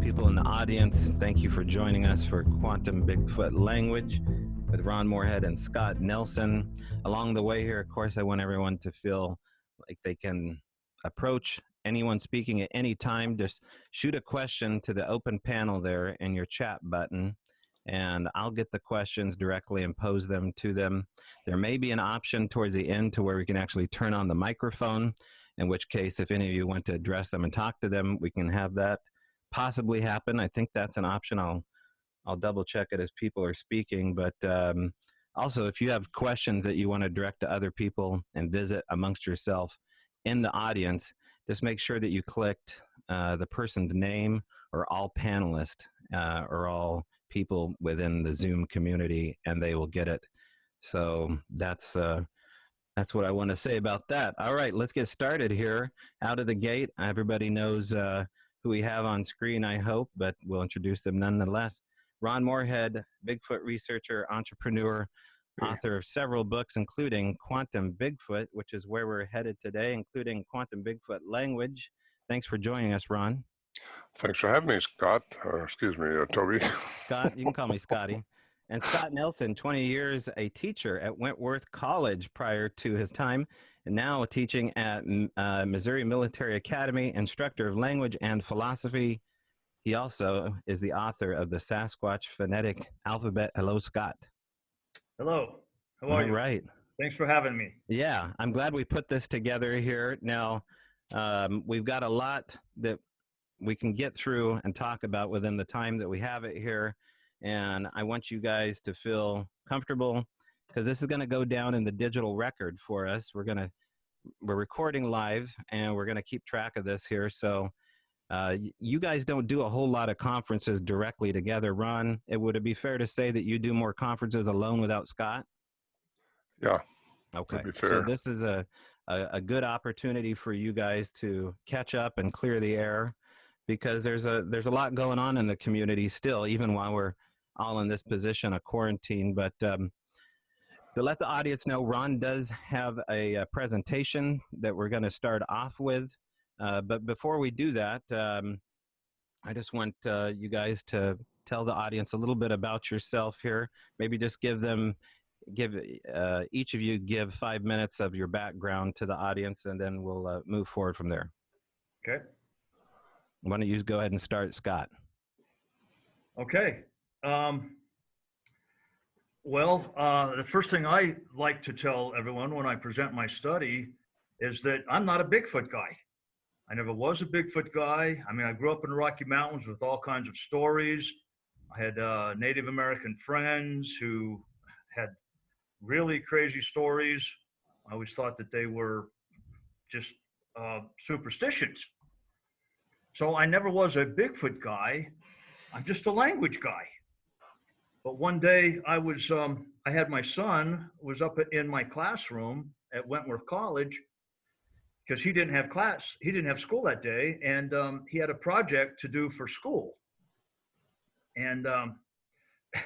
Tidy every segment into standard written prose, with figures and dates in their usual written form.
People in the audience, thank you for joining us for Quantum Bigfoot Language with Ron Morehead and Scott Nelson. Along the way here, of course, I want everyone to feel like they can approach anyone speaking at any time. Just shoot a question to the open panel there in your chat button, and I'll get the questions directly and pose them to them. There may be an option towards the end to where we can actually turn on the microphone, in which case, if any of you want to address them and talk to them, we can have that possibly happen. I think that's an option. I'll double check it as people are speaking, but also if you have questions that you want to direct to other people and visit amongst yourself in the audience, just make sure that you clicked the person's name or all panelists or all people within the Zoom community, and they will get it. So that's what I want to say about that. All right, let's get started here. Out of the gate, everybody knows who we have on screen, I hope, but we'll introduce them nonetheless. Ron Morehead, Bigfoot researcher, entrepreneur, author of several books, including Quantum Bigfoot, which is where we're headed today, including Quantum Bigfoot Language. Thanks for joining us, Ron. Thanks for having me, Scott. Toby. Scott, you can call me Scotty. And Scott Nelson, 20 years a teacher at Wentworth College prior to his time, and now teaching at Missouri Military Academy, instructor of language and philosophy. He also is the author of the Sasquatch Phonetic Alphabet. Hello, Scott. Hello. How are you? All right. Thanks for having me. Yeah, I'm glad we put this together here. Now, we've got a lot that we can get through and talk about within the time that we have it here. And I want you guys to feel comfortable because this is going to go down in the digital record for us. We're recording live and we're going to keep track of this here. So you guys don't do a whole lot of conferences directly together. Ron, would it be fair to say that you do more conferences alone without Scott? Yeah. Okay. Be fair. So this is a good opportunity for you guys to catch up and clear the air, because there's a lot going on in the community still, even while we're all in this position of quarantine. But to let the audience know, Ron does have a presentation that we're going to start off with. But before we do that, I just want you guys to tell the audience a little bit about yourself here. Maybe just give each of you 5 minutes of your background to the audience, and then we'll move forward from there. Okay. Why don't you go ahead and start, Scott? Okay. The first thing I like to tell everyone when I present my study is that I'm not a Bigfoot guy. I never was a Bigfoot guy. I mean, I grew up in the Rocky Mountains with all kinds of stories. I had Native American friends who had really crazy stories. I always thought that they were just superstitions. So I never was a Bigfoot guy. I'm just a language guy. But one day I had my son was up in my classroom at Wentworth College because he didn't have school that day, and he had a project to do for school. And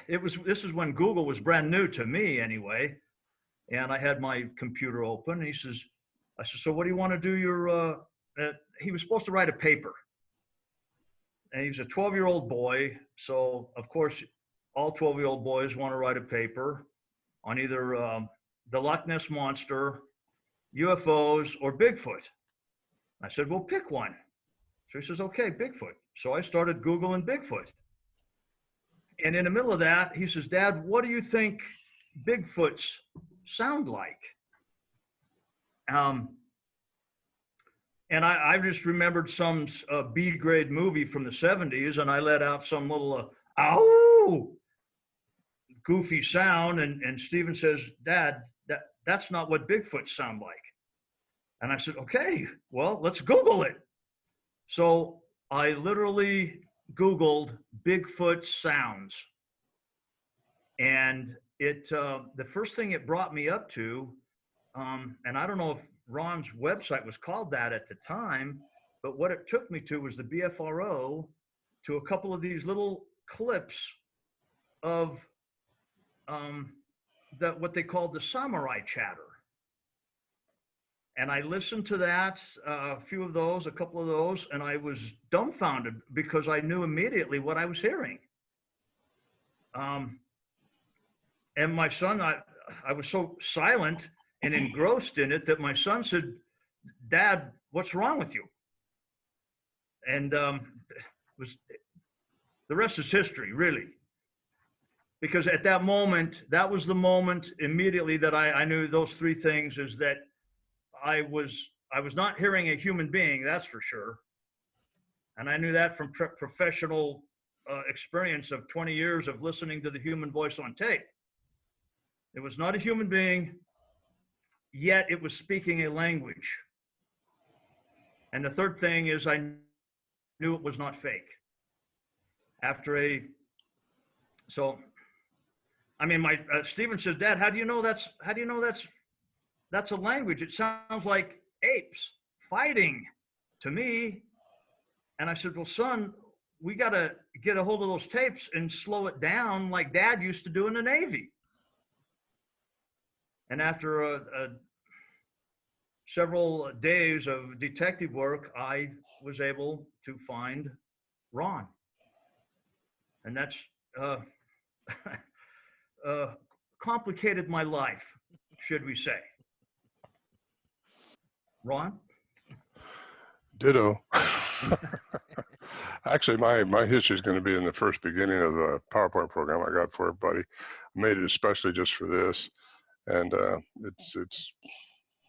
this is when Google was brand new to me anyway. And I had my computer open. And I said, so what do you want to do he was supposed to write a paper. And he was a 12-year-old boy. So, of course, all 12-year-old boys want to write a paper on either the Loch Ness Monster, UFOs, or Bigfoot. I said, well, pick one. So he says, okay, Bigfoot. So I started Googling Bigfoot. And in the middle of that, he says, Dad, what do you think Bigfoots sound like? And I just remembered some B-grade movie from the 70s, and I let out some little, ow, goofy sound. And Stephen says, Dad, that's not what Bigfoots sound like. And I said, okay, well, let's Google it. So I literally Googled Bigfoot sounds. And the first thing it brought me up to, and I don't know if Ron's website was called that at the time, but what it took me to was the BFRO, to a couple of these little clips of what they called the samurai chatter. And I listened to that, a few of those, a couple of those, and I was dumbfounded because I knew immediately what I was hearing. And my son, I was so silent and engrossed in it that my son said, "Dad, what's wrong with you?" And was the rest is history, really. Because at that moment, that was the moment immediately that I knew those three things, is that I was not hearing a human being, that's for sure. And I knew that from professional experience of 20 years of listening to the human voice on tape. It was not a human being, yet it was speaking a language. And the third thing is I knew it was not fake. So, I mean, Stephen says, "Dad, how do you know that's a language? It sounds like apes fighting to me." And I said, "Well, son, we got to get a hold of those tapes and slow it down like Dad used to do in the Navy." And after several days of detective work, I was able to find Ron. And that's complicated my life, should we say. Ron? Ditto. Actually, my history is going to be in the first beginning of the PowerPoint program I got for everybody. I made it especially just for this, and this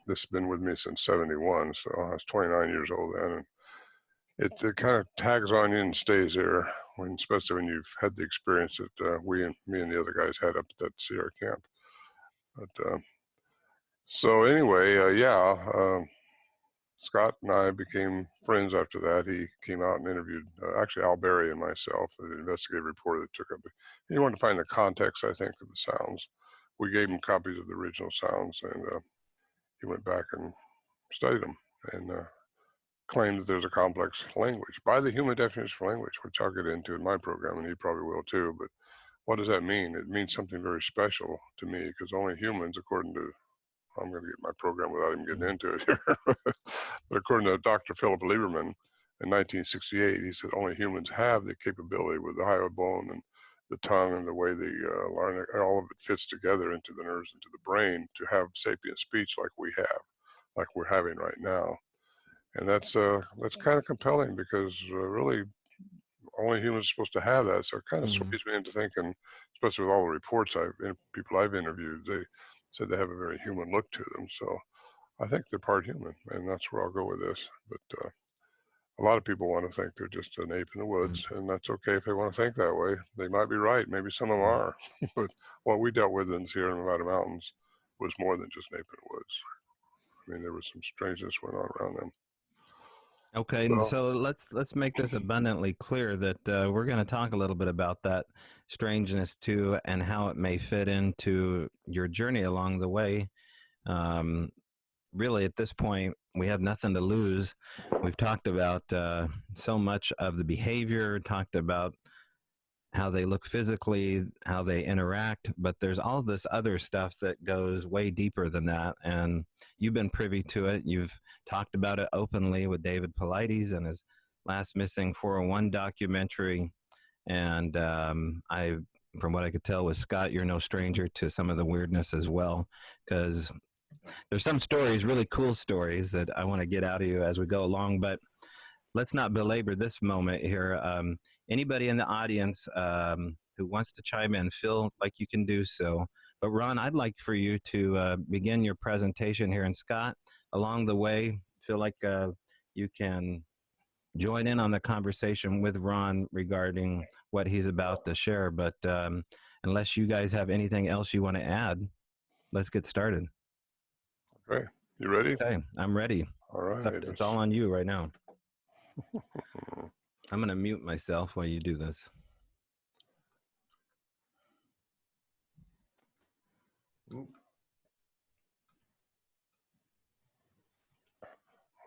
has been with me since '71, so I was 29 years old then, and it kind of tags on you and stays there, especially when you've had the experience that me and the other guys had up at that Sierra camp. But so anyway, Scott and I became friends after that. He came out and interviewed, actually Al Berry and myself, an investigative reporter that took up. He wanted to find the context, I think, of the sounds. We gave him copies of the original sounds, and he went back and studied them and claimed that there's a complex language by the human definition for language, which I'll get into in my program, and he probably will too. But what does that mean? It means something very special to me, because only humans, according to, I'm going to get my program without even getting into it here. But according to Dr. Philip Lieberman in 1968, he said only humans have the capability with the hyoid bone and the tongue and the way the larynx, all of it fits together into the nerves, into the brain, to have sapient speech like we have, like we're having right now. And that's kind of compelling, because really only humans are supposed to have that. So it kind of sways me into thinking, especially with all the reports people I've interviewed, they said they have a very human look to them. So I think they're part human, and that's where I'll go with this. But a lot of people want to think they're just an ape in the woods, and that's okay if they want to think that way. They might be right. Maybe some of them are. But what we dealt with in the Sierra Nevada mountains was more than just an ape in the woods. I mean, there was some strangeness going on around them. Okay, and so let's make this abundantly clear that we're going to talk a little bit about that strangeness too, and how it may fit into your journey along the way. Really, at this point, we have nothing to lose. We've talked about so much of the behavior, talked about how they look physically, how they interact, but there's all this other stuff that goes way deeper than that. And you've been privy to it. You've talked about it openly with David Paulides and his last Missing 401 documentary. And from what I could tell with Scott, you're no stranger to some of the weirdness as well, because there's some stories, really cool stories, that I want to get out of you as we go along, but let's not belabor this moment here. Anybody in the audience who wants to chime in, feel like you can do so. But Ron, I'd like for you to begin your presentation here. And Scott, along the way, feel like you can join in on the conversation with Ron regarding what he's about to share. But unless you guys have anything else you want to add, let's get started. Okay, you ready? Okay, I'm ready. All right. It's all on you right now. I'm going to mute myself while you do this. Well,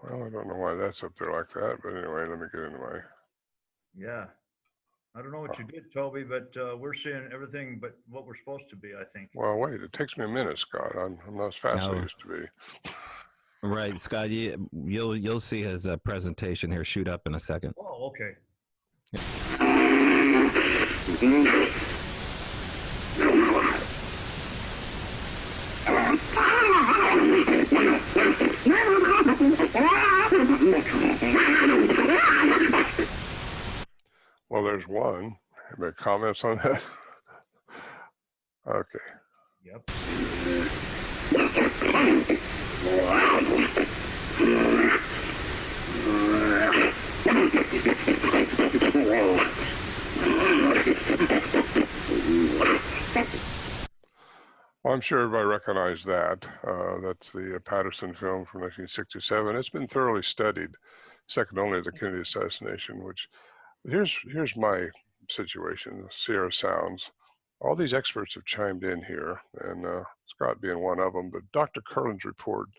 I don't know why that's up there like that, but anyway, let me get into my... Yeah. I don't know what you did, Toby, but we're seeing everything but what we're supposed to be, I think. Well, wait, it takes me a minute, Scott. I'm not as fast as I used to be. Right, Scott. You'll see his presentation here shoot up in a second. Oh, okay. Well, there's one. Any comments on that? Okay. Yep. Well, I'm sure everybody recognized that. That's the Patterson film from 1967. It's been thoroughly studied, second only to the Kennedy assassination, which here's my situation, Sierra Sounds. All these experts have chimed in here, and Scott being one of them, but Dr. Curlin's report,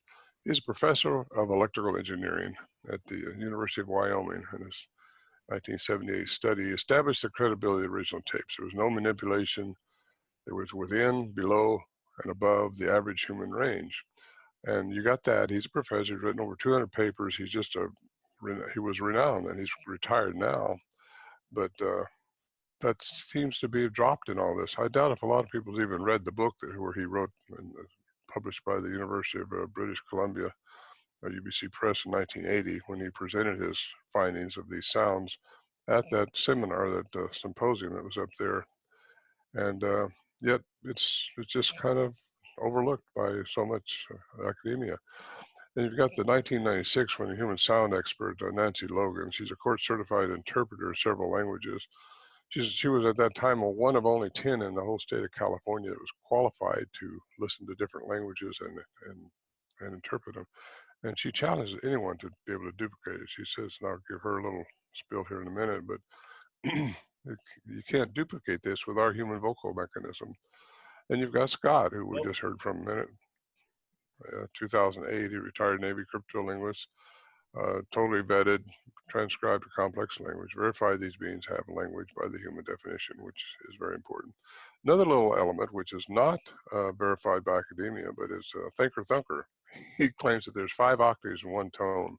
he's a professor of electrical engineering at the University of Wyoming, and his 1978 study established the credibility of the original tapes. There was no manipulation. It was within, below, and above the average human range. And you got that. He's a professor. He's written over 200 papers. He's just he was renowned, and he's retired now. But that seems to be dropped in all this. I doubt if a lot of people even read the book where he wrote and published by the University of British Columbia, UBC Press in 1980, when he presented his findings of these sounds at that seminar, that symposium that was up there. And yet it's just kind of overlooked by so much academia. And you've got the 1996 when a human sound expert, Nancy Logan, she's a court-certified interpreter of several languages. She was at that time one of only 10 in the whole state of California that was qualified to listen to different languages and interpret them. And she challenges anyone to be able to duplicate it. She says, and I'll give her a little spiel here in a minute, but you can't duplicate this with our human vocal mechanism. And you've got Scott, who we just heard from a minute. 2008, he retired Navy crypto-linguist, totally vetted, transcribed a complex language, verified these beings have language by the human definition, which is very important. Another little element, which is not verified by academia, but is Thinker Thunker. He claims that there's 5 octaves in one tone.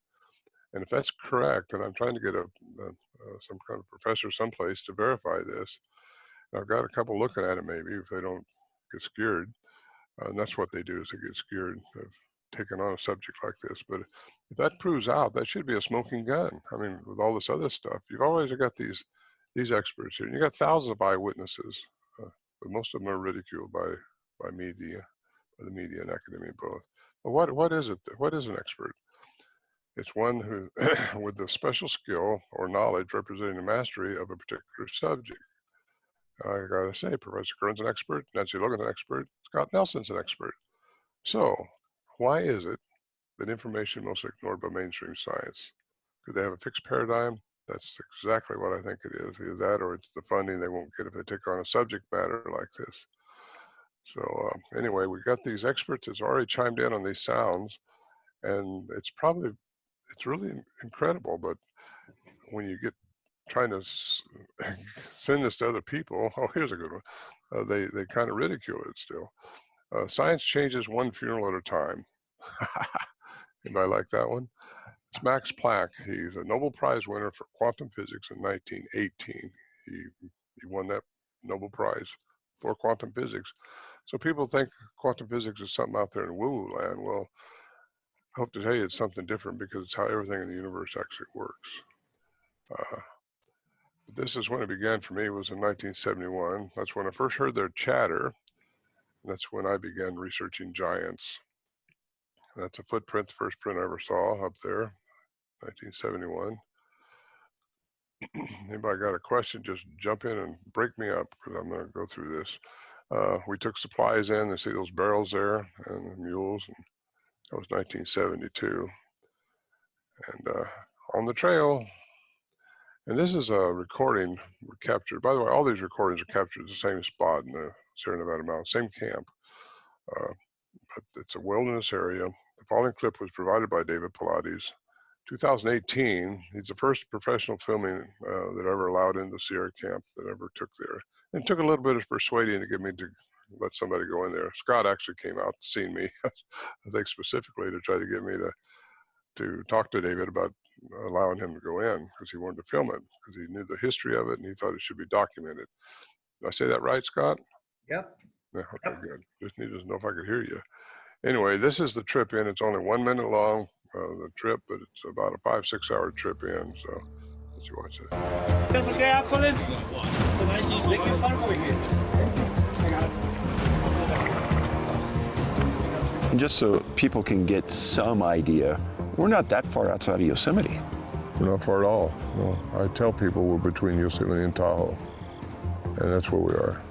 And if that's correct, and I'm trying to get some kind of professor someplace to verify this, and I've got a couple looking at it maybe if they don't get scared. And that's what they do, is they get scared of taking on a subject like this. But if that proves out, that should be a smoking gun. I mean, with all this other stuff, you've always got these experts here. And you got thousands of eyewitnesses, but most of them are ridiculed by the media and academia both. But what is it? What is an expert? It's one who, with the special skill or knowledge representing the mastery of a particular subject. I gotta say, Professor Kern's an expert, Nancy Logan's an expert, Scott Nelson's an expert. So, why is it that information mostly ignored by mainstream science? Could they have a fixed paradigm? That's exactly what I think it is. Either that, or it's the funding they won't get if they take on a subject matter like this. So anyway, we got these experts that's already chimed in on these sounds, and it's really incredible. But when you get trying to send this to other people, oh, here's a good one. They kind of ridicule it still. Science changes one funeral at a time. Anybody like that one? It's Max Planck. He's a Nobel Prize winner for quantum physics in 1918. He won that Nobel Prize for quantum physics. So people think quantum physics is something out there in woo-woo land. Well, I hope to tell you it's something different, because it's how everything in the universe actually works. This is when it began for me, was in 1971. That's when I first heard their chatter. And that's when I began researching giants. And that's a footprint, the first print I ever saw up there, 1971. Anybody got a question, just jump in and break me up, because I'm going to go through this. We took supplies in, and see those barrels there and the mules, and that was 1972. And on the trail, and this is a recording we captured. By the way, all these recordings are captured at the same spot in the Sierra Nevada Mountains, same camp. But it's a wilderness area. The following clip was provided by David Pilates. 2018, he's the first professional filming that ever allowed in the Sierra camp that ever took there. And it took a little bit of persuading to get me to let somebody go in there. Scott actually came out, seen me, I think specifically to try to get me to talk to David about allowing him to go in, because he wanted to film it, because he knew the history of it and he thought it should be documented. Did I say that right, Scott? Yep. Yeah, okay, good. Just needed to know if I could hear you. Anyway, this is the trip in. It's only 1 minute long, the trip, but it's about a 5-6 hour trip in. So let's watch it. That's okay, Colin. It's a nice easy And just so people can get some idea, we're not that far outside of Yosemite. We're not far at all. No, I tell people we're between Yosemite and Tahoe, and that's where we are.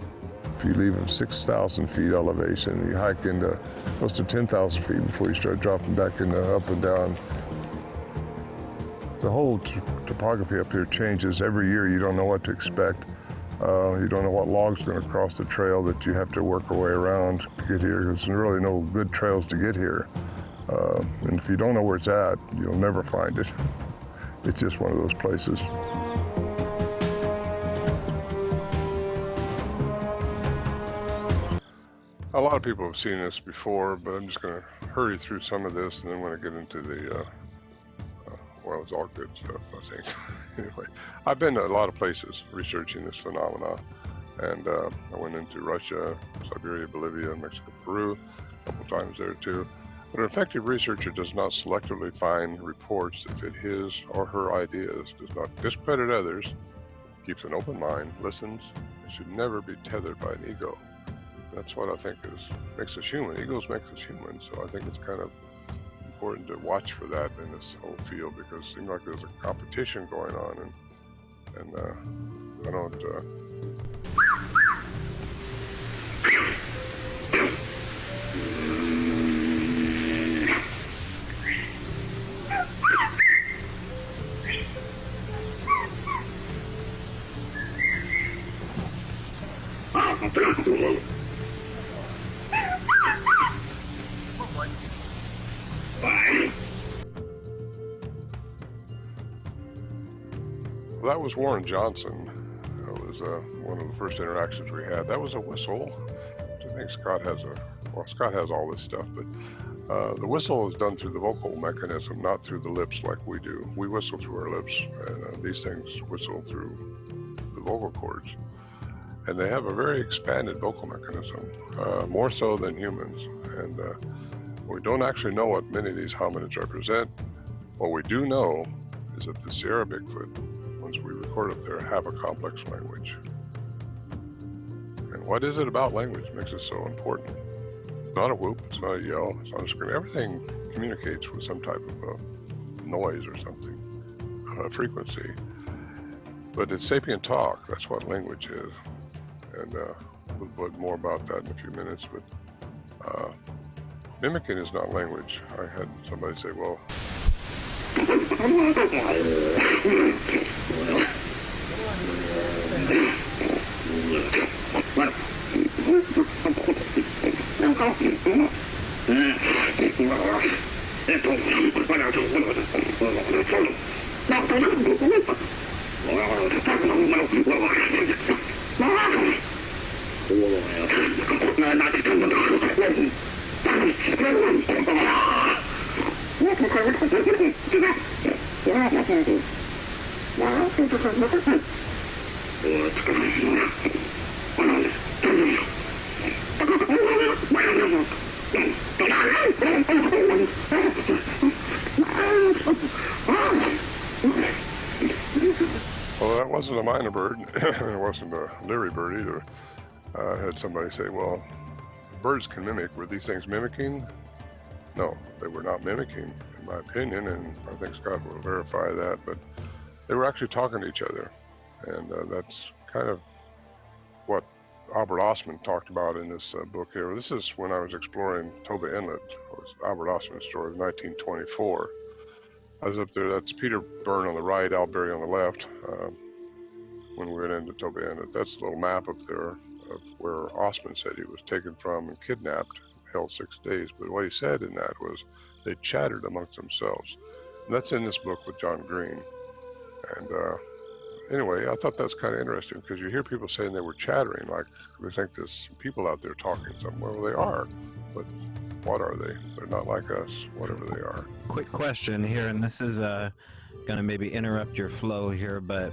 If you leave at 6,000 feet elevation, you hike into close to 10,000 feet before you start dropping back into up and down. The whole topography up here changes every year. You don't know what to expect. You don't know what log's going to cross the trail that you have to work your way around to get here. There's really no good trails to get here. And if you don't know where it's at, you'll never find it. It's just one of those places. A lot of people have seen this before, but I'm just going to hurry through some of this, and then when I get into the, well, it's all good stuff, I think. Anyway, I've been to a lot of places researching this phenomena, and I went into Russia, Siberia, Bolivia, Mexico, Peru, a couple times there too. But an effective researcher does not selectively find reports that fit his or her ideas, does not discredit others, keeps an open mind, listens, and should never be tethered by an ego. That's what I think makes us human. Egos make us human, so I think it's kind of important to watch for that in this whole field, because it seems like there's a competition going on, and I don't. Well, that was Warren Johnson. That was one of the first interactions we had. That was a whistle. I think Scott has Scott has all this stuff, but the whistle is done through the vocal mechanism, not through the lips like we do. We whistle through our lips, and these things whistle through the vocal cords. And they have a very expanded vocal mechanism, more so than humans. And we don't actually know what many of these hominids represent. What we do know is that the Sierra Bigfoot, ones we record up there, have a complex language. And what is it about language that makes it so important? It's not a whoop, it's not a yell, it's not a scream. Everything communicates with some type of noise or something, frequency. But it's sapient talk, that's what language is. And we'll put more about that in a few minutes, but mimicking is not language. I had somebody say, well, well, that wasn't a minor bird, and it wasn't a leery bird either. I had somebody say, well, birds can mimic. Were these things mimicking? No, they were not mimicking, in my opinion, and I think Scott will verify that, but they were actually talking to each other. And that's kind of what Albert Ostman talked about in this book here. This is when I was exploring Toba Inlet. It was Albert Ostman's story of 1924. I was up there, that's Peter Byrne on the right, Al Berry on the left, when we went into Toba Inlet. That's a little map up there of where Ostman said he was taken from and kidnapped, held 6 days. But what he said in that was they chattered amongst themselves. And that's in this book with John Green. And anyway, I thought that's kind of interesting because you hear people saying they were chattering, like they think there's people out there talking somewhere. Well, they are, but what are they? They're not like us, whatever they are. Quick question here, and this is going to maybe interrupt your flow here, but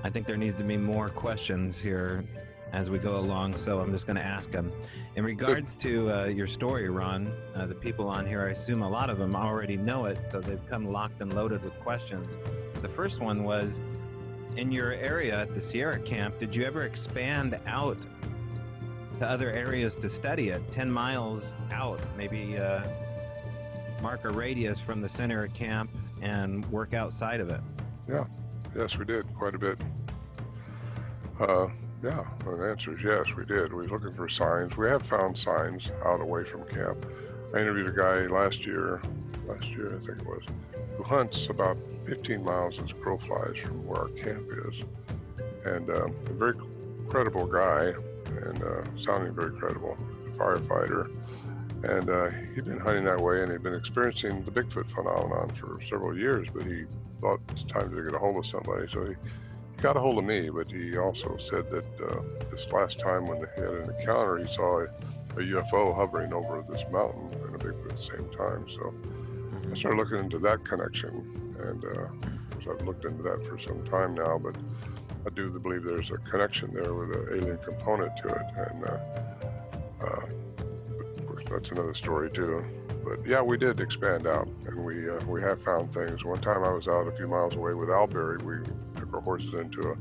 I think there needs to be more questions here as we go along, so I'm just going to ask them. In regards to your story, Ron, the people on here, I assume a lot of them already know it, so they've come locked and loaded with questions. The first one was, in your area at the Sierra camp, did you ever expand out to other areas to study it, 10 miles out, maybe mark a radius from the center of camp and work outside of it? Yeah, yes, we did quite a bit. Yeah, the answer is yes, we did. We was looking for signs. We have found signs out away from camp. I interviewed a guy last year I think it was, who hunts about 15 miles as crow flies from where our camp is. And a very credible guy, and sounding very credible, firefighter. And he'd been hunting that way, and he'd been experiencing the Bigfoot phenomenon for several years, but he thought it's time to get a hold of somebody. So he got a hold of me, but he also said that this last time when he had an encounter, he saw a UFO hovering over this mountain and a Bigfoot at the same time. So I started looking into that connection, and I've looked into that for some time now, but I do believe there's a connection there with an alien component to it, and of course that's another story too. But yeah, we did expand out, and we have found things. One time I was out a few miles away with Alberry. We took our horses into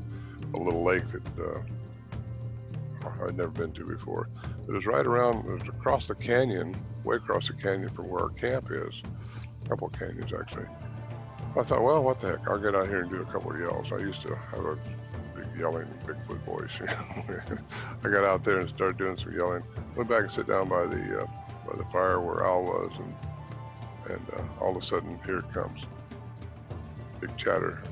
a little lake that I'd never been to before. It was right around, it was across the canyon, way across the canyon from where our camp is. A couple of canyons, actually. I thought, well, what the heck, I'll get out here and do a couple of yells. I used to have a big yelling Bigfoot voice. I got out there and started doing some yelling. Went back and sit down by the fire where Al was, and all of a sudden, here it comes. Big chatter.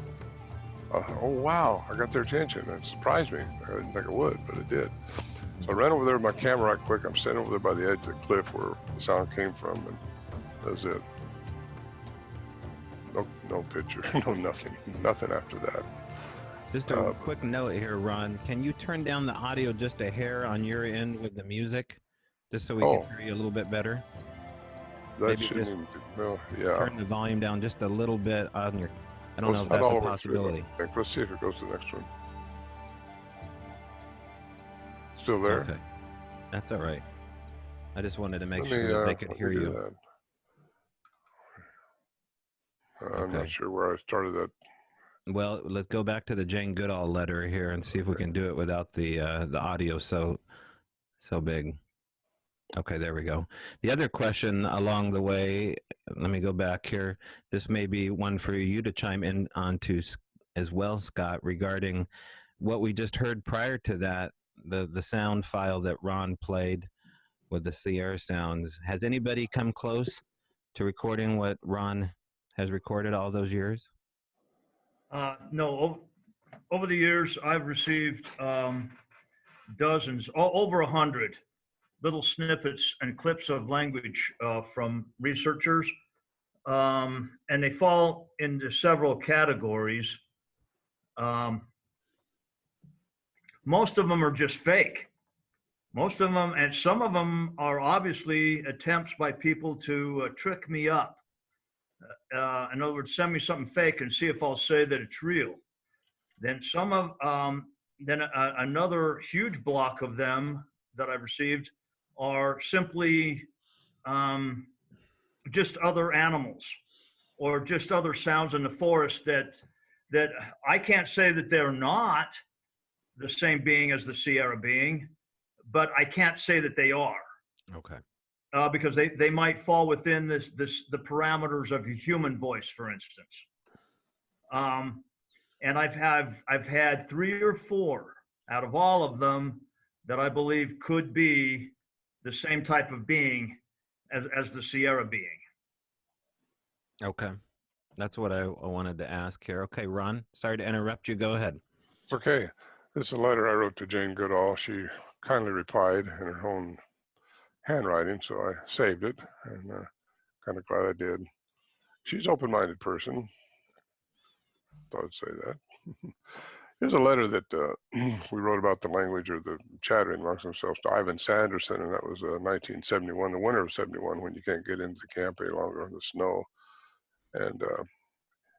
Oh, wow, I got their attention. It surprised me. I didn't think it would, but it did. So I ran over there with my camera right quick. I'm standing over there by the edge of the cliff where the sound came from, and that was it. No picture, no nothing after that. Just a quick note here, Ron. Can you turn down the audio just a hair on your end with the music, just so we can hear you a little bit better? That Maybe shouldn't just even be, yeah. Turn the volume down just a little bit on your. I don't know if that's a possibility. Let's see if it goes to the next one. Still there? Okay, that's all right. I just wanted to make sure that they could hear you. I'm not sure where I started that. Well, let's go back to the Jane Goodall letter here and see if we can do it without the audio so big. Okay, there we go. The other question along the way, let me go back here. This may be one for you to chime in onto as well, Scott, regarding what we just heard prior to that, the sound file that Ron played with the Sierra sounds. Has anybody come close to recording what Ron has recorded all those years? No, over the years, I've received dozens, over 100 little snippets and clips of language from researchers, and they fall into several categories. Most of them are just fake. Most of them, and some of them are obviously attempts by people to trick me up. In other words, send me something fake and see if I'll say that it's real. Then another huge block of them that I've received are simply just other animals or just other sounds in the forest that I can't say that they're not the same being as the Sierra being, but I can't say that they are. Okay. Because they might fall within the parameters of a human voice, for instance. And I've had 3 or 4 out of all of them that I believe could be the same type of being as the Sierra being. Okay. That's what I wanted to ask here. Okay, Ron, sorry to interrupt you. Go ahead. It's okay. This is a letter I wrote to Jane Goodall. She kindly replied in her own handwriting, so I saved it, and kind of glad I did. She's an open-minded person. Thought I'd say that. Here's a letter that we wrote about the language or the chattering amongst themselves to Ivan Sanderson, and that was 1971, the winter of 71, when you can't get into the camp any longer in the snow. And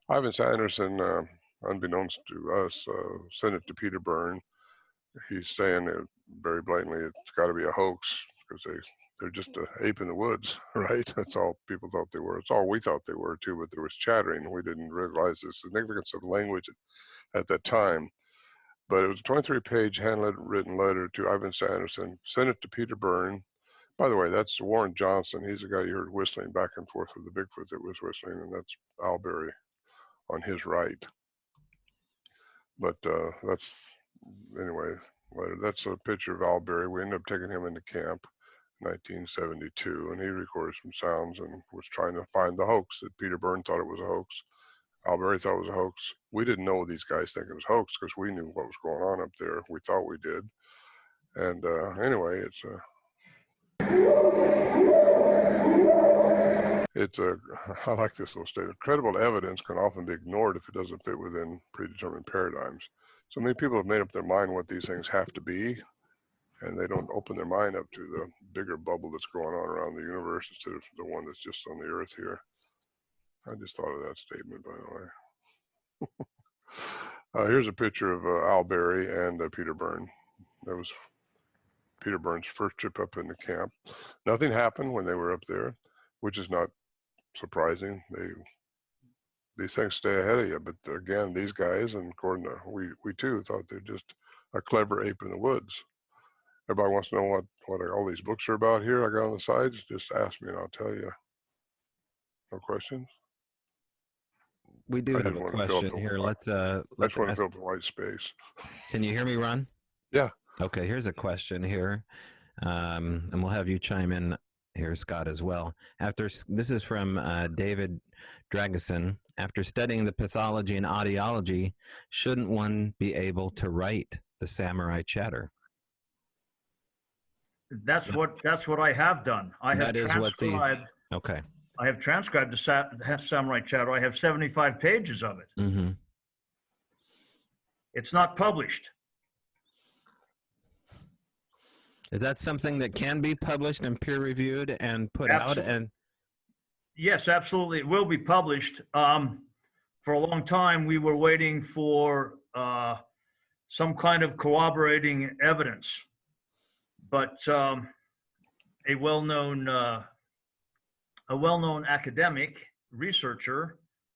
Ivan Sanderson, unbeknownst to us, sent it to Peter Byrne. He's saying very blatantly it's got to be a hoax because they're just an ape in the woods, right? That's all people thought they were. It's all we thought they were too, but there was chattering. We didn't realize the significance of language at that time. But it was a 23-page handwritten letter to Ivan Sanderson, sent it to Peter Byrne. By the way, that's Warren Johnson. He's the guy you heard whistling back and forth with the Bigfoot that was whistling, and that's Al Berry on his right. But that's, anyway, later. That's a picture of Al Berry. We ended up taking him into camp in 1972, and he recorded some sounds and was trying to find the hoax that Peter Byrne thought it was a hoax. Al Berry thought it was a hoax. We didn't know these guys think it was a hoax because we knew what was going on up there. We thought we did. And anyway, I like this little statement. Credible evidence can often be ignored if it doesn't fit within predetermined paradigms. So many people have made up their mind what these things have to be, and they don't open their mind up to the bigger bubble that's going on around the universe instead of the one that's just on the earth here. I just thought of that statement, by the way. Here's a picture of Al Berry and Peter Byrne. That was Peter Byrne's first trip up into camp. Nothing happened when they were up there, which is not surprising. These things stay ahead of you. But again, these guys, and according to we too, thought they're just a clever ape in the woods. Everybody wants to know what all these books are about here I got on the sides. Just ask me and I'll tell you. No questions? We do have a question here. Let's I just want to fill up the white space. Can you hear me, Ron? Yeah. Okay, here's a question here. And we'll have you chime in here, Scott, as well. This is from David Drageson. After studying the pathology and audiology, shouldn't one be able to write the samurai chatter? That's what I have done. I have transcribed. Okay. I have transcribed the samurai chatter. I have 75 pages of it. Mm-hmm. It's not published. Is that something that can be published and peer-reviewed and put out? And yes, absolutely, it will be published. For a long time, we were waiting for some kind of corroborating evidence, but a well-known academic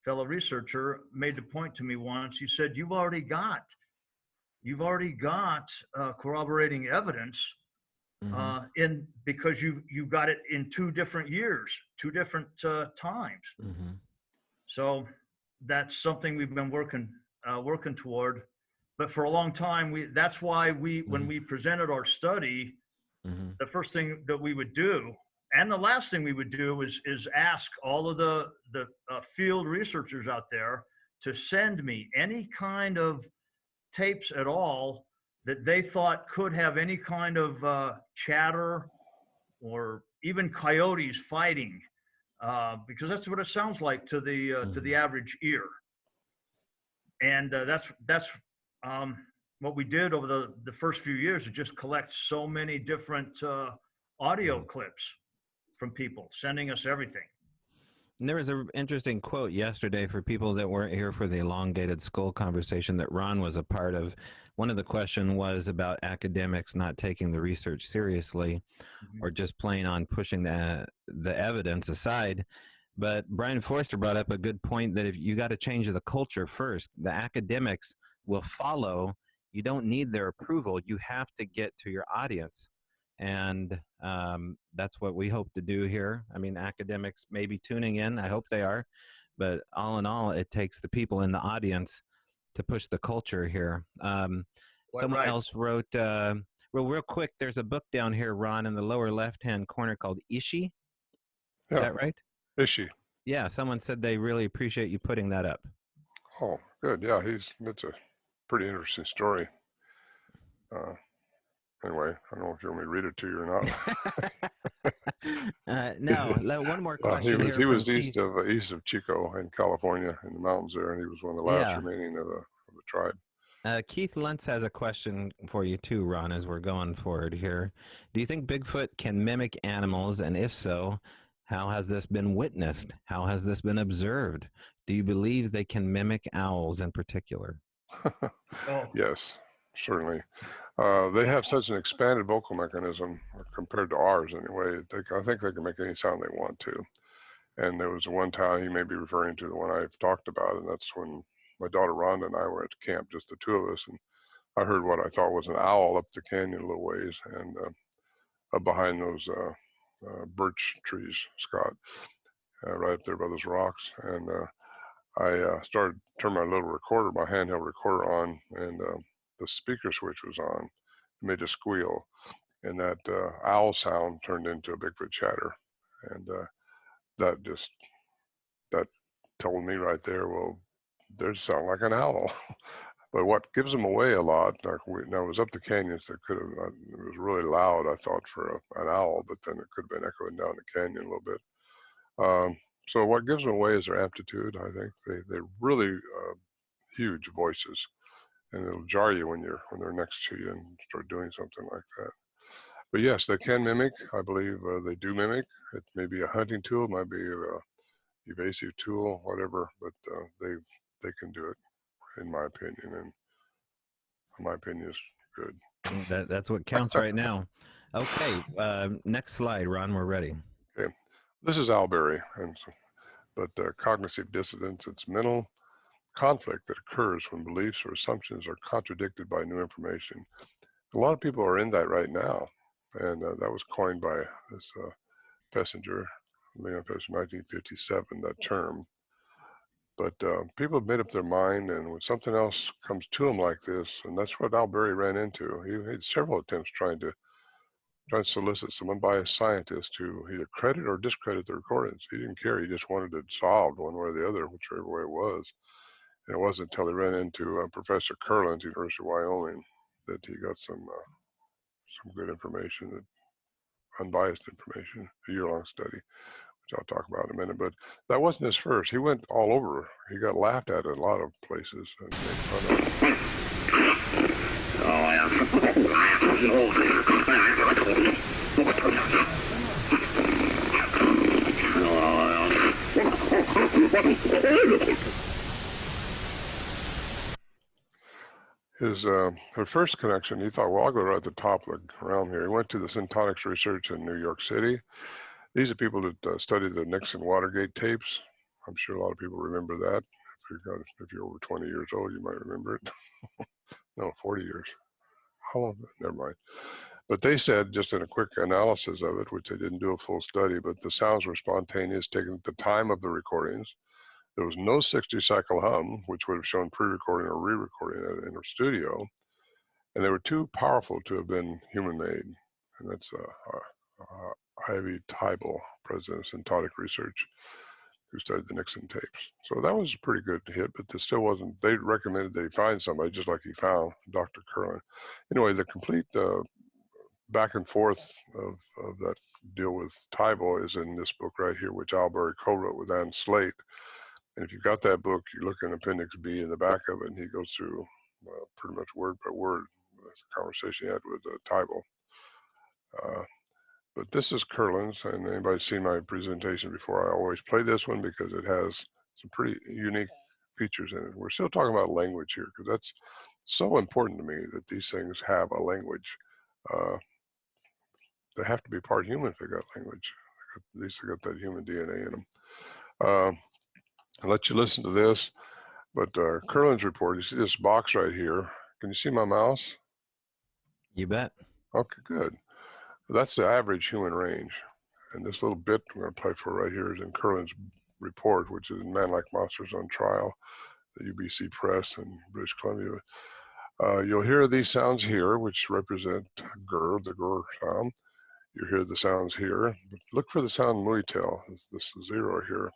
fellow researcher, made the point to me once. He said, "You've already got corroborating evidence." mm-hmm. Because you got it in 2 different years, 2 different times. Mm-hmm. So that's something we've been working toward. But for a long time, that's why when we presented our study, mm-hmm. the first thing that we would do, and the last thing we would do, is ask all of the field researchers out there to send me any kind of tapes at all that they thought could have any kind of chatter or even coyotes fighting, because that's what it sounds like to the average ear. And that's what we did over the first few years, is just collect so many different audio clips from people sending us everything. And there was an interesting quote yesterday for people that weren't here for the elongated skull conversation that Ron was a part of. One of the questions was about academics not taking the research seriously, mm-hmm. or just plain on pushing the evidence aside. But Brian Forster brought up a good point that if you got to change the culture first, the academics will follow. You don't need their approval. You have to get to your audience. And that's what we hope to do here. I mean, academics may be tuning in. I hope they are. But all in all, it takes the people in the audience to push the culture here. Someone else wrote, well, real quick, there's a book down here, Ron, in the lower left-hand corner called Ishi. Is that right? Ishi. Yeah, someone said they really appreciate you putting that up. Oh, good. Yeah, that's a pretty interesting story. Anyway, I don't know if you want me to read it to you or not. No, one more question. He was east of Chico in California, in the mountains there, and he was one of the last remaining of the tribe. Keith Lentz has a question for you too, Ron, as we're going forward here. Do you think Bigfoot can mimic animals? And if so, how has this been witnessed? How has this been observed? Do you believe they can mimic owls in particular? Yes, certainly. They have such an expanded vocal mechanism compared to ours anyway. I think they can make any sound they want to. And there was one time he may be referring to the one I've talked about, and that's when my daughter Rhonda and I were at camp, just the two of us, and I heard what I thought was an owl up the canyon a little ways, and up behind those birch trees, Scott, right up there by those rocks. And I started turning my little recorder, my handheld recorder on, and the speaker switch was on. It made a squeal, and that owl sound turned into a Bigfoot chatter, and that told me right there, well, they sound like an owl. But what gives them away a lot, now it was up the canyons that could have, it was really loud, I thought, for an owl, but then it could have been echoing down the canyon a little bit. So what gives them away is their aptitude, I think. They're really huge voices, and it'll jar you when they're next to you and start doing something like that. But yes, they can mimic. I believe they do mimic. It may be a hunting tool, it might be a evasive tool, whatever, but they can do it, in my opinion, and my opinion is good. That's what counts right now. Okay, next slide, Ron. We're ready. Okay, this is Alberry, but cognitive dissonance, it's mental conflict that occurs when beliefs or assumptions are contradicted by new information. A lot of people are in that right now, and that was coined by this Leon Pessinger, 1957, that term. But people have made up their mind, and when something else comes to them like this, and that's what Alberry ran into. He had several attempts trying to solicit some unbiased scientist to either credit or discredit the recordings. He didn't care. He just wanted it solved one way or the other, whichever way it was. And it wasn't until he ran into Professor Kurland, University of Wyoming, that he got some good information, that unbiased information, a year-long study, which I'll talk about in a minute. But that wasn't his first. He went all over. He got laughed at a lot of places and made fun of. Her first connection, he thought, well, I'll go right at the top of the realm here. He went to the Syntonics research in New York City. These are people that studied the Nixon Watergate tapes. I'm sure a lot of people remember that. If you're over 20 years old, you might remember it. No, 40 years. How long? Never mind. But they said, just in a quick analysis of it, which they didn't do a full study, but the sounds were spontaneous, taken at the time of the recordings. There was no 60-cycle hum, which would have shown pre-recording or re-recording in a studio. And they were too powerful to have been human-made. And that's Ivy Tybal, president of Syntonic Research, who studied the Nixon tapes. So that was a pretty good hit, but there still wasn't, they recommended that he find somebody just like he found Dr. Kurland. Anyway, the complete back and forth of that deal with Tybal is in this book right here, which Alberry co-wrote with Ann Slate. And if you've got that book, you look in Appendix B in the back of it, and he goes through pretty much word by word the conversation he had with Tybal. But this is Kurland's, and anybody's seen my presentation before, I always play this one because it has some pretty unique features in it. We're still talking about language here, because that's so important to me, that these things have a language. They have to be part human if they got language. At least they got that human DNA in them. I'll let you listen to this, but Kurland's report, you see this box right here. Can you see my mouse? You bet. Okay, good. That's the average human range. And this little bit I'm going to play for right here is in Kurland's report, which is in Man Like Monsters on Trial, the UBC Press in British Columbia. You'll hear these sounds here, which represent gur, the gur sound. You hear the sounds here. But look for the sound muitel. This is 0 here.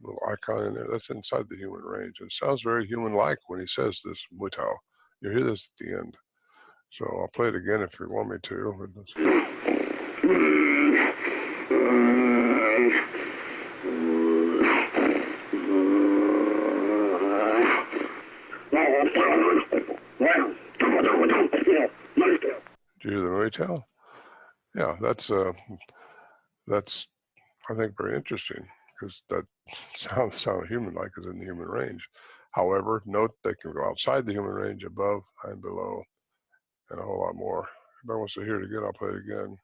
Little icon in there, that's inside the human range. It sounds very human-like when he says this muitel. You hear this at the end. So I'll play it again if you want me to. You hear the movie tell? Yeah, that's I think very interesting, because that sound human-like is in the human range. However, note they can go outside the human range, above and below, and a whole lot more. If anybody wants to hear it again, I'll play it again.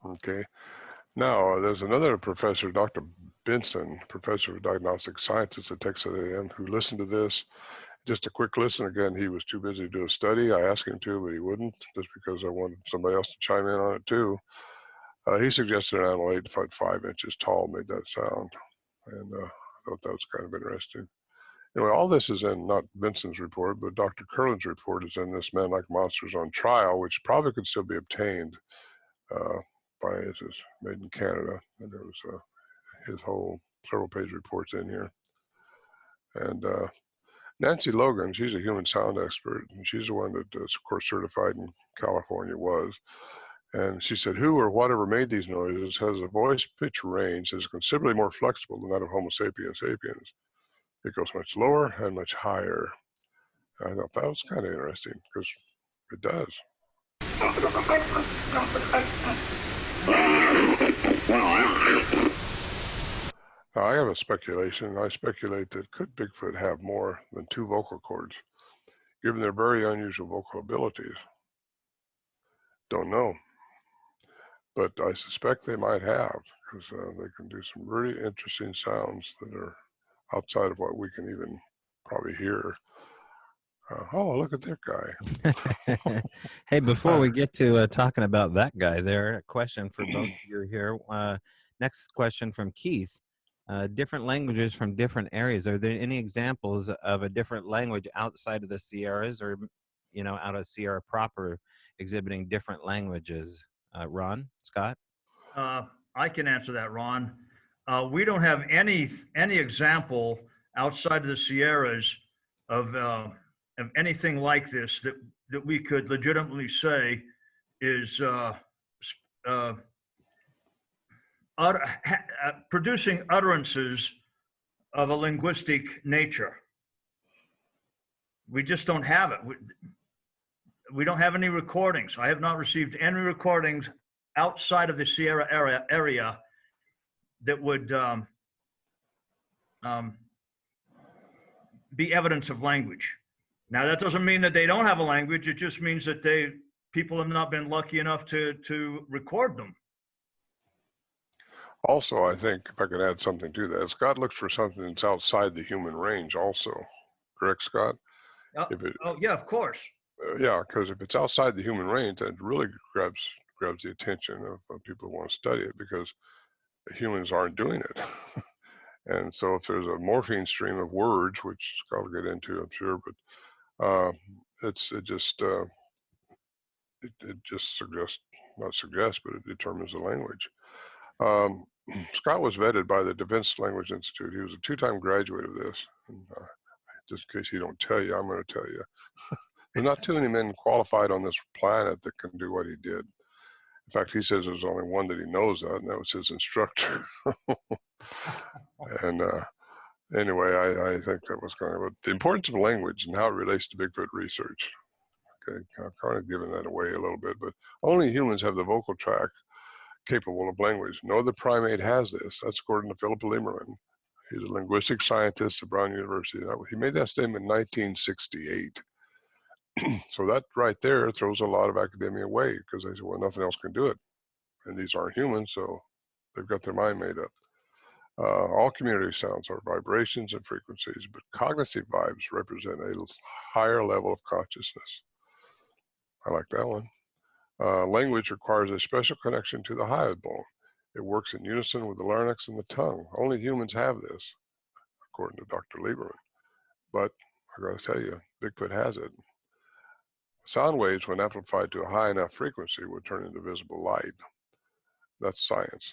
Okay. Now, there's another professor, Dr. Benson, professor of diagnostic sciences at Texas A&M, who listened to this. Just a quick listen. Again, he was too busy to do a study. I asked him to, but he wouldn't, just because I wanted somebody else to chime in on it too. He suggested an animal 8 to 5 inches tall made that sound, and I thought that was kind of interesting. Anyway, all this is in not Benson's report, but Dr. Curlin's report is in this Men Like Monsters on Trial, which probably could still be obtained by his made in Canada, and there was his whole several-page reports in here. And Nancy Logan, she's a human sound expert, and she's the one that of course certified in California was. And she said, who or whatever made these noises has a voice pitch range that is considerably more flexible than that of Homo sapiens sapiens. It goes much lower and much higher. And I thought that was kind of interesting, because it does. Now, I have a speculation. I speculate that could Bigfoot have more than 2 vocal cords, given their very unusual vocal abilities? Don't know. But I suspect they might have, because they can do some really interesting sounds that are outside of what we can even probably hear. Oh, look at that guy. Hey, before we get to talking about that guy there, a question for both of you here. Next question from Keith. Different languages from different areas. Are there any examples of a different language outside of the Sierras, or, out of Sierra proper, exhibiting different languages? Ron, Scott? I can answer that, Ron. We don't have any example outside of the Sierras of anything like this that we could legitimately say is producing utterances of a linguistic nature. We just don't have it. We don't have any recordings. I have not received any recordings outside of the Sierra area that would be evidence of language. Now, that doesn't mean that they don't have a language. It just means that people have not been lucky enough to record them. Also, I think, if I could add something to that, Scott looks for something that's outside the human range also. Correct, Scott? Yeah, of course. Yeah, because if it's outside the human range, that really grabs the attention of people who want to study it, because humans aren't doing it. And so if there's a morphine stream of words, which Scott will get into, I'm sure, but it just suggests, not suggests, but it determines the language. Scott was vetted by the Defense Language Institute. He was a 2-time graduate of this. And, just in case he don't tell you, I'm going to tell you. There's not too many men qualified on this planet that can do what he did. In fact, he says there's only one that he knows of, and that was his instructor. And anyway, I think that was kind of the importance of language and how it relates to Bigfoot research. Okay, I'm kind of giving that away a little bit, but only humans have the vocal tract capable of language. No other primate has this. That's according to Philip Lieberman. He's a linguistic scientist at Brown University. He made that statement in 1968. So that right there throws a lot of academia away, because they say, well, nothing else can do it. And these aren't humans, so they've got their mind made up. All community sounds are vibrations and frequencies, but cognitive vibes represent a higher level of consciousness. I like that one. Language requires a special connection to the hyoid bone. It works in unison with the larynx and the tongue. Only humans have this, according to Dr. Lieberman. But I gotta tell you, Bigfoot has it. Sound waves, when amplified to a high enough frequency, would turn into visible light. That's science.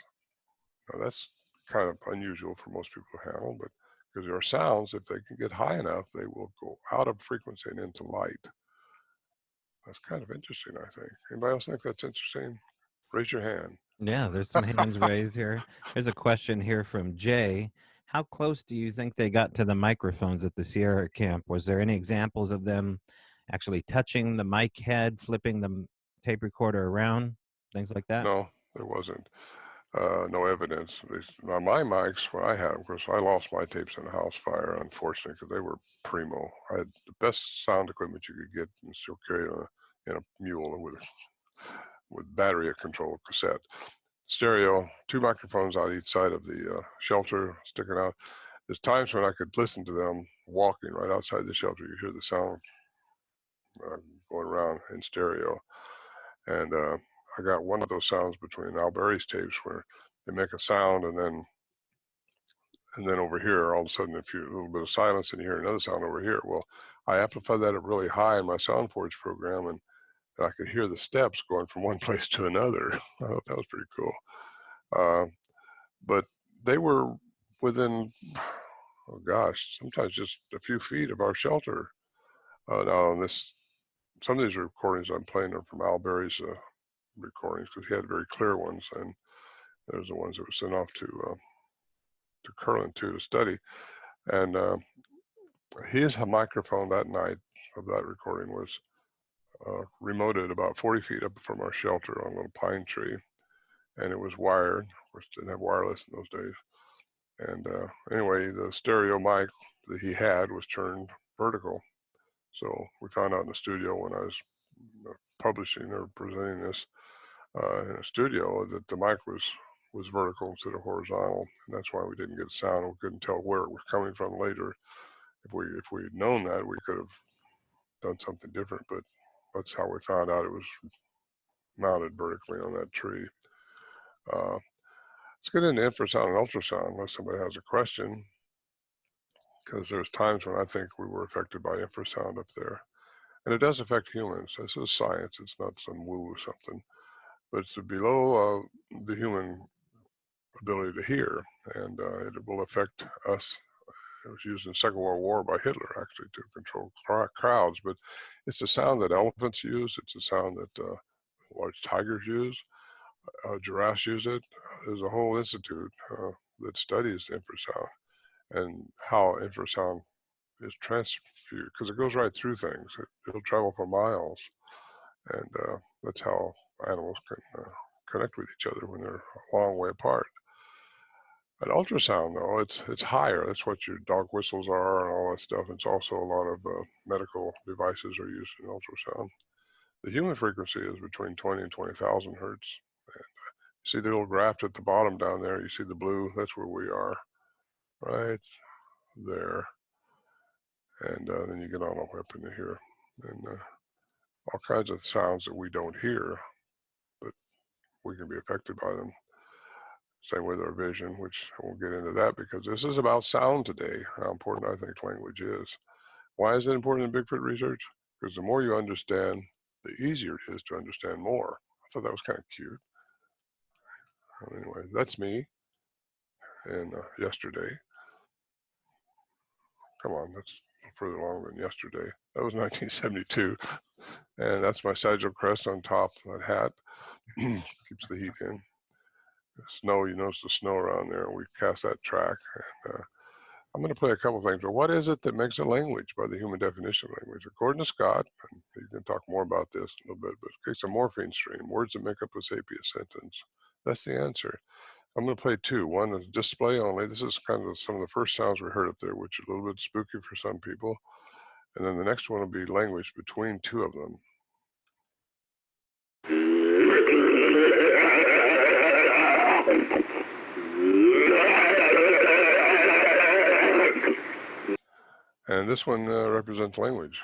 Now, that's kind of unusual for most people to handle, but because there are sounds, if they can get high enough, they will go out of frequency and into light. That's kind of interesting, I think. Anybody else think that's interesting? Raise your hand. Yeah, there's some hands raised here. There's a question here from Jay. How close do you think they got to the microphones at the Sierra camp? Was there any examples of them actually touching the mic head, flipping the tape recorder around, things like that? No, there wasn't. No evidence. On my mics, what I have, of course, I lost my tapes in a house fire, unfortunately, because they were primo. I had the best sound equipment you could get and still carry it in a mule with battery controlled cassette. Stereo, 2 microphones on each side of the shelter sticking out. There's times when I could listen to them walking right outside the shelter. You hear the sound going around in stereo. And I got one of those sounds between Al Berry's tapes where they make a sound and then over here, all of a sudden, a little bit of silence and you hear another sound over here. Well, I amplified that up really high in my SoundForge program, and I could hear the steps going from one place to another. I thought that was pretty cool. But they were within, oh gosh, sometimes just a few feet of our shelter. Now, some of these recordings I'm playing are from Al Berry's recordings because he had very clear ones, and there's the ones that were sent off to Curlin to study. And his microphone that night of that recording was remoted about 40 feet up from our shelter on a little pine tree, and it was wired. Of course, didn't have wireless in those days. And anyway, the stereo mic that he had was turned vertical. So we found out in the studio when I was publishing or presenting this in a studio that the mic was vertical instead of horizontal, and that's why we didn't get sound. We couldn't tell where it was coming from later. If we had known that, we could have done something different, but that's how we found out it was mounted vertically on that tree. Let's get into infrasound and ultrasound unless somebody has a question, because there's times when I think we were affected by infrasound up there. And it does affect humans. This is science. It's not some woo or something. But it's below the human ability to hear, and it will affect us. It was used in the Second World War by Hitler, actually, to control crowds. But it's a sound that elephants use. It's a sound that large tigers use. Giraffes use it. There's a whole institute that studies infrasound and how infrasound is transfused, because it goes right through things. It'll travel for miles, and that's how animals can connect with each other when they're a long way apart. An ultrasound, though, it's higher. That's what your dog whistles are and all that stuff. It's also a lot of medical devices are used in ultrasound. The human frequency is between 20 and 20,000 hertz. And you see the little graph at the bottom down there. You see the blue. That's where we are, right there. And then you get on a whip into here, and all kinds of sounds that we don't hear, but we can be affected by them. Same with our vision, which I won't get into that because this is about sound today, how important I think language is. Why is it important in Bigfoot research? Because the more you understand, the easier it is to understand more. I thought that was kind of cute. Anyway, that's me. And yesterday, come on, that's further along than yesterday. That was 1972. And that's my sagittal crest on top of that hat. Keeps the heat in. The snow, you notice the snow around there. We cast that track. And I'm going to play a couple things. But what is it that makes a language by the human definition of language? According to Scott, and he's going to talk more about this a little bit, but it's a morpheme stream, words that make up a sapient sentence. That's the answer. I'm going to play two. One is display only. This is kind of some of the first sounds we heard up there, which is a little bit spooky for some people. And then the next one will be language between two of them. And this one represents language.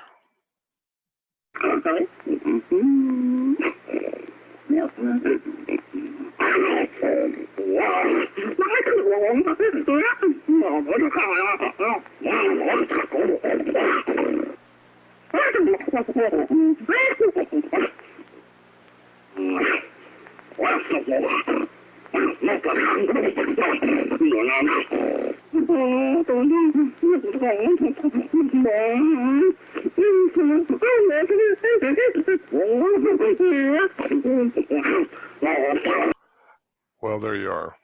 Well, there you are.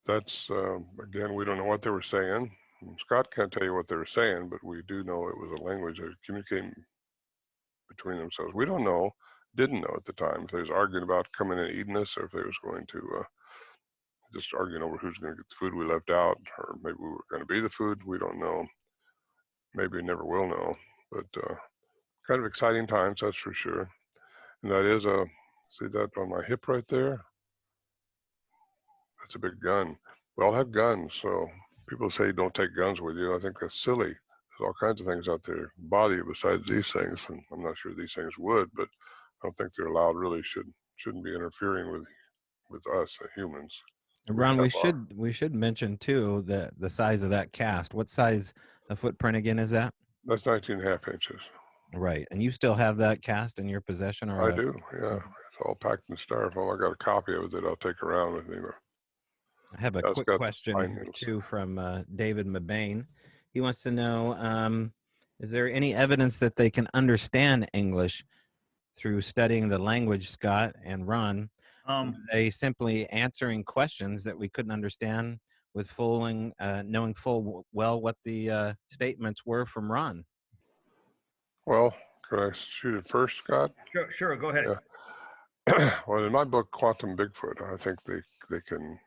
That's, again, we don't know what they were saying. Scott can't tell you what they were saying, but we do know it was a language that communicating between themselves. We don't know, didn't know at the time, if they was arguing about coming and eating us, or if they was going to just arguing over who's going to get the food we left out, or maybe we were going to be the food. We don't know. Maybe we never will know. But kind of exciting times, that's for sure. And that is see that on my hip right there? That's a big gun. We all have guns, so people say don't take guns with you. I think that's silly. There's all kinds of things out there bother you besides these things, and I'm not sure these things would, but I don't think they're allowed. Really shouldn't be interfering with us humans. Ron, we should mention too the size of that cast. What size of footprint again is that? That's 19.5 inches. Right, and you still have that cast in your possession, or I do. Yeah, it's all packed in styrofoam. I got a copy of it that I'll take around with me. I have a quick question too from David Mabane. He wants to know, is there any evidence that they can understand English through studying the language, Scott and Ron? They simply answering questions that we couldn't understand with knowing full well what the statements were from Ron? Well, could I shoot it first, Scott? Sure, go ahead. Yeah. Well, in my book, Quantum Bigfoot, I think they can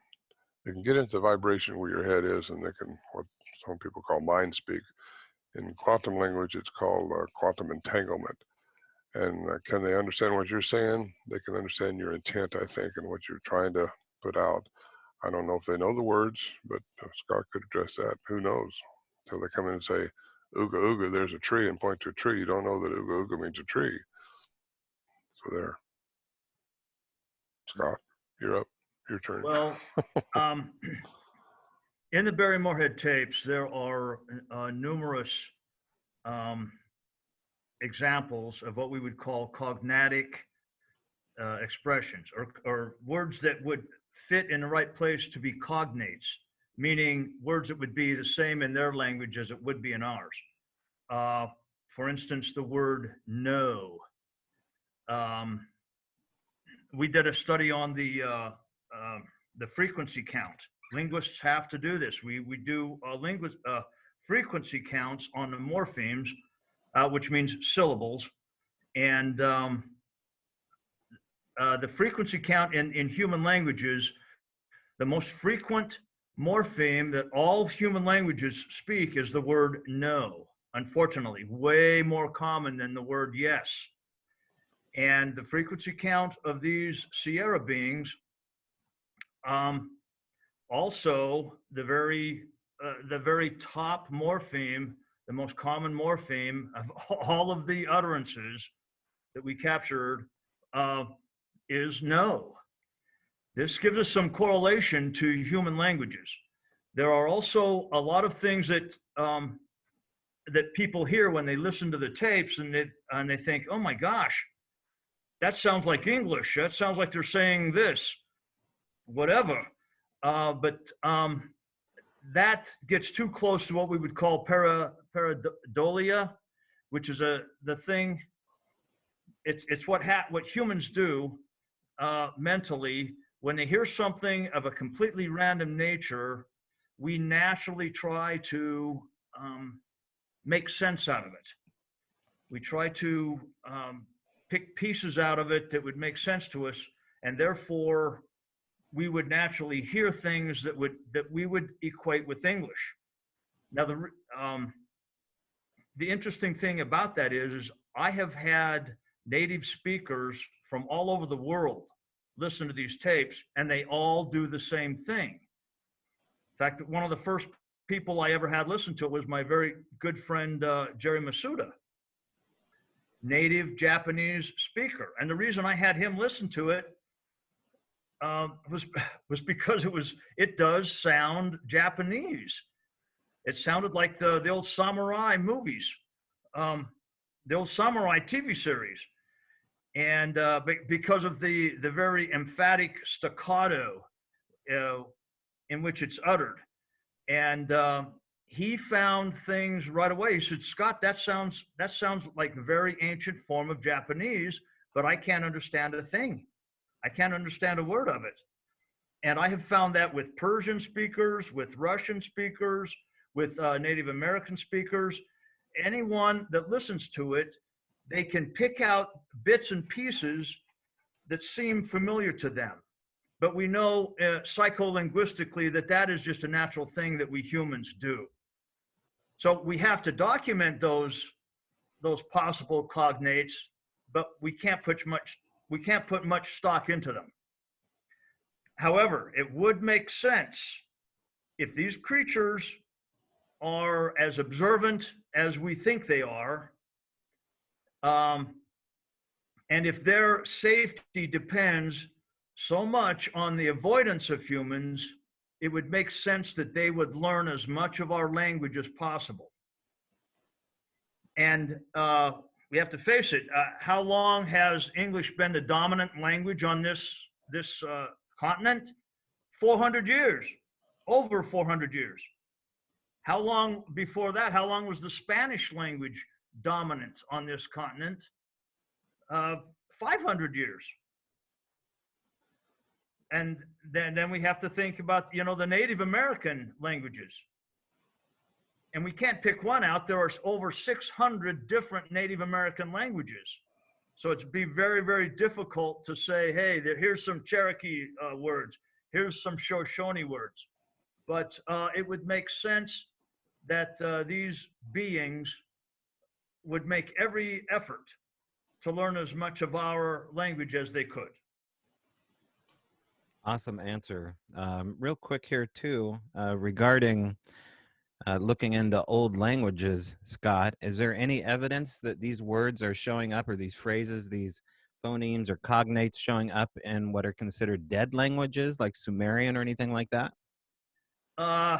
get into the vibration where your head is, and they can, what some people call mind speak. In quantum language, it's called quantum entanglement. And can they understand what you're saying? They can understand your intent, I think, and what you're trying to put out. I don't know if they know the words, but Scott could address that. Who knows? Until they come in and say, "Ooga ooga, there's a tree," and point to a tree. You don't know that ooga ooga means a tree. So there. Scott, you're up. Your turn. Well, in the Bräu Morhead tapes, there are numerous examples of what we would call cognatic expressions, or words that would fit in the right place to be cognates, meaning words that would be the same in their language as it would be in ours. For instance, the word no. We did a study on the frequency count. Linguists have to do this. We do frequency counts on the morphemes, which means syllables. And the frequency count in human languages, the most frequent morpheme that all human languages speak is the word no. Unfortunately, way more common than the word yes. And the frequency count of these Sierra beings, also the very top morpheme, the most common morpheme of all of the utterances that we captured is no. This gives us some correlation to human languages. There are also a lot of things that that people hear when they listen to the tapes, and they think, "Oh my gosh, that sounds like English. That sounds like they're saying this, whatever." But that gets too close to what we would call pareidolia, which is the thing. It's what humans do mentally when they hear something of a completely random nature. We naturally try to make sense out of it. We try to pick pieces out of it that would make sense to us, and therefore we would naturally hear things that we would equate with English. Now, the interesting thing about that is I have had native speakers from all over the world listen to these tapes, and they all do the same thing. In fact, one of the first people I ever had listen to it was my very good friend Jerry Masuda, native Japanese speaker. And the reason I had him listen to it was because it does sound Japanese. It sounded like the old samurai movies, the old samurai TV series, and because of the very emphatic staccato in which it's uttered. And he found things right away. He said, "Scott, that sounds like a very ancient form of Japanese, but I can't understand a thing. I can't understand a word of it. And I have found that with Persian speakers, with Russian speakers, with Native American speakers, anyone that listens to it, they can pick out bits and pieces that seem familiar to them. But we know psycholinguistically that that is just a natural thing that we humans do. So we have to document those possible cognates, but we can't put much stock into them. However, it would make sense if these creatures are as observant as we think they are, and if their safety depends so much on the avoidance of humans, it would make sense that they would learn as much of our language as possible. And we have to face it. How long has English been the dominant language on this continent? 400 years, over 400 years. How long before that? How long was the Spanish language dominant on this continent? 500 years. And then we have to think about, the Native American languages. And we can't pick one out. There are over 600 different Native American languages. So it'd be very, very difficult to say, hey, here's some Cherokee words. Here's some Shoshone words. But it would make sense that these beings would make every effort to learn as much of our language as they could. Awesome answer. Real quick here too, regarding looking into old languages, Scott, is there any evidence that these words are showing up, or these phrases, these phonemes or cognates showing up in what are considered dead languages like Sumerian or anything like that? I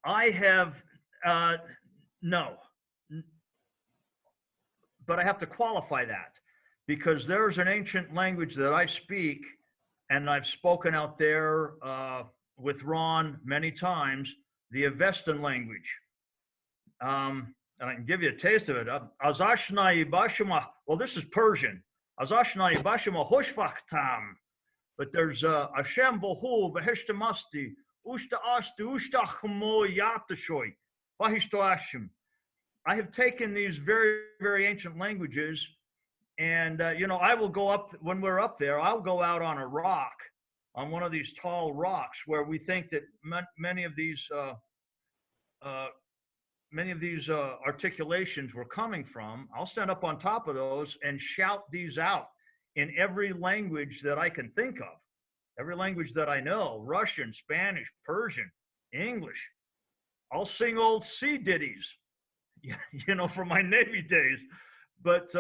have, no. But I have to qualify that, because there's an ancient language that I speak, and I've spoken out there with Ron many times, the Avestan language. And I can give you a taste of it. Well, this is Persian. But there's Hashem Bohu Veheshtamasti Ushta Asti Ushta Chmo Yatashoy Vahishtoashim. I have taken these very, very ancient languages, and I will go up, when we're up there, I'll go out on a rock, on one of these tall rocks where we think that many of these articulations were coming from. I'll stand up on top of those and shout these out in every language that I can think of, every language that I know: Russian, Spanish, Persian, English. I'll sing old sea ditties, from my Navy days. But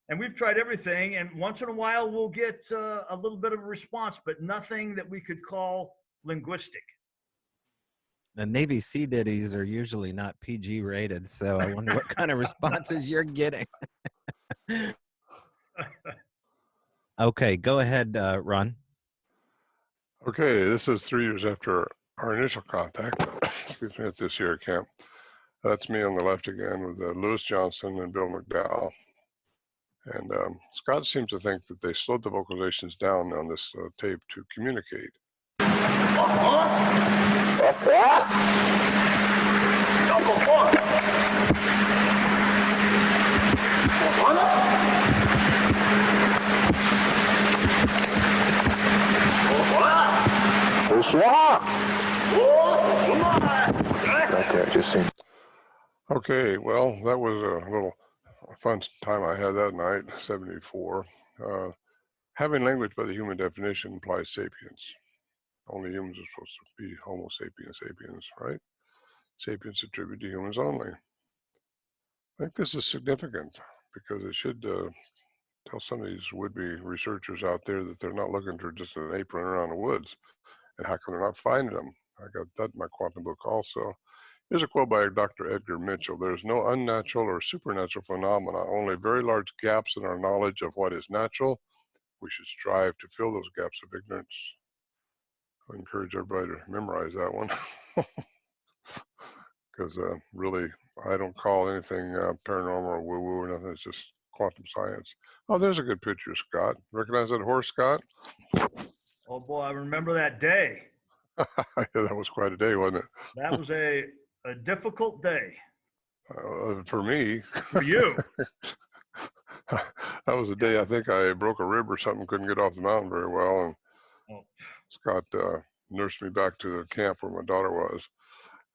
and we've tried everything, and once in a while we'll get a little bit of a response, but nothing that we could call linguistic. The Navy sea ditties are usually not PG rated, so I wonder what kind of responses you're getting. Okay, go ahead, Ron. Okay, this is 3 years after our initial contact. Excuse me, at this year camp. That's me on the left again with Lewis Johnson and Bill McDowell. And Scott seems to think that they slowed the vocalizations down on this tape to communicate. Right there, just seems. Okay, well, that was a little fun time I had that night, 74. Having language by the human definition implies sapience. Only humans are supposed to be Homo sapiens sapiens, right? Sapiens attributed to humans only. I think this is significant because it should tell some of these would-be researchers out there that they're not looking for just an apron around the woods. And how come they're not finding them? I got that in my quantum book also. Here's a quote by Dr. Edgar Mitchell. There's no unnatural or supernatural phenomena, only very large gaps in our knowledge of what is natural. We should strive to fill those gaps of ignorance. I encourage everybody to memorize that one. Because really, I don't call anything paranormal or woo-woo or nothing. It's just quantum science. Oh, there's a good picture, Scott. Recognize that horse, Scott? Oh boy, I remember that day. Yeah, that was quite a day, wasn't it? That was a difficult day For me, for you. that was a day I think I broke a rib or something, couldn't get off the mountain very well, and Oh. Scott nursed me back to the camp where my daughter was.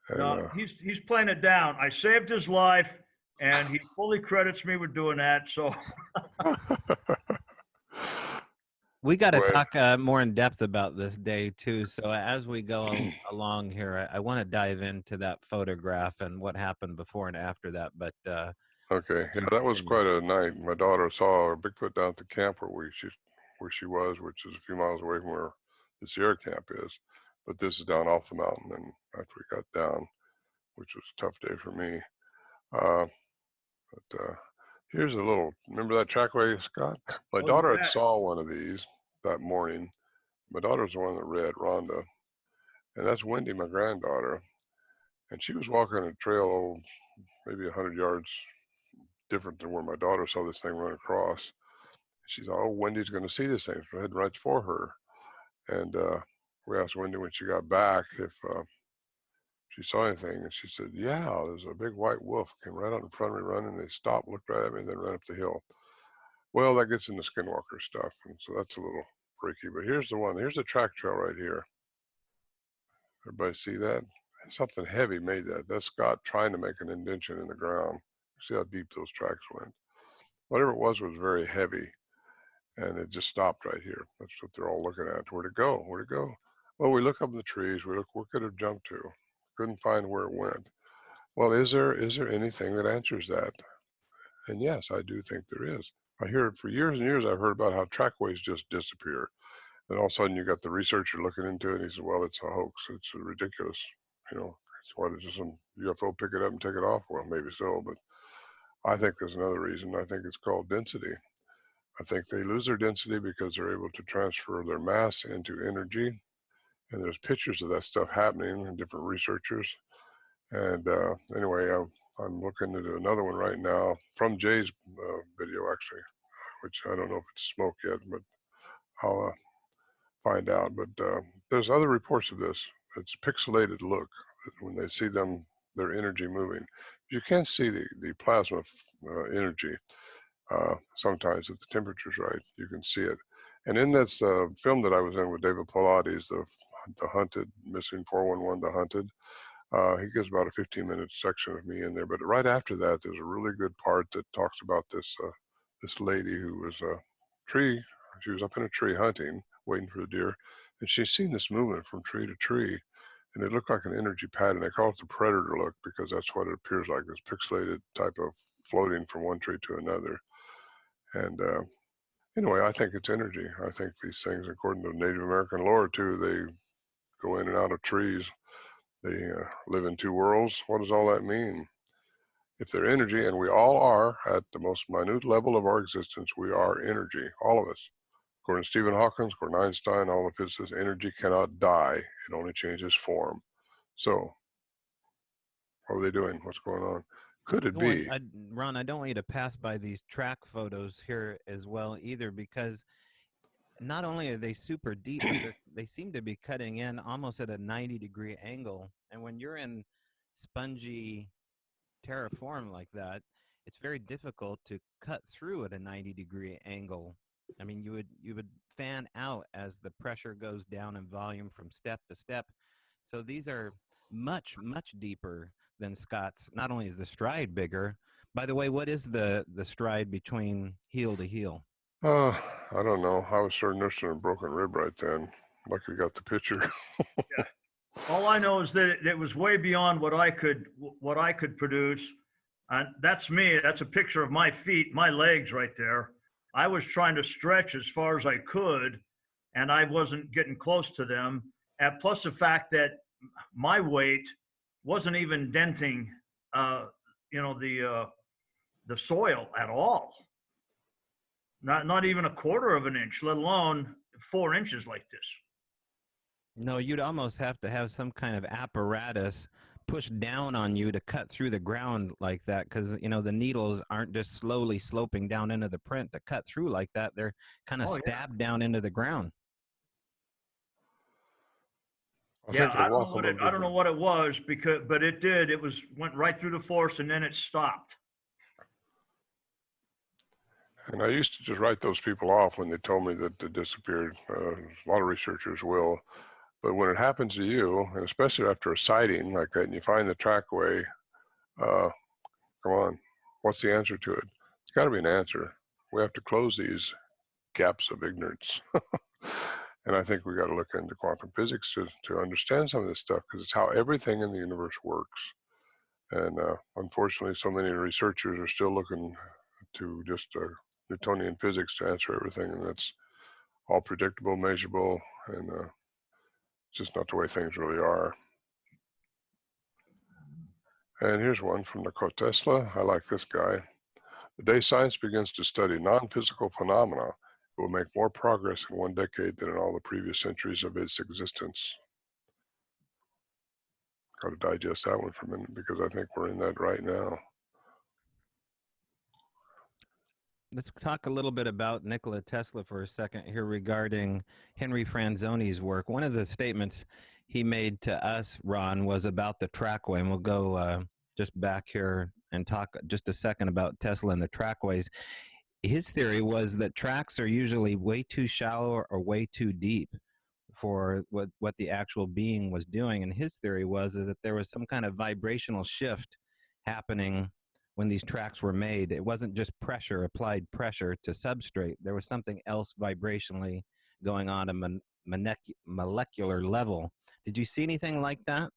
And, No, he's playing it down. I saved his life, and he fully credits me with doing that. So We got to Well- talk more in depth about this day too. So as we go along here, I want to dive into that photograph and what happened before and after that. But okay, yeah, that was quite a night. My daughter saw a Bigfoot down at the camp where she was, which is a few miles away from where the Sierra camp is. But this is down off the mountain, and after we got down, which was a tough day for me. But here's a little, remember that trackway, Scott? My Oh, daughter you had bet. saw one of these that morning. My daughter's the one that read, Rhonda. And that's Wendy, my granddaughter. And she was walking a trail, maybe 100 yards different than where my daughter saw this thing run across. She thought, oh, Wendy's going to see this thing. So I headed right for her. And we asked Wendy when she got back if she saw anything. And she said, yeah, there's a big white wolf came right out in front of me running. They stopped, looked right at me, and then ran up the hill. Well, that gets into skinwalker stuff. And so that's a little freaky. But here's the one. Here's the track trail right here. Everybody see that? Something heavy made that. That's Scott trying to make an indentation in the ground. See how deep those tracks went. Whatever it was very heavy. And it just stopped right here. That's what they're all looking at. Where'd it go? Where'd it go? Well, we look up in the trees. We look, where could it have jumped to? Couldn't find where it went. Well, is there anything that answers that? And yes, I do think there is. I hear it for years and years. I've heard about how trackways just disappear. Then all of a sudden you got the researcher looking into it. And he said, well, it's a hoax. It's ridiculous. You know, it's what, it's just some UFO pick it up and take it off? Well, maybe so, but I think there's another reason. I think it's called density. I think they lose their density because they're able to transfer their mass into energy. And there's pictures of that stuff happening in different researchers. And anyway, I'm looking into another one right now from Jay's video, actually, which I don't know if it's smoke yet, but I'll find out. But there's other reports of this. It's pixelated look when they see them, their energy moving. You can't see the plasma energy. Sometimes if the temperature's right, you can see it. And in this film that I was in with David Pilates, the Hunted, Missing 411, The Hunted, he gives about a 15-minute section of me in there. But right after that, there's a really good part that talks about this lady who was she was up in a tree hunting, waiting for the deer, and she's seen this movement from tree to tree, and it looked like an energy pattern. They call it the predator look because that's what it appears like, this pixelated type of floating from one tree to another. And anyway, I think it's energy. I think these things, according to Native American lore too, they go in and out of trees. They live in two worlds. What does all that mean? If they're energy, and we all are at the most minute level of our existence, we are energy, all of us. According to Stephen Hawking, according to Einstein, all of physicists, energy cannot die. It only changes form. So, what are they doing? What's going on? Could it be? Ron, I don't want you to pass by these track photos here as well either, because not only are they super deep, but they seem to be cutting in almost at a 90-degree angle. And when you're in spongy terraform like that, it's very difficult to cut through at a 90-degree angle. I mean, you would fan out as the pressure goes down in volume from step to step. So these are much, much deeper than Scott's. Not only is the stride bigger, by the way, what is the stride between heel to heel? I don't know. I was sort of nursing a broken rib right then. Luckily got the picture. Yeah. All I know is that it was way beyond what I could produce. And that's me. That's a picture of my feet, my legs right there. I was trying to stretch as far as I could, and I wasn't getting close to them. And plus the fact that my weight wasn't even denting, the soil at all. Not even a quarter of an inch, let alone 4 inches like this. No, you'd almost have to have some kind of apparatus push down on you to cut through the ground like that, because you know the needles aren't just slowly sloping down into the print to cut through like that. They're kind of stabbed down into the ground. Yeah, I don't know what it was, but it did. It went right through the force and then it stopped. And I used to just write those people off when they told me that they disappeared. A lot of researchers will. But when it happens to you, and especially after a sighting like that, and you find the trackway, come on, what's the answer to it? It's got to be an answer. We have to close these gaps of ignorance. And I think we got to look into quantum physics to understand some of this stuff, because it's how everything in the universe works. And unfortunately, so many researchers are still looking to just Newtonian physics to answer everything, and that's all predictable, measurable, and just not the way things really are. And here's one from Nikola Tesla. I like this guy. The day science begins to study non-physical phenomena, it will make more progress in 1 decade than in all the previous centuries of its existence. Got to digest that one for a minute, because I think we're in that right now. Let's talk a little bit about Nikola Tesla for a second here regarding Henry Franzoni's work. One of the statements he made to us, Ron, was about the trackway, and we'll go just back here and talk just a second about Tesla and the trackways. His theory was that tracks are usually way too shallow or way too deep for what the actual being was doing. And his theory was that there was some kind of vibrational shift happening when these tracks were made. It wasn't just pressure, applied pressure to substrate. There was something else vibrationally going on at a molecular level. Did you see anything like that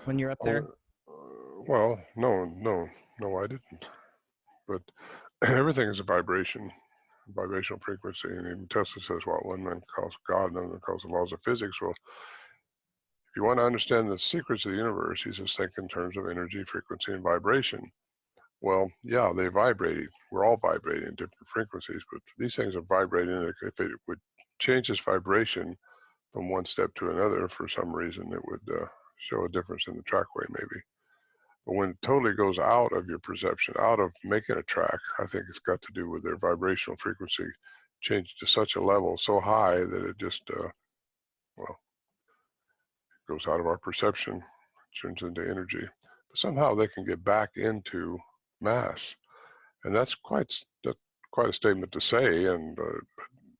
when you're up there? Well, no, I didn't. But everything is a vibration, vibrational frequency. And even Tesla says, what one man calls God, another calls the laws of physics. Well, if you want to understand the secrets of the universe, he says, think in terms of energy, frequency, and vibration. Well, yeah, they vibrate. We're all vibrating in different frequencies, but these things are vibrating. If it would change its vibration from one step to another, for some reason, it would show a difference in the trackway, maybe. But when it totally goes out of your perception, out of making a track, I think it's got to do with their vibrational frequency changed to such a level so high that it just, well, it goes out of our perception, turns into energy. But somehow they can get back into mass, and that's quite a statement to say. And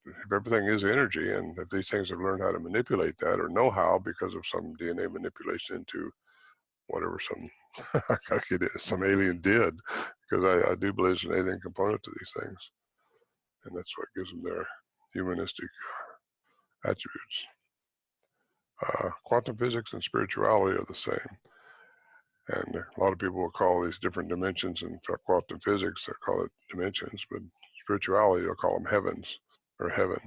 if everything is energy, and if these things have learned how to manipulate that or know how because of some DNA manipulation into whatever some alien did, because I do believe there's an alien component to these things, and that's what gives them their humanistic attributes. Quantum physics and spirituality are the same. And a lot of people will call these different dimensions, in quantum physics, they'll call it dimensions, but spirituality, they'll call them heavens or heaven.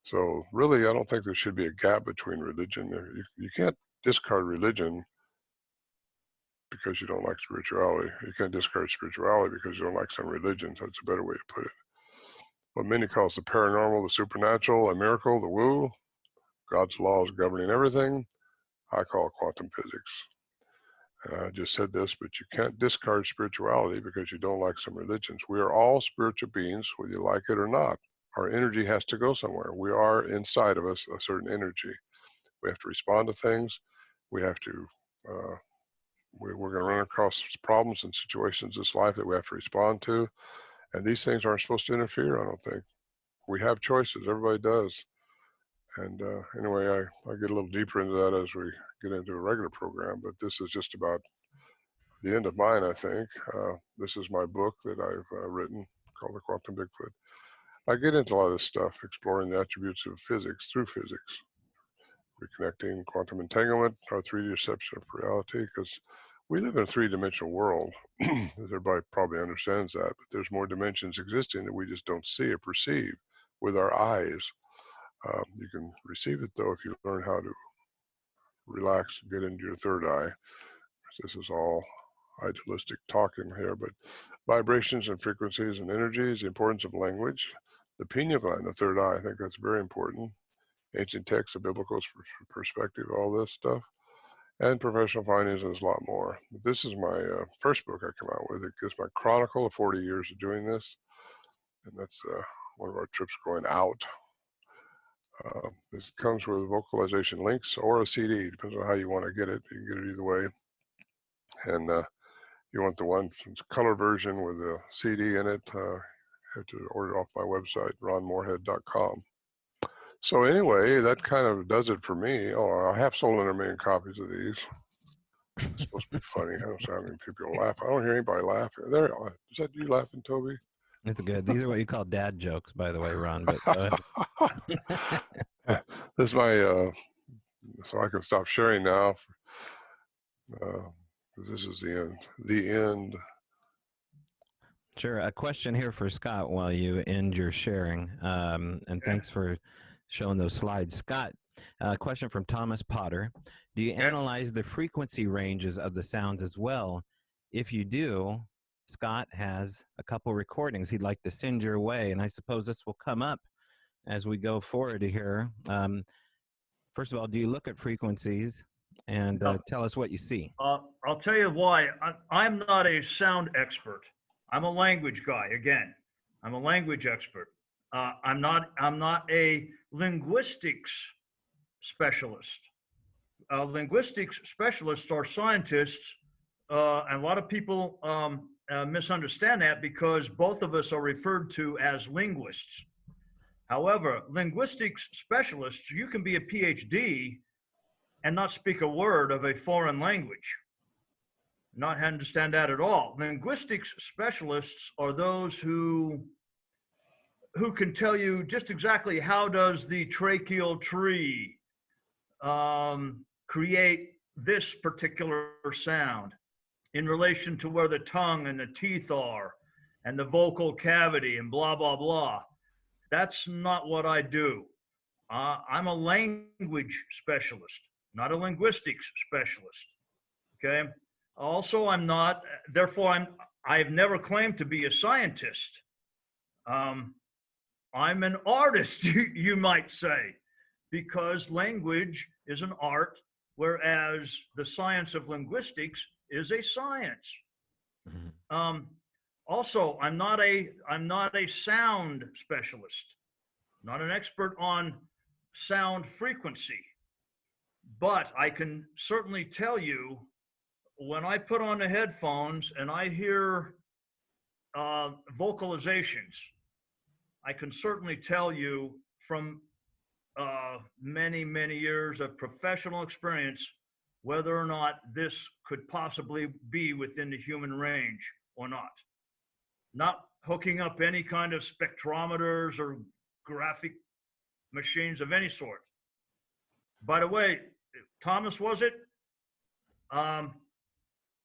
So really, I don't think there should be a gap between religion. You can't discard religion because you don't like spirituality. You can't discard spirituality because you don't like some religions. That's a better way to put it. What many call the paranormal, the supernatural, a miracle, the woo, God's laws governing everything, I call quantum physics. And I just said this, but you can't discard spirituality because you don't like some religions. We are all spiritual beings, whether you like it or not. Our energy has to go somewhere. We are inside of us a certain energy. We have to respond to things. We have to, we're going to run across problems and situations in this life that we have to respond to. And these things aren't supposed to interfere, I don't think. We have choices, everybody does. And anyway, I get a little deeper into that as we get into a regular program, but this is just about the end of mine, I think. This is my book that I've written called The Quantum Bigfoot. I get into a lot of this stuff, exploring the attributes of physics through physics, reconnecting quantum entanglement, our 3D reception of reality, because we live in a 3-dimensional world. Everybody probably understands that, but there's more dimensions existing that we just don't see or perceive with our eyes. You can receive it, though, if you learn how to relax and get into your third eye. This is all idealistic talking here, but vibrations and frequencies and energies, the importance of language, the pineal gland, the third eye, I think that's very important. Ancient texts, the biblical perspective, all this stuff. and professional findings, and there's a lot more. But this is my first book I come out with. It gives my chronicle of 40 years of doing this, and that's one of our trips going out. This comes with vocalization links or a CD, depends on how you want to get it. You can get it either way. And you want the one color version with the CD in it, you have to order it off my website, ronmorehead.com. So anyway, that kind of does it for me. Oh, I have sold 100 million copies of these. It's supposed to be funny. I don't see how many people laugh. I don't hear anybody laughing. There, is that you laughing, Toby? It's good. These are what you call dad jokes, by the way, Ron. But go ahead. This is my, so I can stop sharing now. This is the end. The end. Sure. A question here for Scott while you end your sharing. And thanks for showing those slides. Scott, a question from Thomas Potter. Do you analyze the frequency ranges of the sounds as well? If you do, Scott has a couple recordings he'd like to send your way, and I suppose this will come up as we go forward here. First of all, do you look at frequencies? And tell us what you see. I'll tell you why. I'm not a sound expert. I'm a language guy. Again, I'm a language expert. I'm not a linguistics specialist. Linguistics specialists are scientists, and a lot of people misunderstand that because both of us are referred to as linguists. However, linguistics specialists, you can be a PhD and not speak a word of a foreign language. Not understand that at all. Linguistics specialists are those who can tell you just exactly how does the tracheal tree create this particular sound in relation to where the tongue and the teeth are and the vocal cavity and blah, blah, blah. That's not what I do. I'm a language specialist, not a linguistics specialist, okay? Also, I'm not, therefore, I've never claimed to be a scientist. I'm an artist, you might say, because language is an art, whereas the science of linguistics is a science. Mm-hmm. Also, I'm not a sound specialist, not an expert on sound frequency, but I can certainly tell you when I put on the headphones and I hear vocalizations, I can certainly tell you from many, many years of professional experience whether or not this could possibly be within the human range or not. Not hooking up any kind of spectrometers or graphic machines of any sort. By the way, Thomas, was it?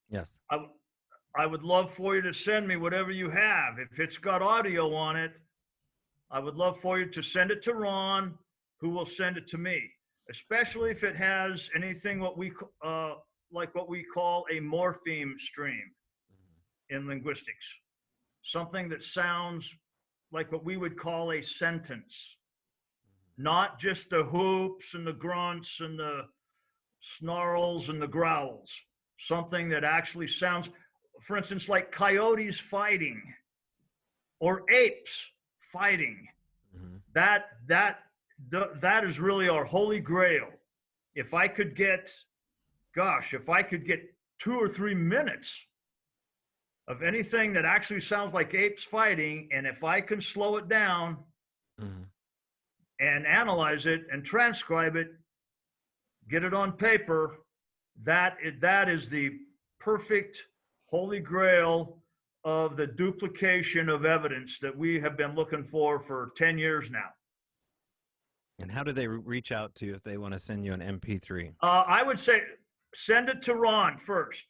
Yes. I would love for you to send me whatever you have. If it's got audio on it, I would love for you to send it to Ron, who will send it to me, especially if it has anything like what we call a morpheme stream in linguistics. Something that sounds like what we would call a sentence. Not just the whoops and the grunts and the snarls and the growls. Something that actually sounds, for instance, like coyotes fighting or apes fighting. Mm-hmm. That is really our holy grail. If I could get 2 or 3 minutes of anything that actually sounds like apes fighting, and if I can slow it down mm-hmm. and analyze it and transcribe it, get it on paper, that is the perfect holy grail of the duplication of evidence that we have been looking for 10 years now. And how do they reach out to you if they want to send you an MP3? I would say send it to Ron first.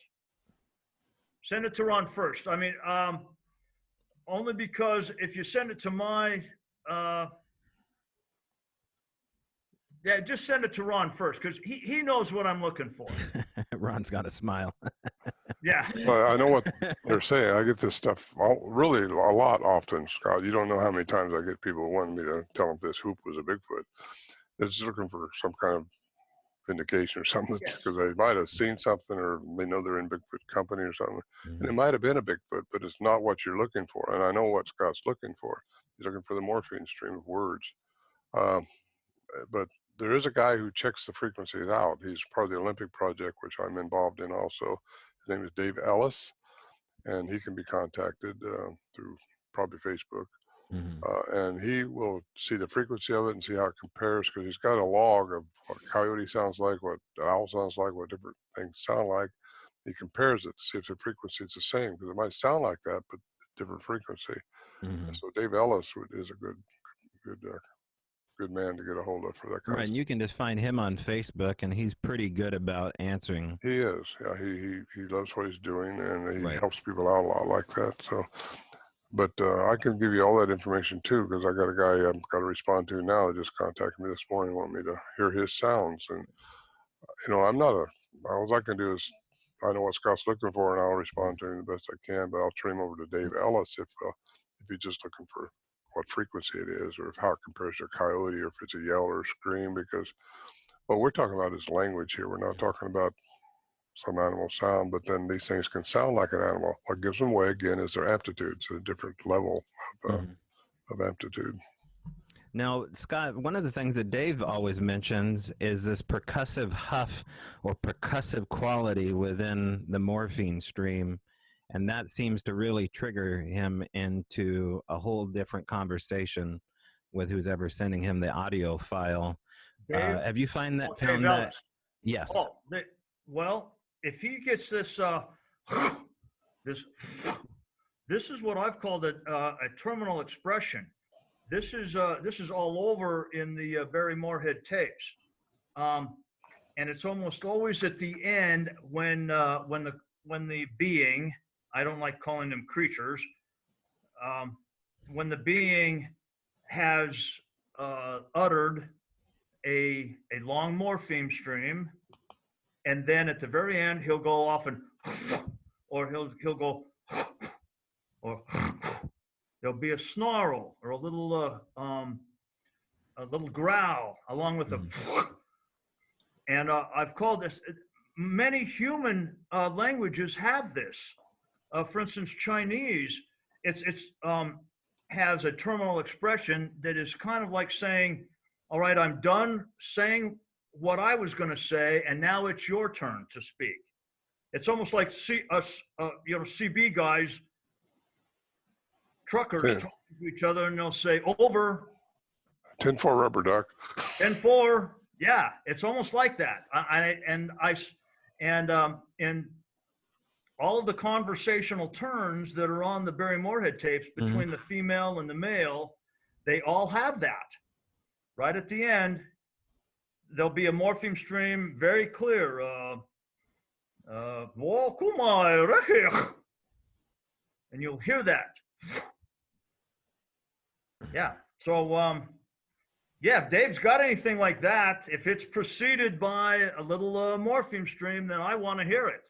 Send it to Ron first. I mean, only because if you send it to my, just send it to Ron first, because he knows what I'm looking for. Ron's got a smile. Yeah. Well, I know what they're saying. I get this stuff really a lot often, Scott. You don't know how many times I get people wanting me to tell them this hoop was a Bigfoot. They're just looking for some kind of vindication or something, Yes. because they might have seen something, or they know they're in Bigfoot company or something, and it might have been a Bigfoot, but it's not what you're looking for. And I know what Scott's looking for. He's looking for the morphine stream of words. But there is a guy who checks the frequencies out. He's part of the Olympic project, which I'm involved in also. His name is Dave Ellis, and he can be contacted through probably Facebook. And he will see the frequency of it and see how it compares, because he's got a log of what coyote sounds like, what owl sounds like, what different things sound like. He compares it to see if the frequency is the same, because it might sound like that, but different frequency. So Dave Ellis is a good man to get a hold of for that kind of Right, and you can just find him on Facebook, and he's pretty good about answering. He is, yeah. He loves what he's doing, and he Right. helps people out a lot like that. So, but I can give you all that information too, because I got a guy I've got to respond to now that just contacted me this morning, want me to hear his sounds. And you know, I'm not all I can do is I know what Scott's looking for, and I'll respond to him the best I can. But I'll turn him over to Dave Ellis if he's just looking for what frequency it is, or how it compares to a coyote, or if it's a yell or a scream. Because what we're talking about is language here. We're not talking about some animal sound, but then these things can sound like an animal. What gives them away again is their aptitudes, a different level of aptitude. Now, Scott, one of the things that Dave always mentions is this percussive huff or percussive quality within the morphine stream. And that seems to really trigger him into a whole different conversation with who's ever sending him the audio file. Dave, have you found that? Dave Ellis. Yes. Oh, well, if he gets this, this is what I've called a terminal expression. This is all over in the Barry Morehead tapes, and it's almost always at the end when the being, I don't like calling them creatures, when the being has uttered a long morpheme stream, and then at the very end he'll go off and, or he'll go, or there'll be a snarl or a little growl along with a, and I've called this. Many human languages have this. For instance, Chinese, it's has a terminal expression that is kind of like saying, all right, I'm done saying what I was going to say, and now it's your turn to speak. It's almost like CB guys, truckers talking to each other, and they'll say, over. 10-4 rubber duck. 10-4, yeah, it's almost like that. And all of the conversational turns that are on the Barry Morehead tapes between the female and the male, they all have that. Right at the end, there'll be a morpheme stream, very clear. And you'll hear that. Yeah. So, yeah, if Dave's got anything like that, if it's preceded by a little morpheme stream, then I want to hear it.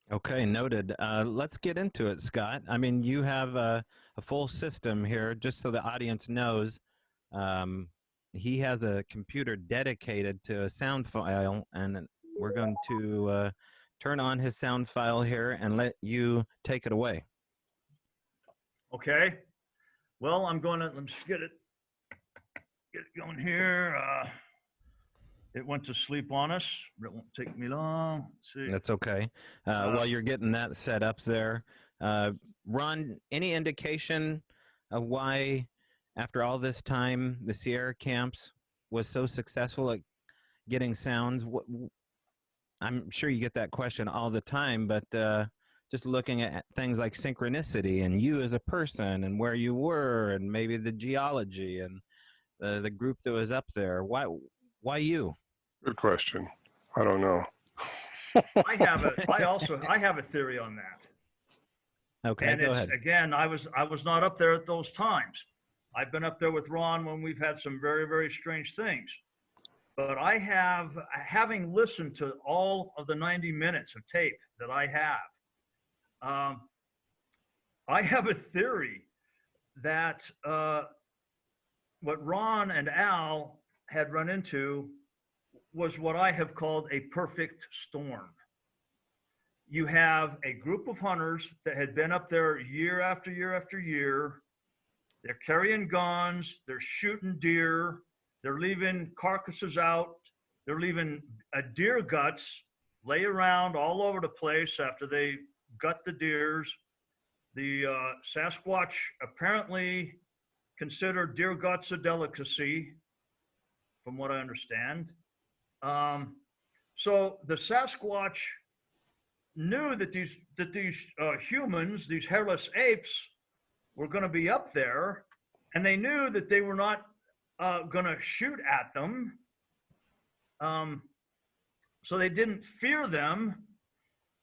Okay, noted. Let's get into it, Scott. I mean, you have a full system here, just so the audience knows. He has a computer dedicated to a sound file, and we're going to turn on his sound file here and let you take it away. Okay. Well, let me just get it going here. It went to sleep on us, but it won't take me long. Let's see. That's okay. While you're getting that set up there, Ron, any indication of why, after all this time, the Sierra camps was so successful at getting sounds? I'm sure you get that question all the time, but just looking at things like synchronicity and you as a person and where you were and maybe the geology and the group that was up there. Why you? Good question. I don't know. I have a theory on that. Okay, and go ahead. Again, I was not up there at those times. I've been up there with Ron when we've had some very, very strange things. But having listened to all of the 90 minutes of tape that I have a theory that what Ron and Al had run into was what I have called a perfect storm. You have a group of hunters that had been up there year after year after year. They're carrying guns, they're shooting deer, they're leaving carcasses out, they're leaving deer guts lay around all over the place after they gut the deers. The Sasquatch apparently considered deer guts a delicacy, from what I understand. So the Sasquatch knew that these humans, these hairless apes, were going to be up there, and they knew that they were not going to shoot at them. So they didn't fear them.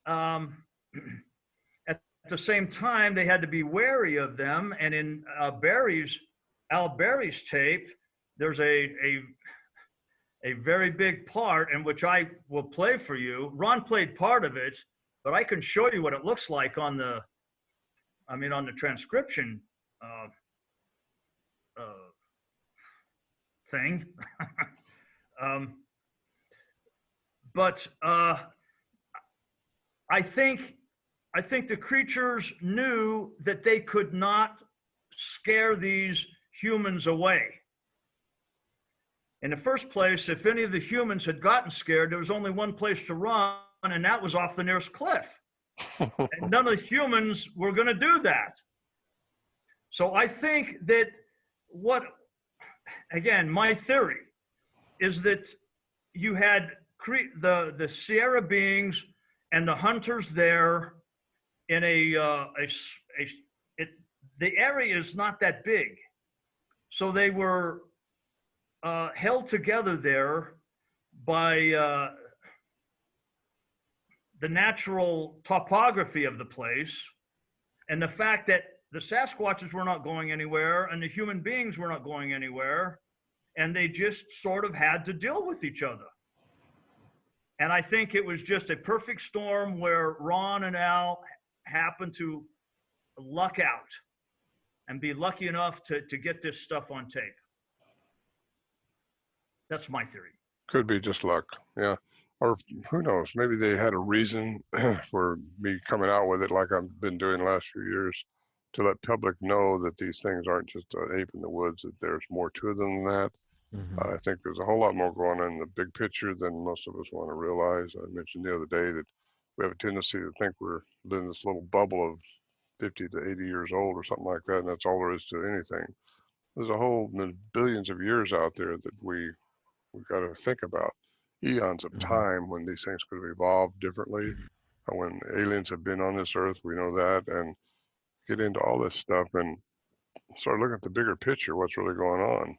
At the same time, they had to be wary of them. And in Al Berry's tape, there's a very big part in which I will play for you. Ron played part of it, but I can show you what it looks like on the transcription thing. But I think the creatures knew that they could not scare these humans away. In the first place, if any of the humans had gotten scared, there was only one place to run, and that was off the nearest cliff. And none of the humans were going to do that. So I think that again, my theory is that you had the Sierra beings and the hunters there in the area is not that big. So they were held together there by the natural topography of the place, and the fact that the Sasquatches were not going anywhere and the human beings were not going anywhere, and they just sort of had to deal with each other. And I think it was just a perfect storm where Ron and Al happened to luck out and be lucky enough to get this stuff on tape. That's my theory. Could be just luck, yeah. Or who knows, maybe they had a reason for me coming out with it like I've been doing the last few years, to let public know that these things aren't just an ape in the woods, that there's more to them than that. Mm-hmm. I think there's a whole lot more going on in the big picture than most of us want to realize. I mentioned the other day that we have a tendency to think we're in this little bubble of 50 to 80 years old or something like that, and that's all there is to anything. There's a whole billions of years out there that we've got to think about. Eons of time when these things could have evolved differently. When aliens have been on this earth, we know that, and get into all this stuff and start looking at the bigger picture, what's really going on,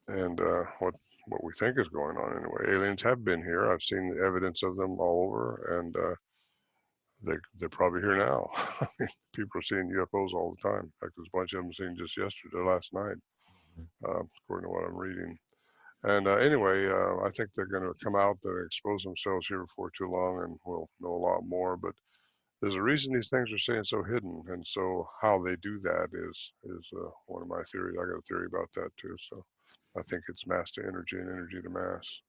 and what we think is going on anyway. Aliens have been here. I've seen the evidence of them all over, and they're probably here now. People are seeing UFOs all the time. In fact, there's a bunch of them seen just last night, according to what I'm reading. And anyway, I think they're going to come out and expose themselves here before too long, and we'll know a lot more. But there's a reason these things are staying so hidden, and so how they do that is one of my theories. I got a theory about that too. So I think it's mass to energy and energy to mass.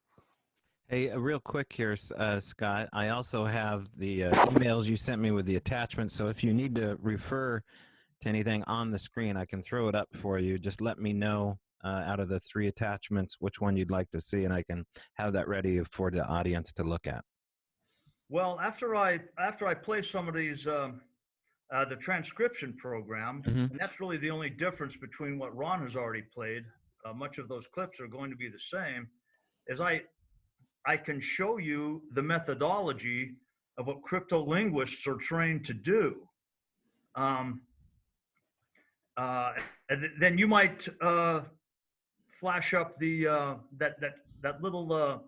Hey, real quick here, Scott. I also have the emails you sent me with the attachments. So if you need to refer to anything on the screen, I can throw it up for you. Just let me know out of the 3 attachments which one you'd like to see, and I can have that ready for the audience to look at. Well, after I play some of these, the transcription program, and that's really the only difference between what Ron has already played. Much of those clips are going to be the same. Is I can show you the methodology of what crypto-linguists are trained to do. And then you might flash up the that little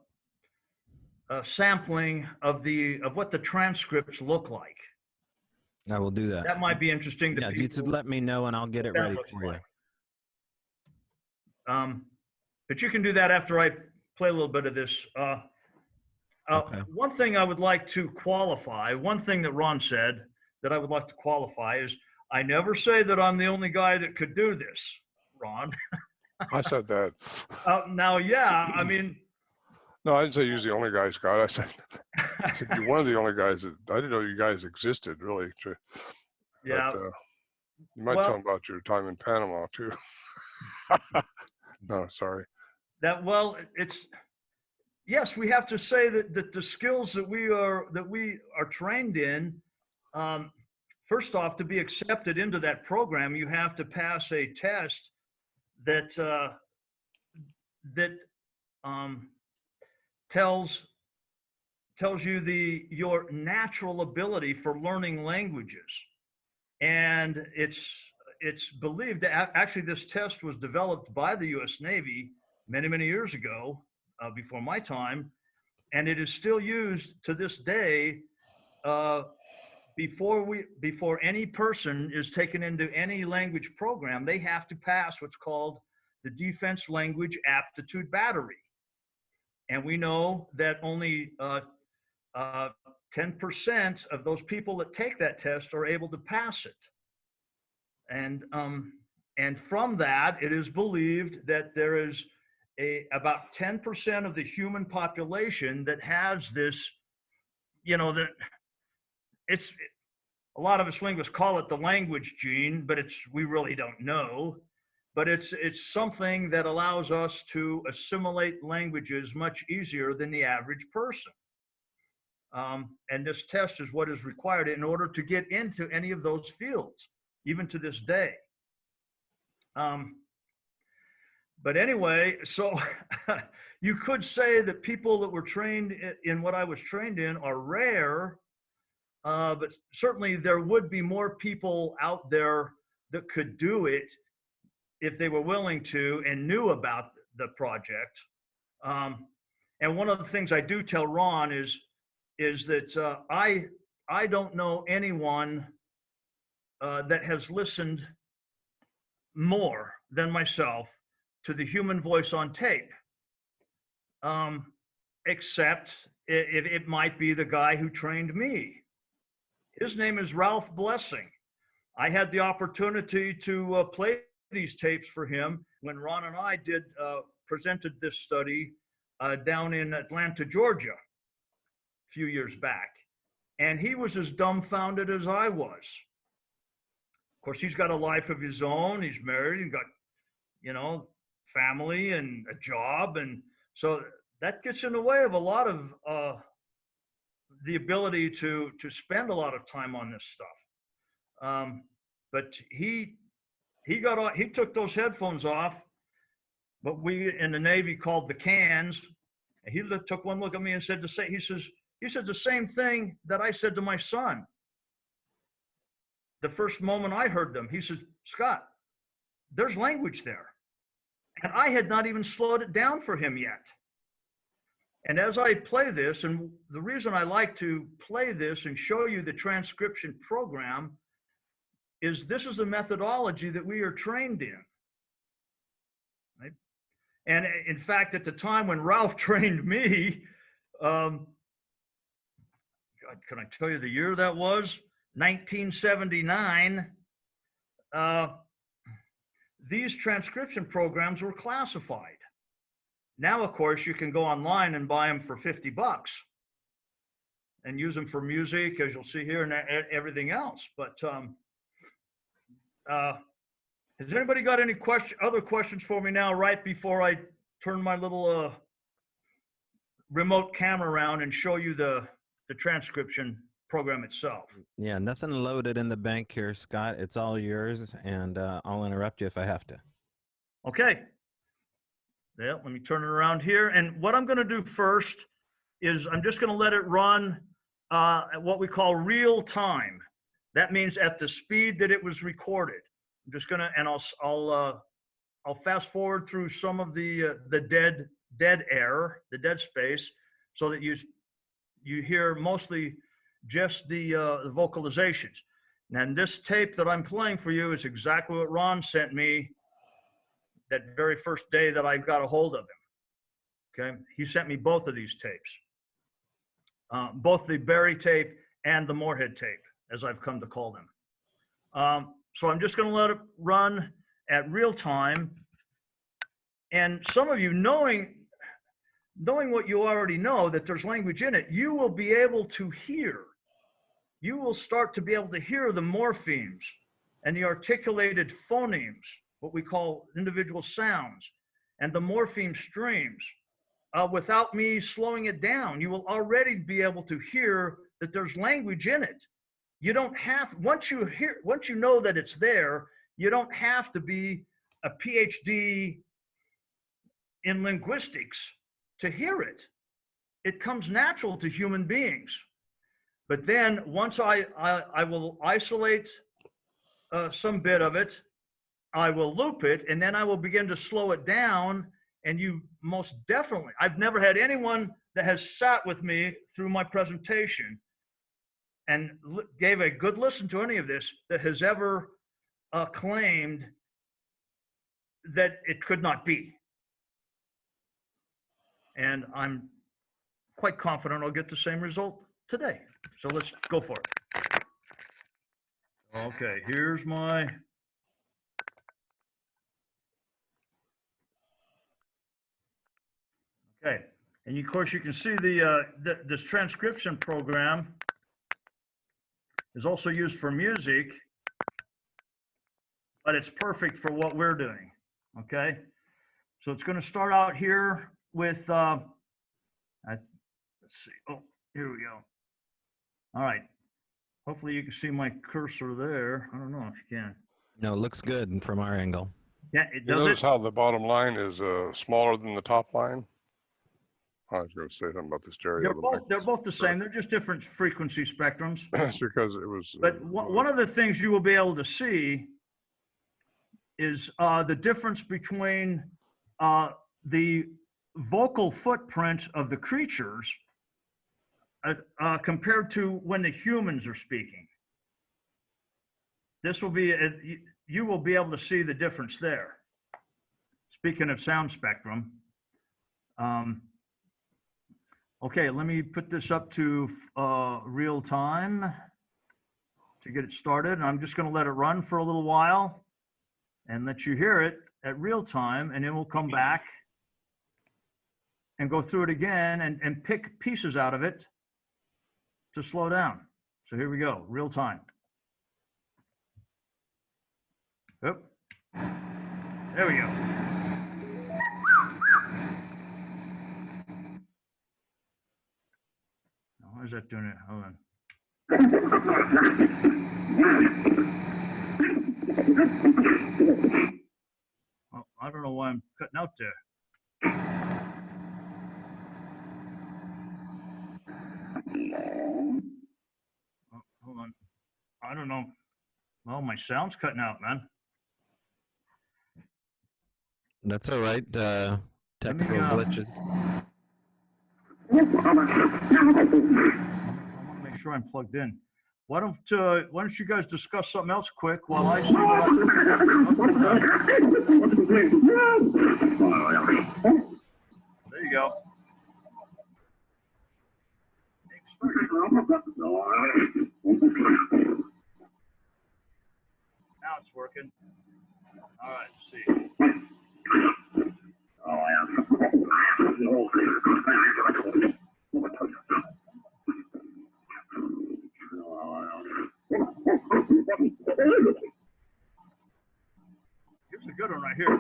sampling of what the transcripts look like. I will do that. That might be interesting to people. You just let me know and I'll get it ready for you. But you can do that after I play a little bit of this. Okay. One thing I would like to qualify, one thing that Ron said that I would like to qualify is, I never say that I'm the only guy that could do this, Ron. I said that. Now, yeah, I mean. No, I didn't say you're the only guy, Scott. I said you're one of the only guys that I didn't know you guys existed, really. Yeah. But, you might tell them about your time in Panama too. No, sorry. Yes, we have to say that the skills that we are trained in, first off, to be accepted into that program, you have to pass a test that tells you your natural ability for learning languages. And it's believed that actually this test was developed by the U.S. Navy many years ago, before my time, and it is still used to this day. Before any person is taken into any language program, they have to pass what's called the Defense Language Aptitude Battery. And we know that only 10% of those people that take that test are able to pass it. And from that, it is believed that there is about 10% of the human population that has this, that it's, a lot of us linguists call it the language gene, but we really don't know. But it's something that allows us to assimilate languages much easier than the average person. And this test is what is required in order to get into any of those fields, even to this day. But anyway, so you could say that people that were trained in what I was trained in are rare, but certainly there would be more people out there that could do it if they were willing to and knew about the project. And one of the things I do tell Ron is that I don't know anyone that has listened more than myself to the human voice on tape, except it might be the guy who trained me. His name is Ralph Blessing. I had the opportunity to play these tapes for him when Ron and I presented this study down in Atlanta, Georgia, a few years back. And he was as dumbfounded as I was. Of course, he's got a life of his own. He's married and got, family and a job. And so that gets in the way of a lot of the ability to spend a lot of time on this stuff. But he took those headphones off, what we in the Navy called the cans. And he took one look at me and said he said the same thing that I said to my son. The first moment I heard them, he says, "Scott, there's language there." And I had not even slowed it down for him yet. And as I play this, and the reason I like to play this and show you the transcription program is this is the methodology that we are trained in. Right? And in fact, at the time when Ralph trained me, God, can I tell you the year that was? 1979. These transcription programs were classified. Now, of course, you can go online and buy them for $50 and use them for music, as you'll see here, and everything else. But has anybody got any other questions for me now, right before I turn my little remote camera around and show you the transcription program itself? Yeah, nothing loaded in the bank here, Scott. It's all yours, and I'll interrupt you if I have to. Okay. Yeah, let me turn it around here. And what I'm going to do first is I'm just going to let it run at what we call real time. That means at the speed that it was recorded. I'm just going to, and I'll fast forward through some of the dead air, the dead space, so that you hear mostly just the vocalizations. And this tape that I'm playing for you is exactly what Ron sent me that very first day that I got a hold of him. Okay, he sent me both of these tapes, both the Bräu tape and the Morhead tape, as I've come to call them. So I'm just going to let it run at real time. And some of you, knowing knowing what you already know, that there's language in it, you will be able to hear. You will start to be able to hear the morphemes and the articulated phonemes, what we call individual sounds, and the morpheme streams. Without me slowing it down, you will already be able to hear that there's language in it. You don't have, once you know that it's there, you don't have to be a PhD in linguistics to hear it. It comes natural to human beings. But then once I will isolate some bit of it, I will loop it, and then I will begin to slow it down. And you most definitely, I've never had anyone that has sat with me through my presentation and gave a good listen to any of this that has ever claimed that it could not be. And I'm quite confident I'll get the same result today. So let's go for it. Okay, here's my, okay. And of course you can see this transcription program is also used for music, but it's perfect for what we're doing, okay? So it's gonna start out here with, let's see, oh, here we go. All right, hopefully you can see my cursor there. I don't know if you can. No, it looks good from our angle. Yeah, it You does. notice how the bottom line is smaller than the top line? I was going to say something about the stereo. They're both the same. They're just different frequency spectrums. That's because it was. But one of the things you will be able to see is the difference between the vocal footprint of the creatures compared to when the humans are speaking. This will be, you will be able to see the difference there. Speaking of sound spectrum. Okay, let me put this up to real time to get it started. And I'm just going to let it run for a little while and let you hear it at real time. And then we'll come back and go through it again and pick pieces out of it to slow down. So here we go, real time. Yep. There we go. Why is that doing it? Hold on. Oh, I don't know why I'm cutting out there. Oh, hold on. I don't know. Well, my sound's cutting out, man. That's all right. Technical glitches. I want to make sure I'm plugged in. Why don't you guys discuss something else quick while I see what There you go. Now it's working. All right, let's see. Here's a good one right here.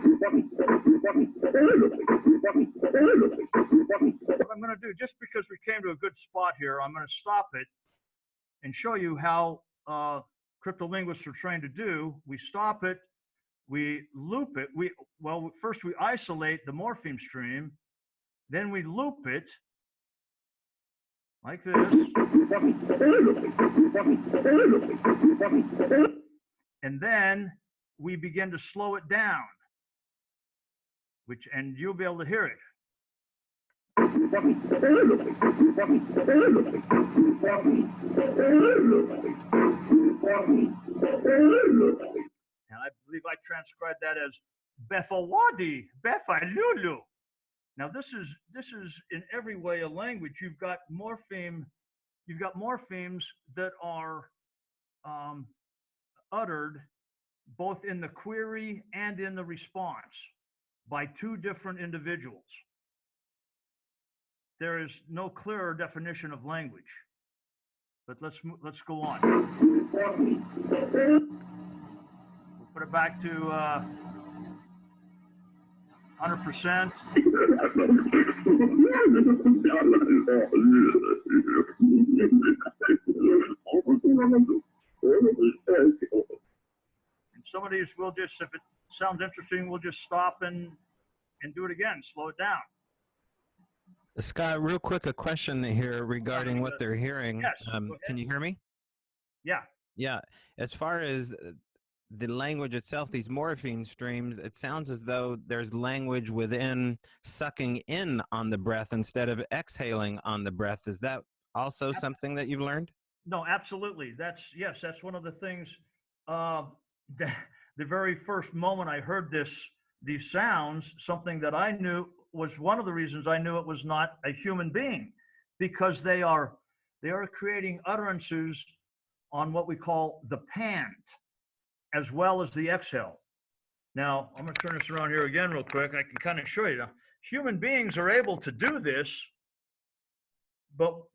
What I'm going to do, just because we came to a good spot here, I'm going to stop it and show you how cryptolinguists are trained to do. We stop it, we loop it. First we isolate the morpheme stream, then we loop it like this. And then we begin to slow it down, and you'll be able to hear it. And I believe I transcribed that as Befawadi, Befalulu. Now this is in every way a language. You've got morphemes that are uttered both in the query and in the response by two different individuals. there is no clearer definition of language. But let's go on. We'll put it back to 100%. And some of these we'll just, if it sounds interesting, we'll just stop and do it again, slow it down. Scott, real quick, a question here regarding what they're hearing. Yes, Can you hear me? Yeah. Yeah. As far as the language itself, these morphine streams, it sounds as though there's language within sucking in on the breath instead of exhaling on the breath. Is that also something that you've learned? No, absolutely. That's one of the things. The very first moment I heard these sounds, something that I knew was one of the reasons I knew it was not a human being, because they are creating utterances on what we call the pant, as well as the exhale. Now, I'm going to turn this around here again real quick. I can kind of show you. Now, human beings are able to do this, but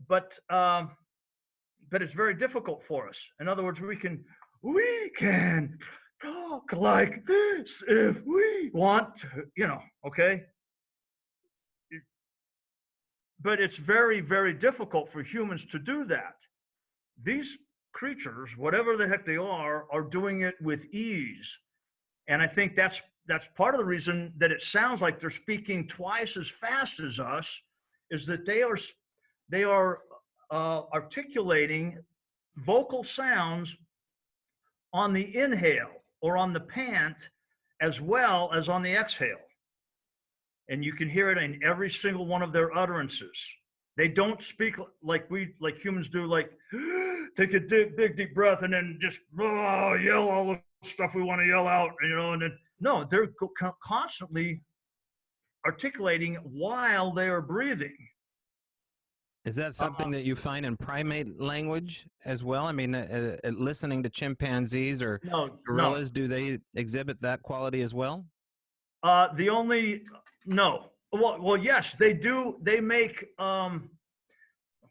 it's very difficult for us. In other words, we can talk like this if we want to, okay? But it's very, very difficult for humans to do that. These creatures, whatever the heck they are doing it with ease. And I think that's part of the reason that it sounds like they're speaking twice as fast as us, is that they are articulating vocal sounds on the inhale or on the pant as well as on the exhale. And you can hear it in every single one of their utterances. They don't speak like humans do, like take a big deep breath and then just yell all the stuff we want to yell out, and then no, they're constantly articulating while they are breathing. Is that something that you find in primate language as well? I mean, listening to chimpanzees or gorillas, do they exhibit that quality as well? Well, yes, they do. They make,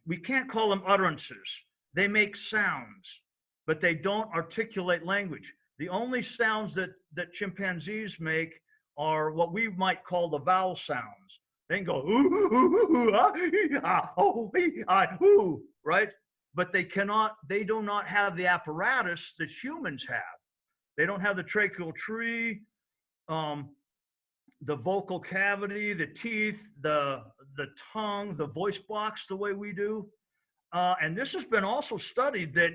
we can't call them utterances. They make sounds, but they don't articulate language. The only sounds that chimpanzees make are what we might call the vowel sounds. They can go, ooh, ooh, ooh, ah, ah, oh, ah, ooh, right? But they do not have the apparatus that humans have. They don't have the tracheal tree, the vocal cavity, the teeth, the tongue, the voice box the way we do. And this has been also studied that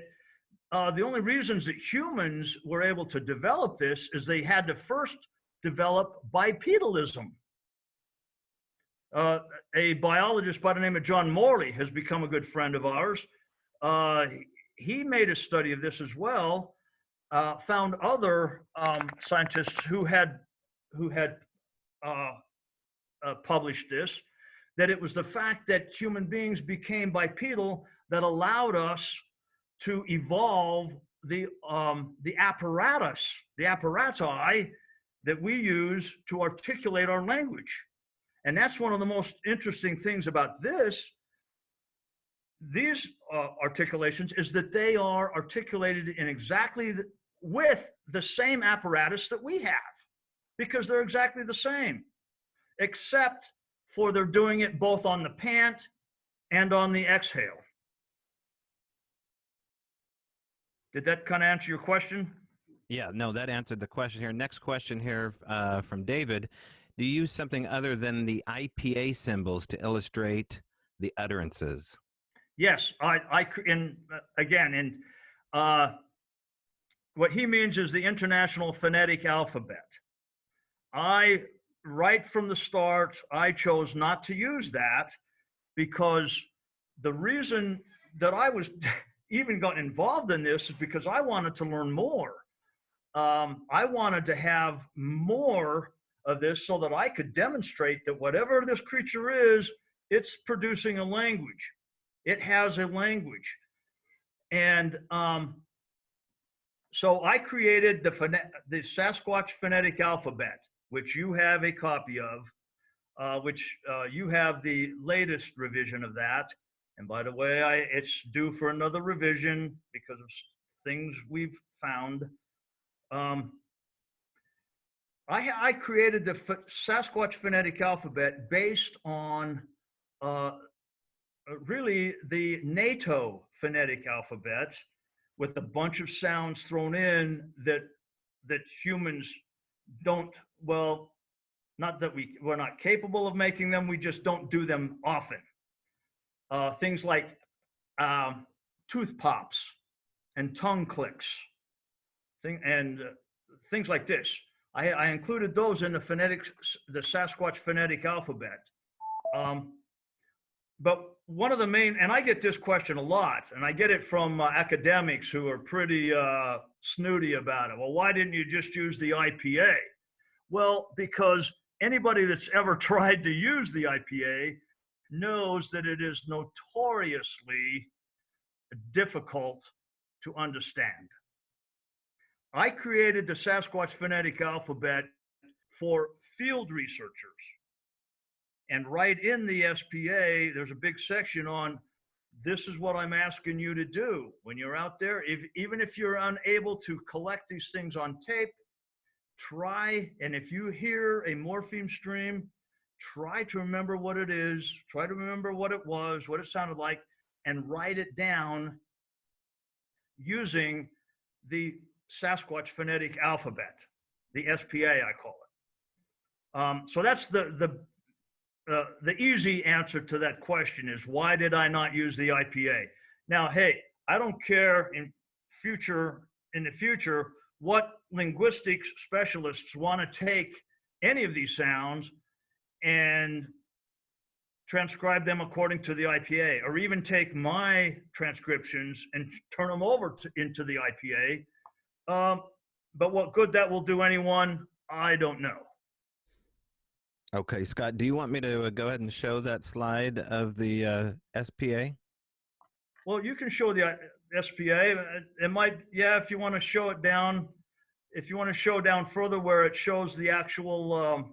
the only reasons that humans were able to develop this is they had to first develop bipedalism. A biologist by the name of John Morley has become a good friend of ours. He made a study of this as well, found other scientists who had published this, that it was the fact that human beings became bipedal that allowed us to evolve the apparati that we use to articulate our language. And that's one of the most interesting things about these articulations, is that they are articulated in exactly with the same apparatus that we have, because they're exactly the same, except for they're doing it both on the pant and on the exhale. Did that kind of answer your question? Yeah, no, that answered the question here. Next question here from David. Do you use something other than the IPA symbols to illustrate the utterances? Yes, what he means is the International Phonetic Alphabet. Right from the start, I chose not to use that, because the reason that I was even got involved in this is because I wanted to learn more. I wanted to have more of this so that I could demonstrate that whatever this creature is, it's producing a language. It has a language. And so I created the Sasquatch phonetic alphabet, which you have a copy of. which you have the latest revision of that. And by the way, it's due for another revision because of things we've found. I created the Sasquatch phonetic alphabet based on really the NATO phonetic alphabet, with a bunch of sounds thrown in that humans don't, well, not that we're not capable of making them, we just don't do them often. Things like tooth pops and tongue clicks, things like this. I included those in the Sasquatch phonetic alphabet. But one of the main, and I get this question a lot, and I get it from academics who are pretty snooty about it. Well, why didn't you just use the IPA? Well, because anybody that's ever tried to use the IPA knows that it is notoriously difficult to understand. I created the Sasquatch phonetic alphabet for field researchers. And right in the SPA, there's a big section on, this is what I'm asking you to do when you're out there. Even if you're unable to collect these things on tape, try, and if you hear a morpheme stream, try to remember what it is, try to remember what it was, what it sounded like, and write it down using the Sasquatch phonetic alphabet, the SPA, I call it. So that's the easy answer to that question is, why did I not use the IPA? Now, hey, I don't care in the future what linguistics specialists want to take any of these sounds and transcribe them according to the IPA, or even take my transcriptions and turn them over into the IPA. But what good that will do anyone, I don't know. Okay, Scott, do you want me to go ahead and show that slide of the SPA? Well, you can show the SPA. It might, yeah, if you want to show it down, if you want to show down further where it shows the actual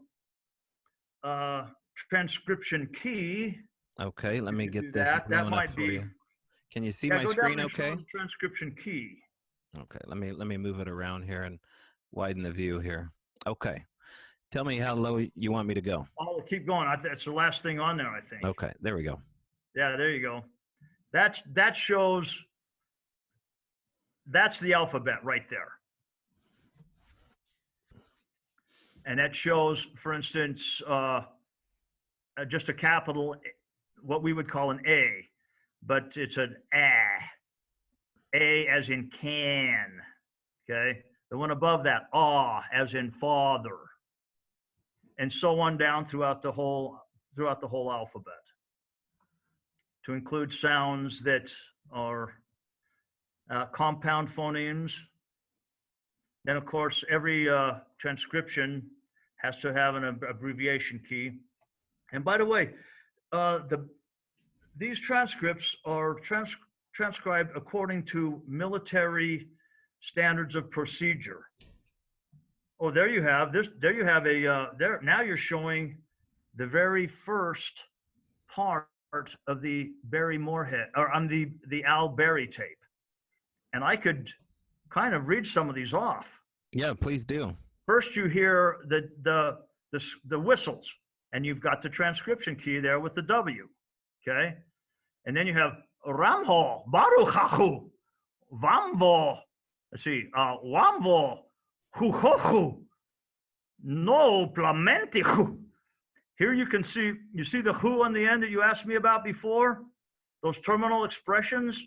transcription key. Okay, let me get this that blown might up for be, you. Can you see my screen okay? Transcription key. Okay, let me move it around here and widen the view here. Okay. Tell me how low you want me to go. Oh, keep going. It's the last thing on there, I think. Okay, there we go. Yeah, there you go. That shows, that's the alphabet right there. And that shows, for instance, just a capital, what we would call an A, but it's an A as in can, okay? The one above that, as in father, and so on down throughout the whole alphabet, to include sounds that are compound phonemes. Then, of course, every transcription has to have an abbreviation key. And by the way, these transcripts are transcribed according to military standards of procedure. Oh, there you have this. There you have there. Now you're showing the very first part of the Barry Morhead, or on the Al Barry tape, and I could kind of read some of these off. Yeah, please do. First, you hear the whistles, and you've got the transcription key there with the W, okay? And then you have Ramho, Baruchahu, Vamvo. Let's see, Wamvo, Huhohu, No Plamentihu. Here you can see, you see the who on the end that you asked me about before? Those terminal expressions?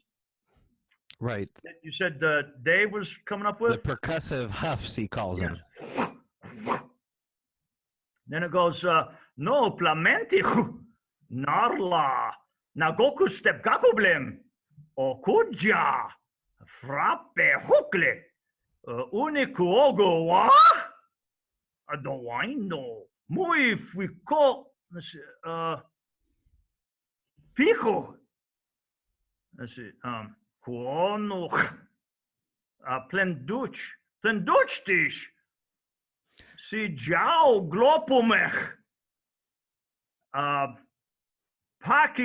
Right. You said Dave was coming up with? The percussive huffs, he calls them. Then it goes, No Plamentihu, Narla, Nagoku Stepgakublem, Okuja, Frappe Hukle, Unikuogo wa? Adowaino, Muy Fuiko, Pico. Let's see, Kuono, Plenduchtish, Si Jao Glopumech. Paki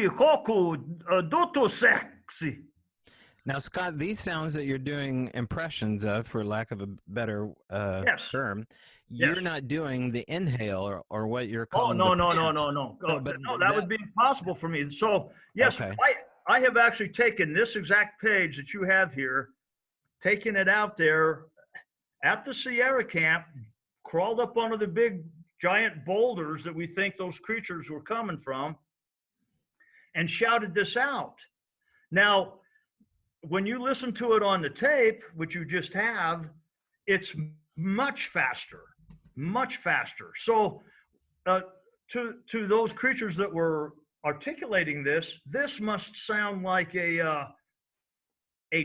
Hoku Dutu Sexy. Now, Scott, these sounds that you're doing impressions of, for lack of a better Yes. term, Yes. you're not doing the inhale or what you're Oh, calling. no. No, but No, that would be impossible for me. So, yes, Okay. I have actually taken this exact page that you have here, taken it out there at the Sierra camp, crawled up under the big giant boulders that we think those creatures were coming from, and shouted this out. Now, when you listen to it on the tape, which you just have, it's much faster, much faster. So to those creatures that were articulating this, this must sound like a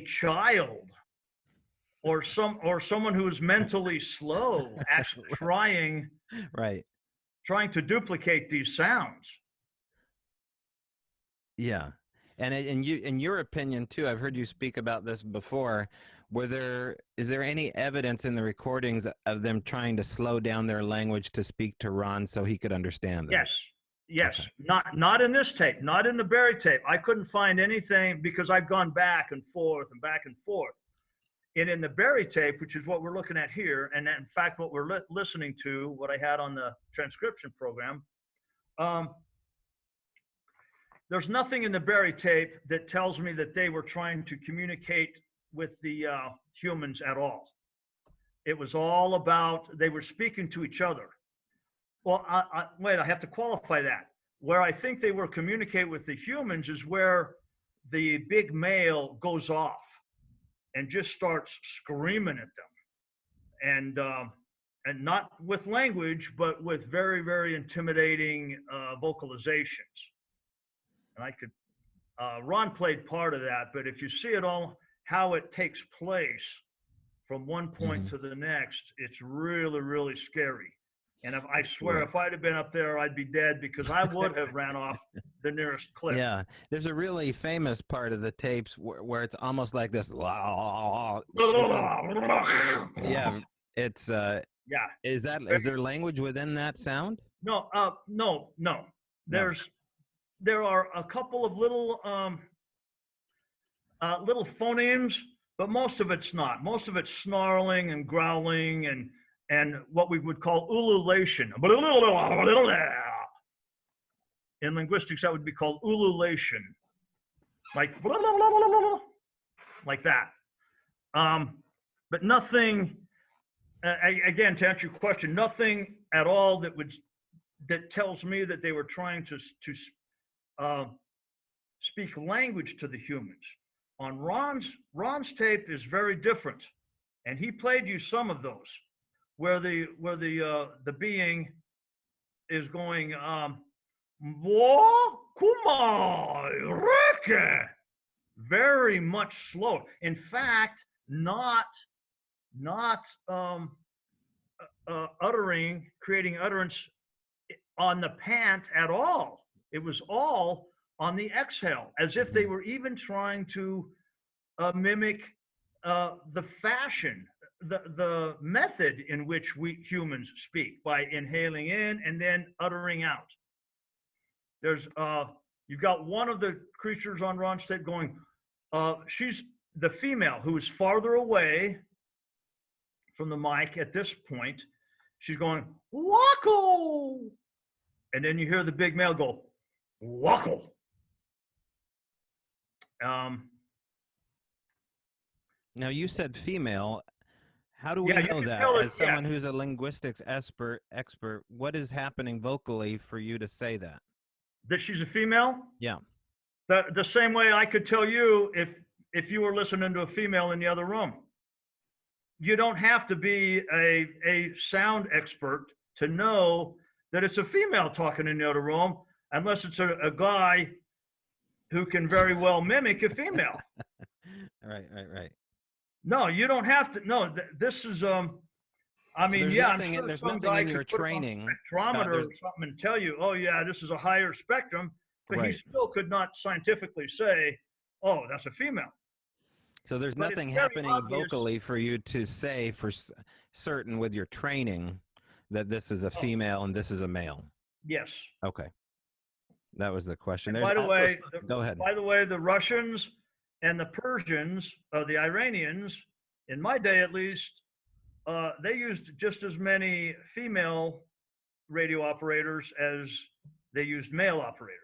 child or someone who is mentally slow, actually trying to duplicate these sounds. Yeah. And in your opinion too, I've heard you speak about this before. Is there any evidence in the recordings of them trying to slow down their language to speak to Ron so he could understand them? Yes. Okay. Not in this tape, not in the Bräu tape. I couldn't find anything because I've gone back and forth and back and forth. And in the Bräu tape, which is what we're looking at here, and in fact what we're listening to, what I had on the transcription program, there's nothing in the Bräu tape that tells me that they were trying to communicate with the humans at all. It was all about, they were speaking to each other. Well, wait, I have to qualify that. Where I think they were communicating with the humans is where the big male goes off and just starts screaming at them. And not with language, but with very, very intimidating vocalizations. And I could, Ron played part of that, but if you see it all, how it takes place from one point to the next, it's really, really scary. And I swear, if I'd have been up there, I'd be dead because I would have ran off the nearest cliff. Yeah, there's a really famous part of the tapes where it's almost like this. Yeah, it's Is there language within that sound? No. There are a couple of little little phonemes, but most of it's not. Most of it's snarling and growling and what we would call ululation. In linguistics, that would be called ululation, like that. But nothing. Again, to answer your question, nothing at all that tells me that they were trying to speak language to the humans. On Ron's tape is very different, and he played you some of those where the being is going very much slow. In fact, not creating utterance on the pant at all. It was all on the exhale, as if they were even trying to mimic the fashion, the method in which we humans speak, by inhaling in and then uttering out. There's you've got one of the creatures on Ron's tape going, she's the female who is farther away from the mic at this point. She's going, wacko. And then you hear the big male go, wacko. Now you said female. How do we know that? As someone who's a linguistics expert, what is happening vocally for you to say that? That she's a female? Yeah. The same way I could tell you if you were listening to a female in the other room. You don't have to be a sound expert to know that it's a female talking in the other room, unless it's a guy who can very well mimic a female. Right. No, you don't have to. No, this is I mean, there's yeah, nothing, I'm sure there's some nothing guy in your could put training, a spectrometer or something and tell you, oh yeah, this is a higher spectrum, but he still could not scientifically say, oh, that's a female. So there's nothing happening vocally for you to say for certain with your training that this is a female and this is a male. Yes. Okay. That was the question. And by the way, go ahead. By the way, the Russians and the Persians, the Iranians, in my day at least, they used just as many female radio operators as they used male operators.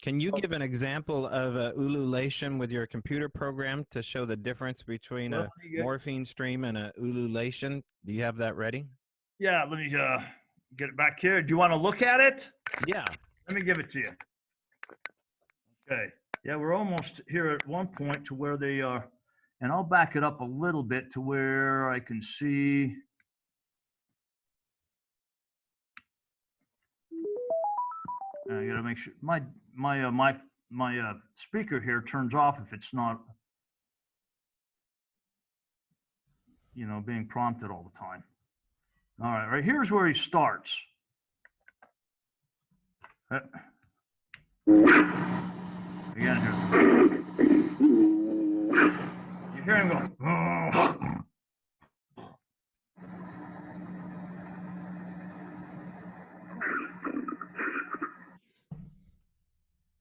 Can you give an example of a ululation with your computer program to show the difference between a morphine stream and a ululation? Do you have that ready? Yeah, let me get it back here. Do you want to look at it? Yeah. Let me give it to you. Okay. Yeah, we're almost here at one point to where they are. And I'll back it up a little bit to where I can see. I gotta make sure my speaker here turns off if it's not, being prompted all the time. All right, right here's where he starts. Again here. You hear him go. I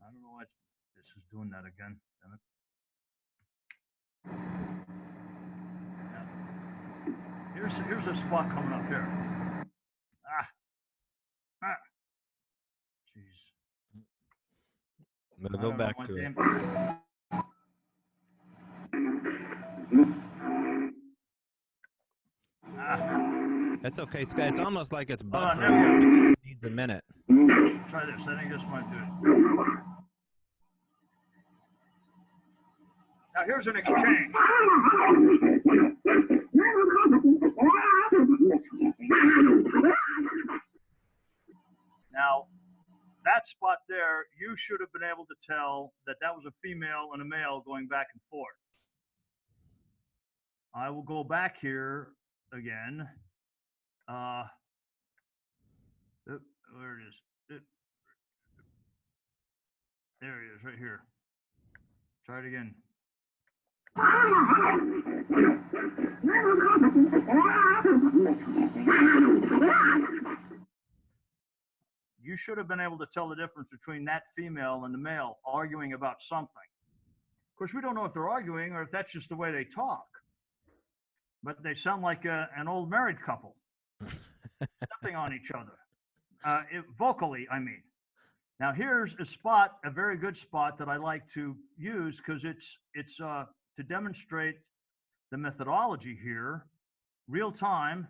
don't know why this is doing that again. Damn it. Yeah. Here's a spot coming up here. Jeez. I'm gonna go back to it. That's okay, Scott. It's almost like it's buffering. It needs a minute. Try this. I think this might do it. Now here's an exchange. Now, that spot there, you should have been able to tell that that was a female and a male going back and forth. I will go back here again. Where it is. There it is, right here. Try it again. You should have been able to tell the difference between that female and the male arguing about something. Of course, we don't know if they're arguing or if that's just the way they talk. But they sound like an old married couple, stepping on each other, vocally, I mean. Now, here's a spot, a very good spot that I like to use because it's to demonstrate the methodology here, real time.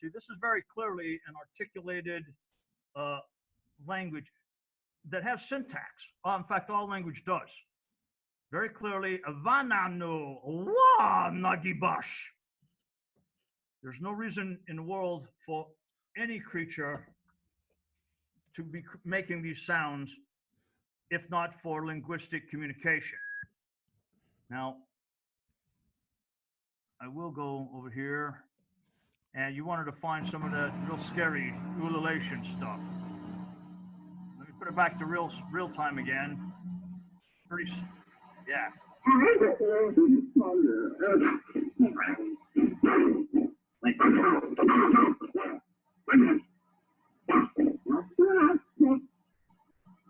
See, this is very clearly an articulated language that has syntax. In fact, all language does. Very clearly, Vananu wa nagibash. There's no reason in the world for any creature to be making these sounds if not for linguistic communication. Now, I will go over here, and you wanted to find some of the real scary ululation stuff. Let me put it back to real time again. Yeah.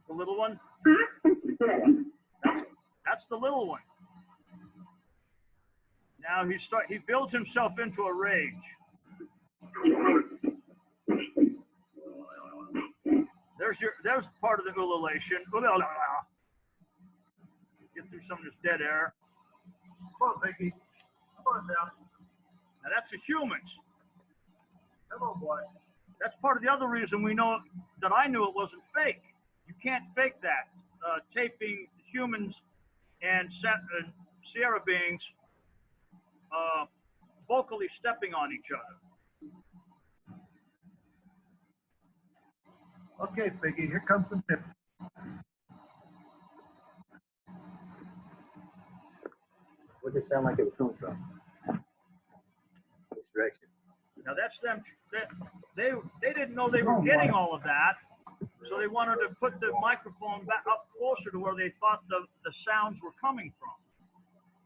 The little one? That's the little one. Now he builds himself into a rage. There's part of the ululation. Get through some of this dead air. Come on, Biggie. Come on down. Now that's the humans. Hello, boy. That's part of the other reason we know that I knew it wasn't fake. You can't fake that. Taping humans and Sierra beings vocally stepping on each other. Okay, Biggie, here comes some tips. What did it sound like it was coming from? Which direction? Now that's them. They didn't know they were getting all of that So they wanted to put the microphone back up closer to where they thought the sounds were coming from.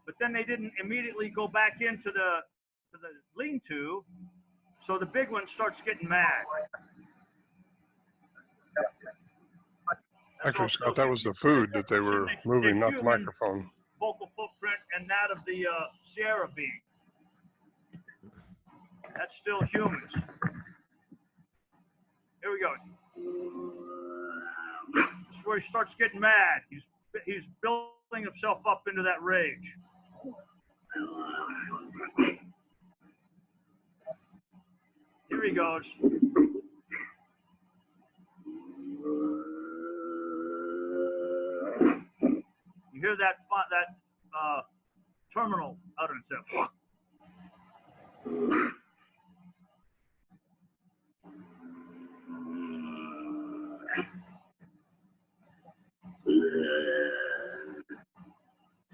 But then they didn't immediately go back into the lean-to, so the big one starts getting mad. Actually, Scott, that was the food that they were moving, not the microphone. Vocal footprint and that of the Sierra being. That's still humans. Here we go. This is where he starts getting mad. He's building himself up into that rage. Here he goes. You hear that terminal utterance there.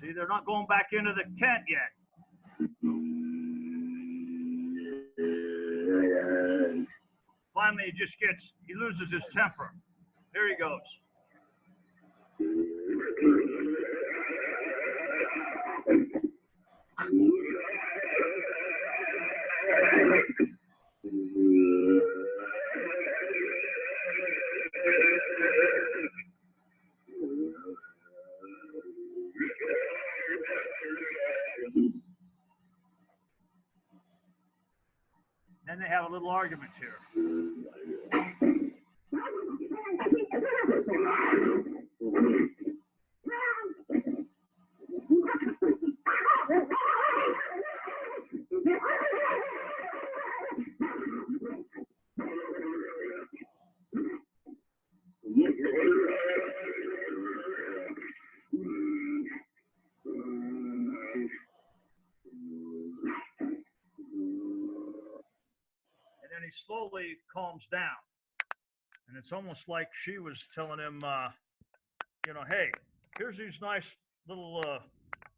See, they're not going back into the tent yet. Finally, he loses his temper. Here he goes. Then they have a little argument here. Slowly calms down, and it's almost like she was telling him, hey, here's these nice little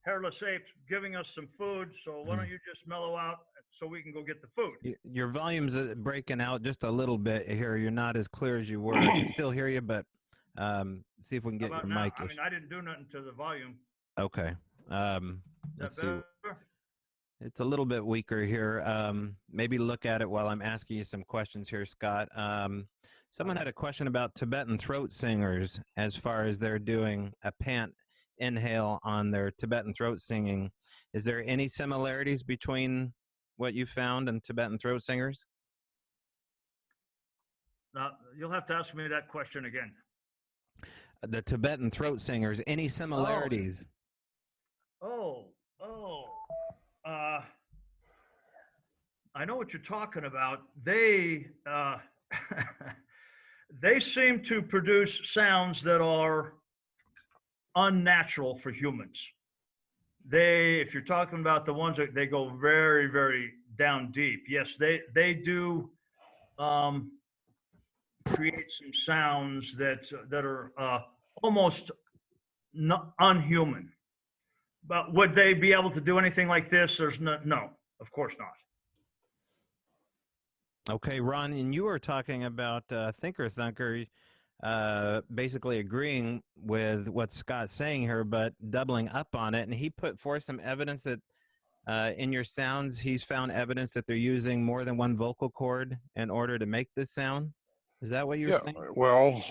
hairless apes giving us some food, so why don't you just mellow out so we can go get the food. Your volume's breaking out just a little bit here. You're not as clear as you were. I can still hear you, but see if we can get your mic. I mean, I didn't do nothing to the volume. Okay. Let's see. It's a little bit weaker here. Maybe look at it while I'm asking you some questions here, Scott. Someone had a question about Tibetan throat singers as far as they're doing a pant inhale on their Tibetan throat singing. Is there any similarities between what you found and Tibetan throat singers? You'll have to ask me that question again. The Tibetan throat singers, any similarities? I know what you're talking about. They they seem to produce sounds that are unnatural for humans. If you're talking about the ones that they go very, very down deep, yes, they do create some sounds that are almost unhuman. But would they be able to do anything like this? No, of course not. Okay, Ron, and you were talking about Thinker Thunker basically agreeing with what Scott's saying here, but doubling up on it. And he put forth some evidence that in your sounds, he's found evidence that they're using more than one vocal cord in order to make this sound. Is that what you were saying? Well,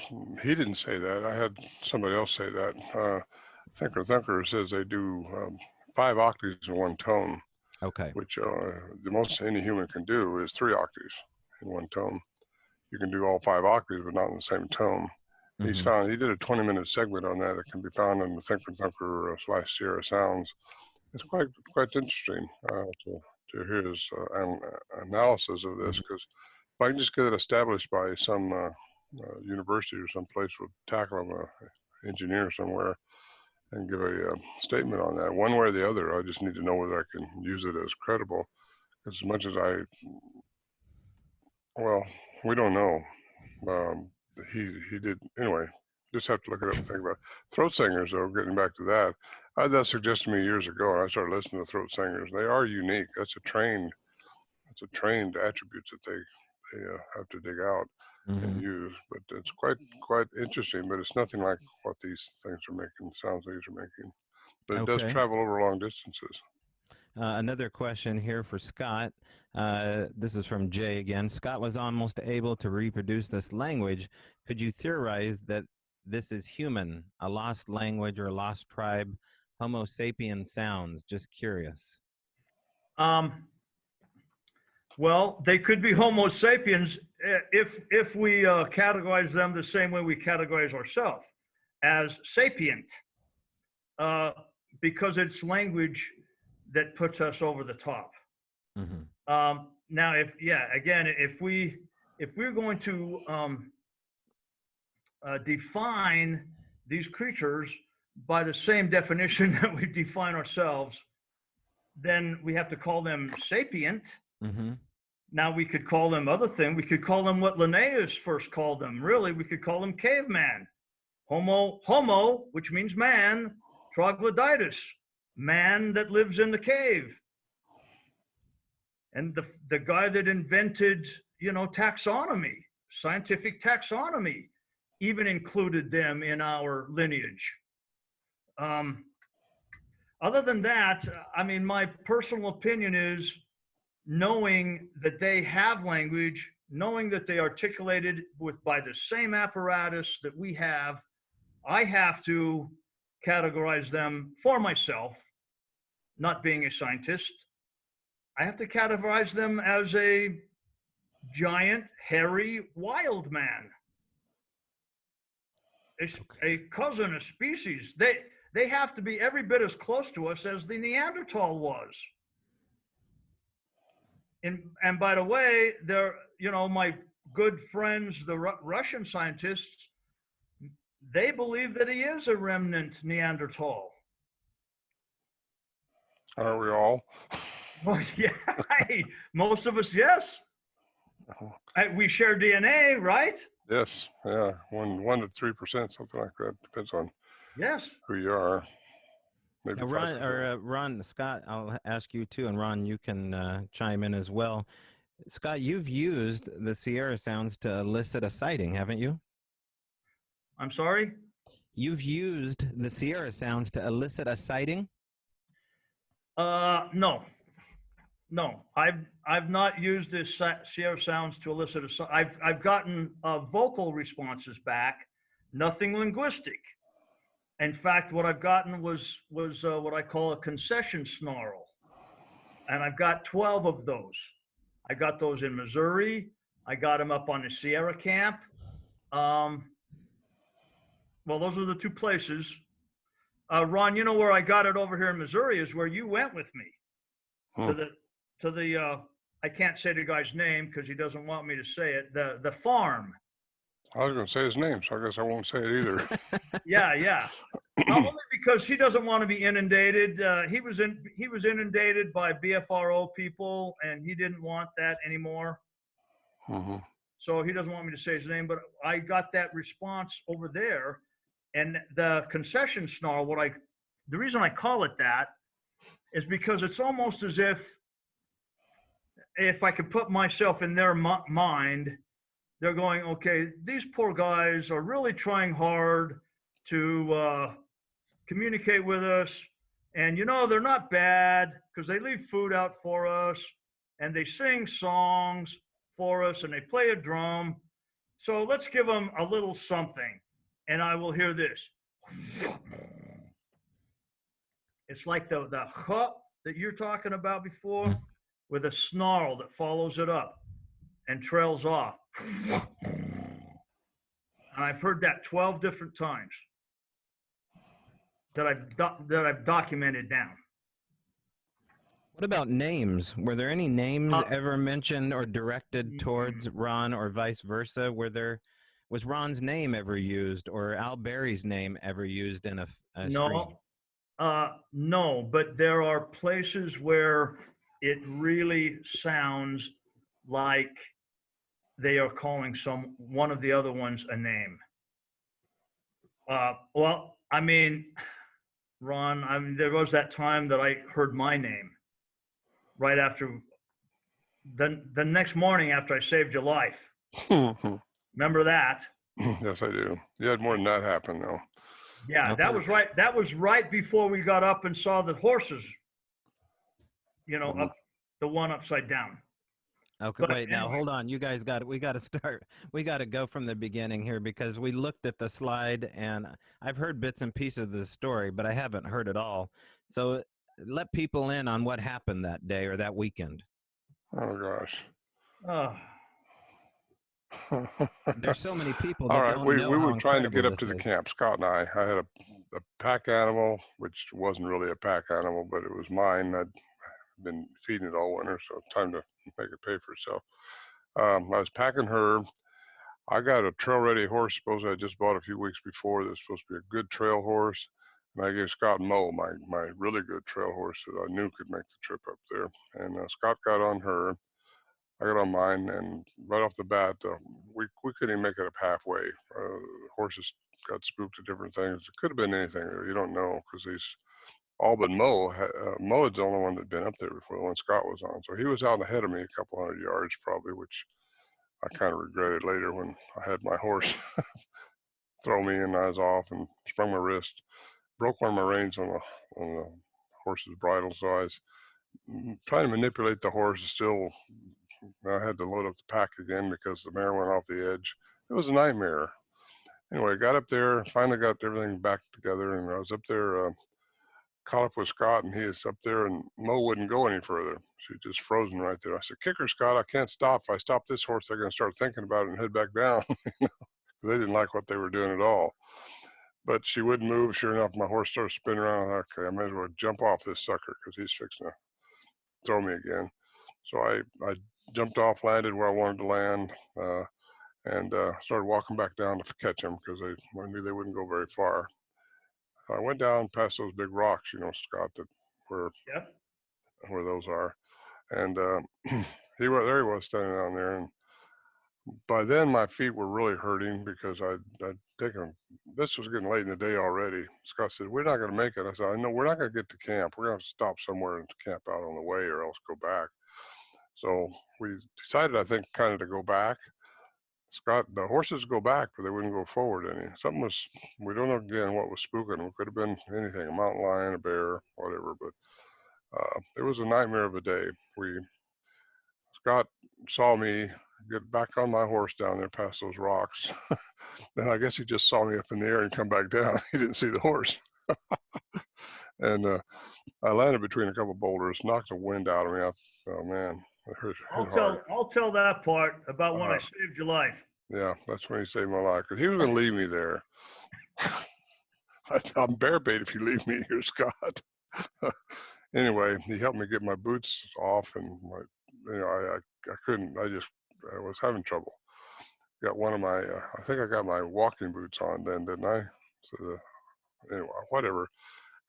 he didn't say that. I had somebody else say that. Thinker Thunker says they do 5 octaves in one tone. Okay. Which the most any human can do is 3 octaves in one tone. You can do all 5 octaves, but not in the same tone. Mm-hmm. He did a 20-minute segment on that. It can be found in the Thinker Thunker / Sierra Sounds. It's quite interesting to hear his analysis of this, because if I can just get it established by some university or some place with tackle of an engineer somewhere, and give a statement on that, one way or the other. I just need to know whether I can use it as credible. As much as we don't know. He did, anyway, just have to look it up and think about it. Throat singers, though, getting back to that, I had that suggested to me years ago, and I started listening to throat singers. They are unique. That's a trained attributes that they have to dig out. and use. But it's quite interesting. But it's nothing like what these things are making, sounds these are making. But it does travel over long distances. Another question here for Scott. This is from Jay again. Scott was almost able to reproduce this language. Could you theorize that this is human, a lost language or a lost tribe, Homo sapien sounds? Just curious. Well, they could be Homo sapiens if we categorize them the same way we categorize ourselves, as sapient, because it's language that puts us over the top. Now, if we're going to define these creatures by the same definition that we define ourselves, then we have to call them sapient. Now we could call them other things. We could call them what Linnaeus first called them. Really, we could call them caveman. Homo, which means man, troglodytes, man that lives in the cave. And the guy that invented, taxonomy, scientific taxonomy, even included them in our lineage. Other than that, I mean, my personal opinion is, knowing that they have language, knowing that they articulated by the same apparatus that we have, I have to categorize them for myself, not being a scientist. I have to categorize them as a giant, hairy, wild man. A cousin, a species. They have to be every bit as close to us as the Neanderthal was. And by the way, they're, my good friends, the Russian scientists, they believe that he is a remnant Neanderthal. Are we all? Well, yeah, most of us, yes. We share DNA, right? Yes, yeah, 1 to 3%, something like that. Depends on who you are. Maybe Ron, Scott, I'll ask you too, and Ron, you can chime in as well. Scott, you've used the Sierra sounds to elicit a sighting, haven't you? I'm sorry? You've used the Sierra sounds to elicit a sighting? No. I've not used this Sierra sounds to elicit a. I've gotten vocal responses back, nothing linguistic. In fact, what I've gotten was what I call a concession snarl, and I've got 12 of those. I got those in Missouri. I got them up on the Sierra camp. Well, those are the two places. Ron, you know where I got it over here in Missouri is where you went with me to the I can't say the guy's name because he doesn't want me to say it. The farm. I was going to say his name, so I guess I won't say it either. Yeah. Only because he doesn't want to be inundated. He was inundated by BFRO people, and he didn't want that anymore. So he doesn't want me to say his name, but I got that response over there, and the concession snarl. The reason I call it that is because it's almost as if I could put myself in their mind. They're going, okay, these poor guys are really trying hard to communicate with us. And, they're not bad because they leave food out for us and they sing songs for us and they play a drum. So let's give them a little something. And I will hear this. It's like the huh that you're talking about before with a snarl that follows it up and trails off. And I've heard that 12 different times that I've documented down. What about names? Were there any names ever mentioned or directed towards Ron or vice versa? Was Ron's name ever used or Al Berry's name ever used in a stream? No, but there are places where it really sounds like they are calling one of the other ones a name. Well, I mean, Ron, there was that time that I heard my name right after the next morning after I saved your life. Remember that? Yes, I do. You had more than that happen, though. Yeah, Okay. that was right. That was right before we got up and saw the horses, you know, up the one upside down. Okay, But wait, now anyway. hold on. You guys we got to start. We got to go from the beginning here because we looked at the slide and I've heard bits and pieces of the story, but I haven't heard it all. So let people in on what happened that day or that weekend. Oh, gosh. Oh, There's so many people All that right, don't we know were how trying to get incredible up to the this is. camp, Scott and I. I had a pack animal, which wasn't really a pack animal, but it was mine. I'd been feeding it all winter, so time to make it pay for itself. I was packing her. I got a trail-ready horse, suppose I just bought a few weeks before. That's supposed to be a good trail horse. And I gave Scott Moe, my really good trail horse that I knew could make the trip up there. And Scott got on her. I got on mine, and right off the bat, we couldn't even make it up halfway. Horses got spooked at different things. It could have been anything. You don't know because these all but Mo. Mohead's the only one that'd been up there before the one Scott was on. So he was out ahead of me a couple hundred yards probably, which I kind of regretted later when I had my horse throw me and I was off and sprung my wrist, broke one of my reins on the horse's bridle. So I was trying to manipulate the horse. Still, I had to load up the pack again because the mare went off the edge. It was a nightmare. Anyway, I got up there, finally got everything back together, and I was up there, caught up with Scott, and he is up there, and Mo wouldn't go any further. She just frozen right there. I said, "Kick her, Scott. I can't stop. If I stop this horse, they're going to start thinking about it and head back down." They didn't like what they were doing at all. But she wouldn't move. Sure enough, my horse started spinning around. Okay, I might as well jump off this sucker because he's fixing to throw me again. So I jumped off, landed where I wanted to land, and started walking back down to catch them because I knew they wouldn't go very far. I went down past those big rocks, you know, Scott, that where those are, and he was standing down there, and by then my feet were really hurting because I'd taken. This was getting late in the day already. Scott said, "We're not going to make it." I said, "I know we're not going to get to camp. We're going to stop somewhere and camp out on the way, or else go back." So we decided, I think, kind of to go back. Scott, the horses go back, but they wouldn't go forward any. Something was, we don't know again what was spooking. It could have been anything, a mountain lion, a bear, whatever, but it was a nightmare of a day. Scott saw me get back on my horse down there past those rocks. Then I guess he just saw me up in the air and come back down. He didn't see the horse. And I landed between a couple boulders, knocked the wind out of me. Oh man, it hurt hard. I'll tell that part about when I saved your life. Yeah, that's when he saved my life because he was going to leave me there. I'm bear bait if you leave me here, Scott. Anyway, he helped me get my boots off, and I couldn't. I was having trouble. Got one of my, I think I got my walking boots on then, didn't I? So anyway, whatever.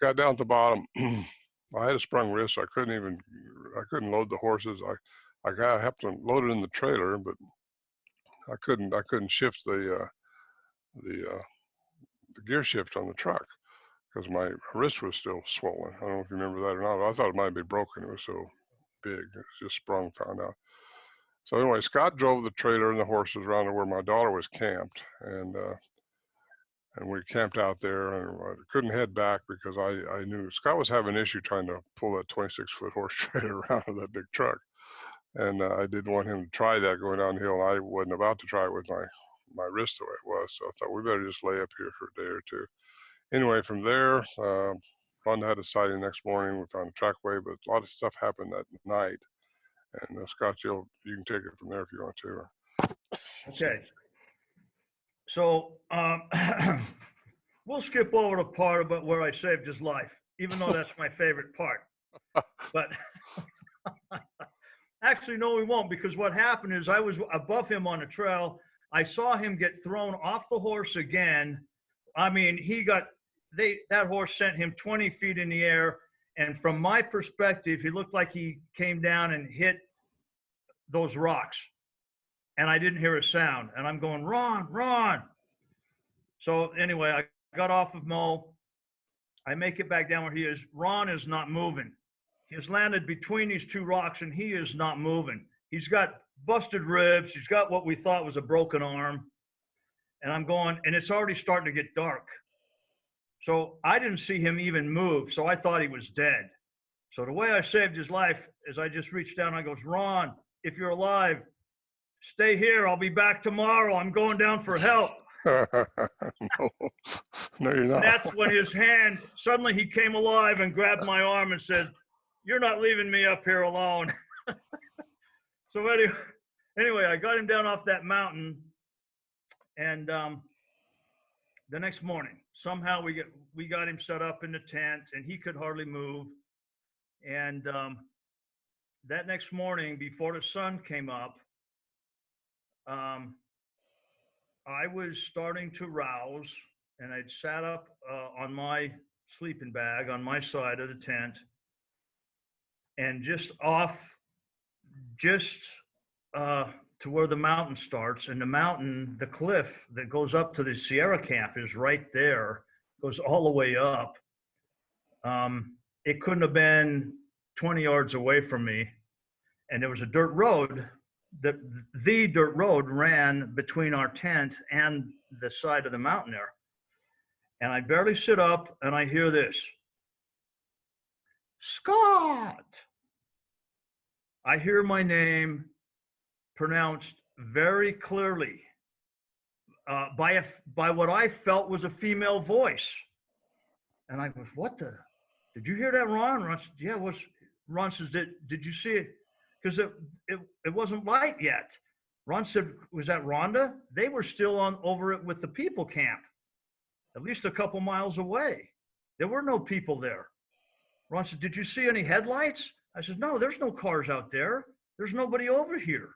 Got down at the bottom. I had a sprung wrist. So I couldn't load the horses. I helped them load it in the trailer, but I couldn't shift the gear shift on the truck because my wrist was still swollen. I don't know if you remember that or not. I thought it might be broken. It was so big. It was just sprung, found out. So anyway, Scott drove the trailer and the horses around to where my daughter was camped, and we camped out there, and I couldn't head back because I knew Scott was having an issue trying to pull that 26-foot horse trailer around with that big truck, and I didn't want him to try that going downhill. I wasn't about to try it with my wrist the way it was, so I thought we better just lay up here for a day or two. Anyway, from there, Rhonda had a sighting the next morning. We found a trackway, but a lot of stuff happened that night. And Scott, you can take it from there if you want to. Okay. So we'll skip over the part about where I saved his life, even though that's my favorite part. But actually, no, we won't, because what happened is I was above him on the trail. I saw him get thrown off the horse again. I mean, that horse sent him 20 feet in the air. And from my perspective, he looked like he came down and hit those rocks. And I didn't hear a sound. And I'm going, Ron. So anyway, I got off of Mo. I make it back down where he is. Ron is not moving. He has landed between these two rocks, and he is not moving. He's got busted ribs. He's got what we thought was a broken arm. And I'm going, and it's already starting to get dark. So I didn't see him even move. So I thought he was dead. So the way I saved his life is I just reached down and I goes, Ron, if you're alive, stay here. I'll be back tomorrow. I'm going down for help. No, you're not. And that's when his hand, suddenly he came alive and grabbed my arm and said, you're not leaving me up here alone. So anyway, I got him down off that mountain. And the next morning, somehow we got him set up in the tent and he could hardly move. And that next morning, before the sun came up, I was starting to rouse, and I'd sat up on my sleeping bag on my side of the tent, and just to where the mountain starts, and the mountain, the cliff that goes up to the Sierra Camp is right there, goes all the way up. It couldn't have been 20 yards away from me, and there was a dirt road. The dirt road ran between our tent and the side of the mountain there. And I barely sit up and I hear this, Scott. I hear my name pronounced very clearly by what I felt was a female voice. And I goes, what the, did you hear that, Ron? Ron said, yeah, Ron says, did you see it? Because it wasn't light yet. Ron said, was that Rhonda? They were still over it with the people camp, at least a couple miles away. There were no people there. Ron said, did you see any headlights? I said, no, there's no cars out there. There's nobody over here.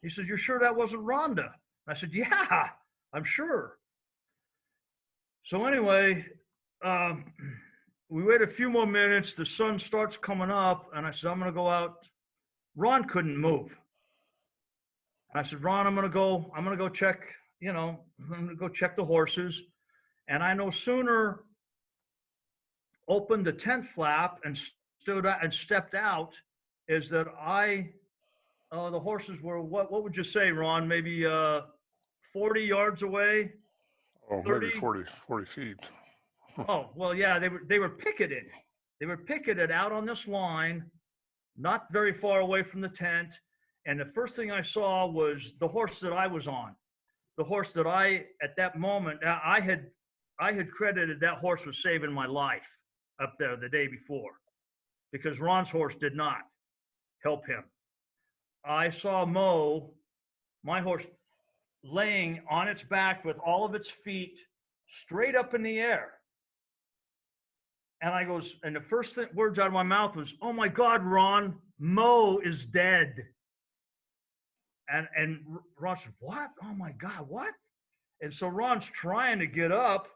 He said, you're sure that wasn't Rhonda? I said, yeah, I'm sure. So anyway, we wait a few more minutes. The sun starts coming up, and I said, I'm going to go out. Ron couldn't move. I said, Ron, I'm going to go check, I'm going to go check the horses. And I no sooner opened the tent flap and stood out and stepped out is that the horses were, what would you say, Ron? Maybe 40 yards away? Oh, 30? maybe 40 feet. Oh, well, yeah, they were picketed. They were picketed out on this line, not very far away from the tent. And the first thing I saw was the horse that I was on. The horse that at that moment, I had credited that horse with saving my life up there the day before, because Ron's horse did not help him. I saw my horse, laying on its back with all of its feet straight up in the air. And I goes, and the first words out of my mouth was, oh my God, Ron, Mo is dead. And Ron said, what? Oh my God, what? And so Ron's trying to get up.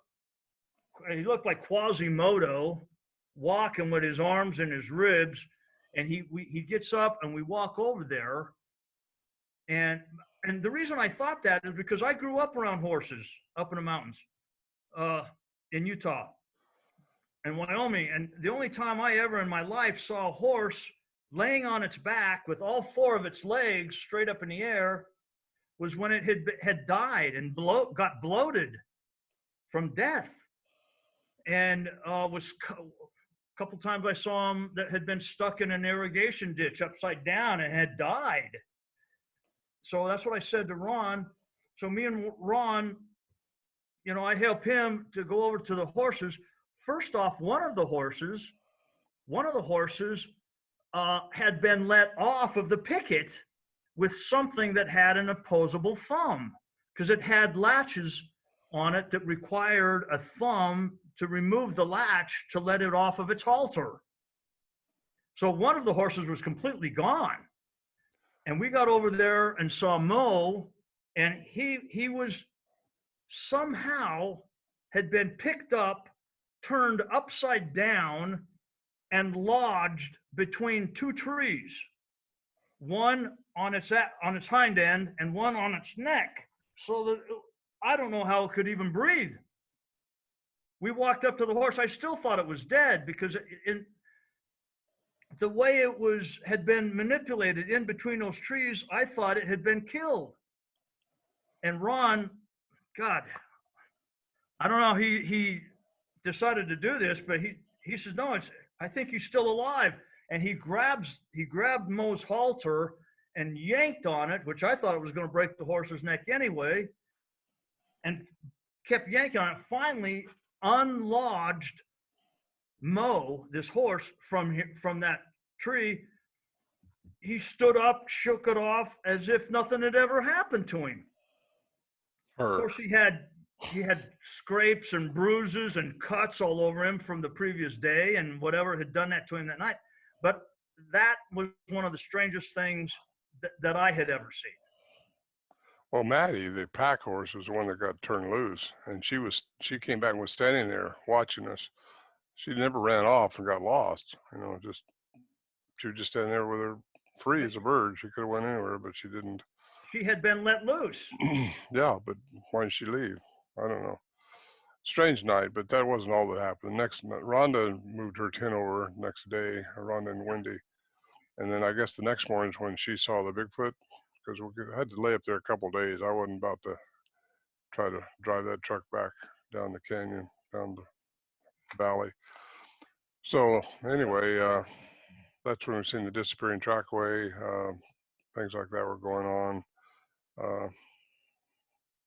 He looked like Quasimodo, walking with his arms and his ribs. And he gets up and we walk over there. And the reason I thought that is because I grew up around horses up in the mountains in Utah and Wyoming. And the only time I ever in my life saw a horse laying on its back with all four of its legs straight up in the air was when it had died and got bloated from death. And was a couple times I saw him that had been stuck in an irrigation ditch upside down and had died. So that's what I said to Ron. So me and Ron, I help him to go over to the horses. First off, one of the horses had been let off of the picket with something that had an opposable thumb, because it had latches on it that required a thumb to remove the latch to let it off of its halter. So one of the horses was completely gone. And we got over there and saw Mo, and he was somehow had been picked up, turned upside down, and lodged between two trees, one on its hind end and one on its neck. So that I don't know how it could even breathe. We walked up to the horse. I still thought it was dead because the way it had been manipulated in between those trees, I thought it had been killed. And Ron God, I don't know how he decided to do this, but he says, no, I think he's still alive. And he grabbed Moe's halter and yanked on it, which I thought it was going to break the horse's neck anyway, and kept yanking on it. Finally unlodged Moe, this horse, from that tree. He stood up, shook it off as if nothing had ever happened to him. Of course, he had scrapes and bruises and cuts all over him from the previous day and whatever had done that to him that night. But that was one of the strangest things that I had ever seen. Well, Maddie, the pack horse, was the one that got turned loose, and she came back and was standing there watching us. She never ran off and got lost. You know, she was just standing there with her free as a bird. She could have went anywhere, but she didn't. She had been let loose. Yeah, but why did she leave? I don't know. Strange night, but that wasn't all that happened. The next night, Rhonda moved her tent over next day, Rhonda and Wendy. And then I guess the next morning is when she saw the Bigfoot, because we had to lay up there a couple of days. I wasn't about to try to drive that truck back down the canyon, down the valley. So anyway, that's when we seen the disappearing trackway. Things like that were going on.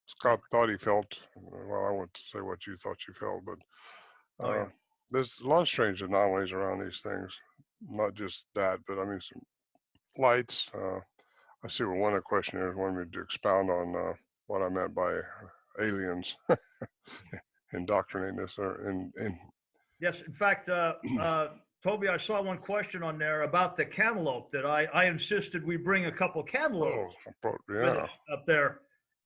Scott thought he felt, well, I won't say what you thought you felt, but there's a lot of strange anomalies around these things. Not just that, but I mean, some lights. I see where one of the questionnaires wanted me to expound on what I meant by aliens indoctrinating us. Yes, in fact, Toby, I saw one question on there about the cantaloupe that I insisted we bring a couple cantaloupes with us up there.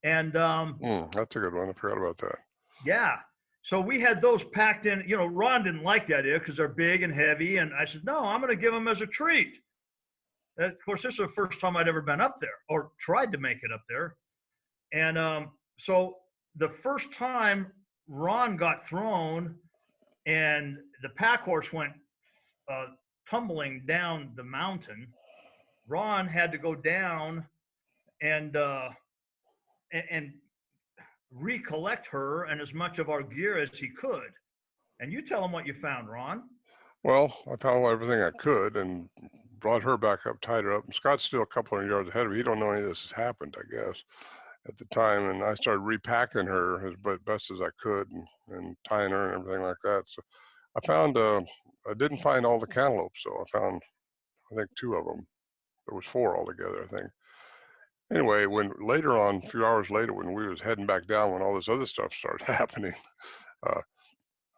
And that's a good one. I forgot about that. Yeah. So we had those packed in. You know, Ron didn't like the idea because they're big and heavy. And I said, no, I'm going to give them as a treat. And of course, this was the first time I'd ever been up there or tried to make it up there. And so the first time Ron got thrown and the pack horse went tumbling down the mountain, Ron had to go down and recollect her and as much of our gear as he could. And you tell him what you found, Ron. Well, I found everything I could and brought her back up, tied her up. And Scott's still a couple hundred yards ahead of me. He don't know any of this has happened, I guess, at the time. And I started repacking her as best as I could and tying her and everything like that. So I found, I didn't find all the cantaloupes, so I found, I think, 2 of them. There was 4 altogether, I think. Anyway, when later on, a few hours later, when we was heading back down, when all this other stuff started happening, I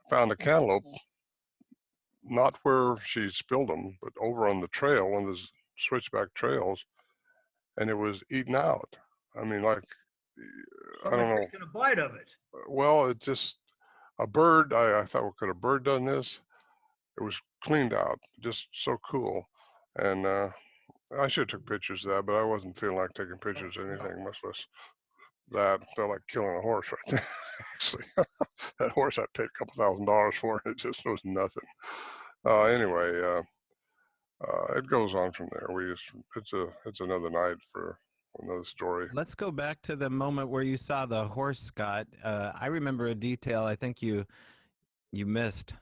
found a cantaloupe, not where she spilled them, but over on the trail, one of those switchback trails, and it was eaten out. I mean, like, I don't know. Taking a bite of it. Well, it just, a bird, I thought, well, could a bird done this? It was cleaned out, just so cool. And I should have took pictures of that, but I wasn't feeling like taking pictures of anything, much less that. Felt like killing a horse right there. Actually, that horse I paid a couple $1,000s for, and it just was nothing. Anyway, it goes on from there. It's another night for another story. Let's go back to the moment where you saw the horse, Scott. I remember a detail I think you missed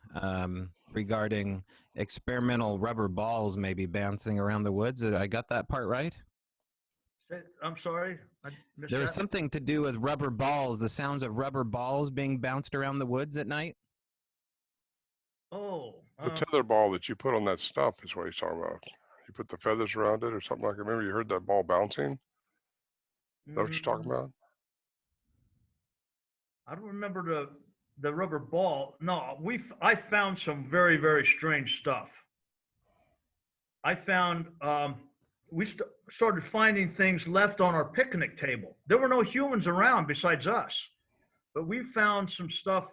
regarding experimental rubber balls maybe bouncing around the woods. I got that part right? I'm sorry. I missed There was that. something to do with rubber balls, the sounds of rubber balls being bounced around the woods at night. Oh. The tether ball that you put on that stump is what he's talking about. You put the feathers around it or something like that. Remember you heard that ball bouncing? Is that what you're talking about? I don't remember the rubber ball. No, I found some very, very strange stuff. I found, we started finding things left on our picnic table. There were no humans around besides us, but we found some stuff.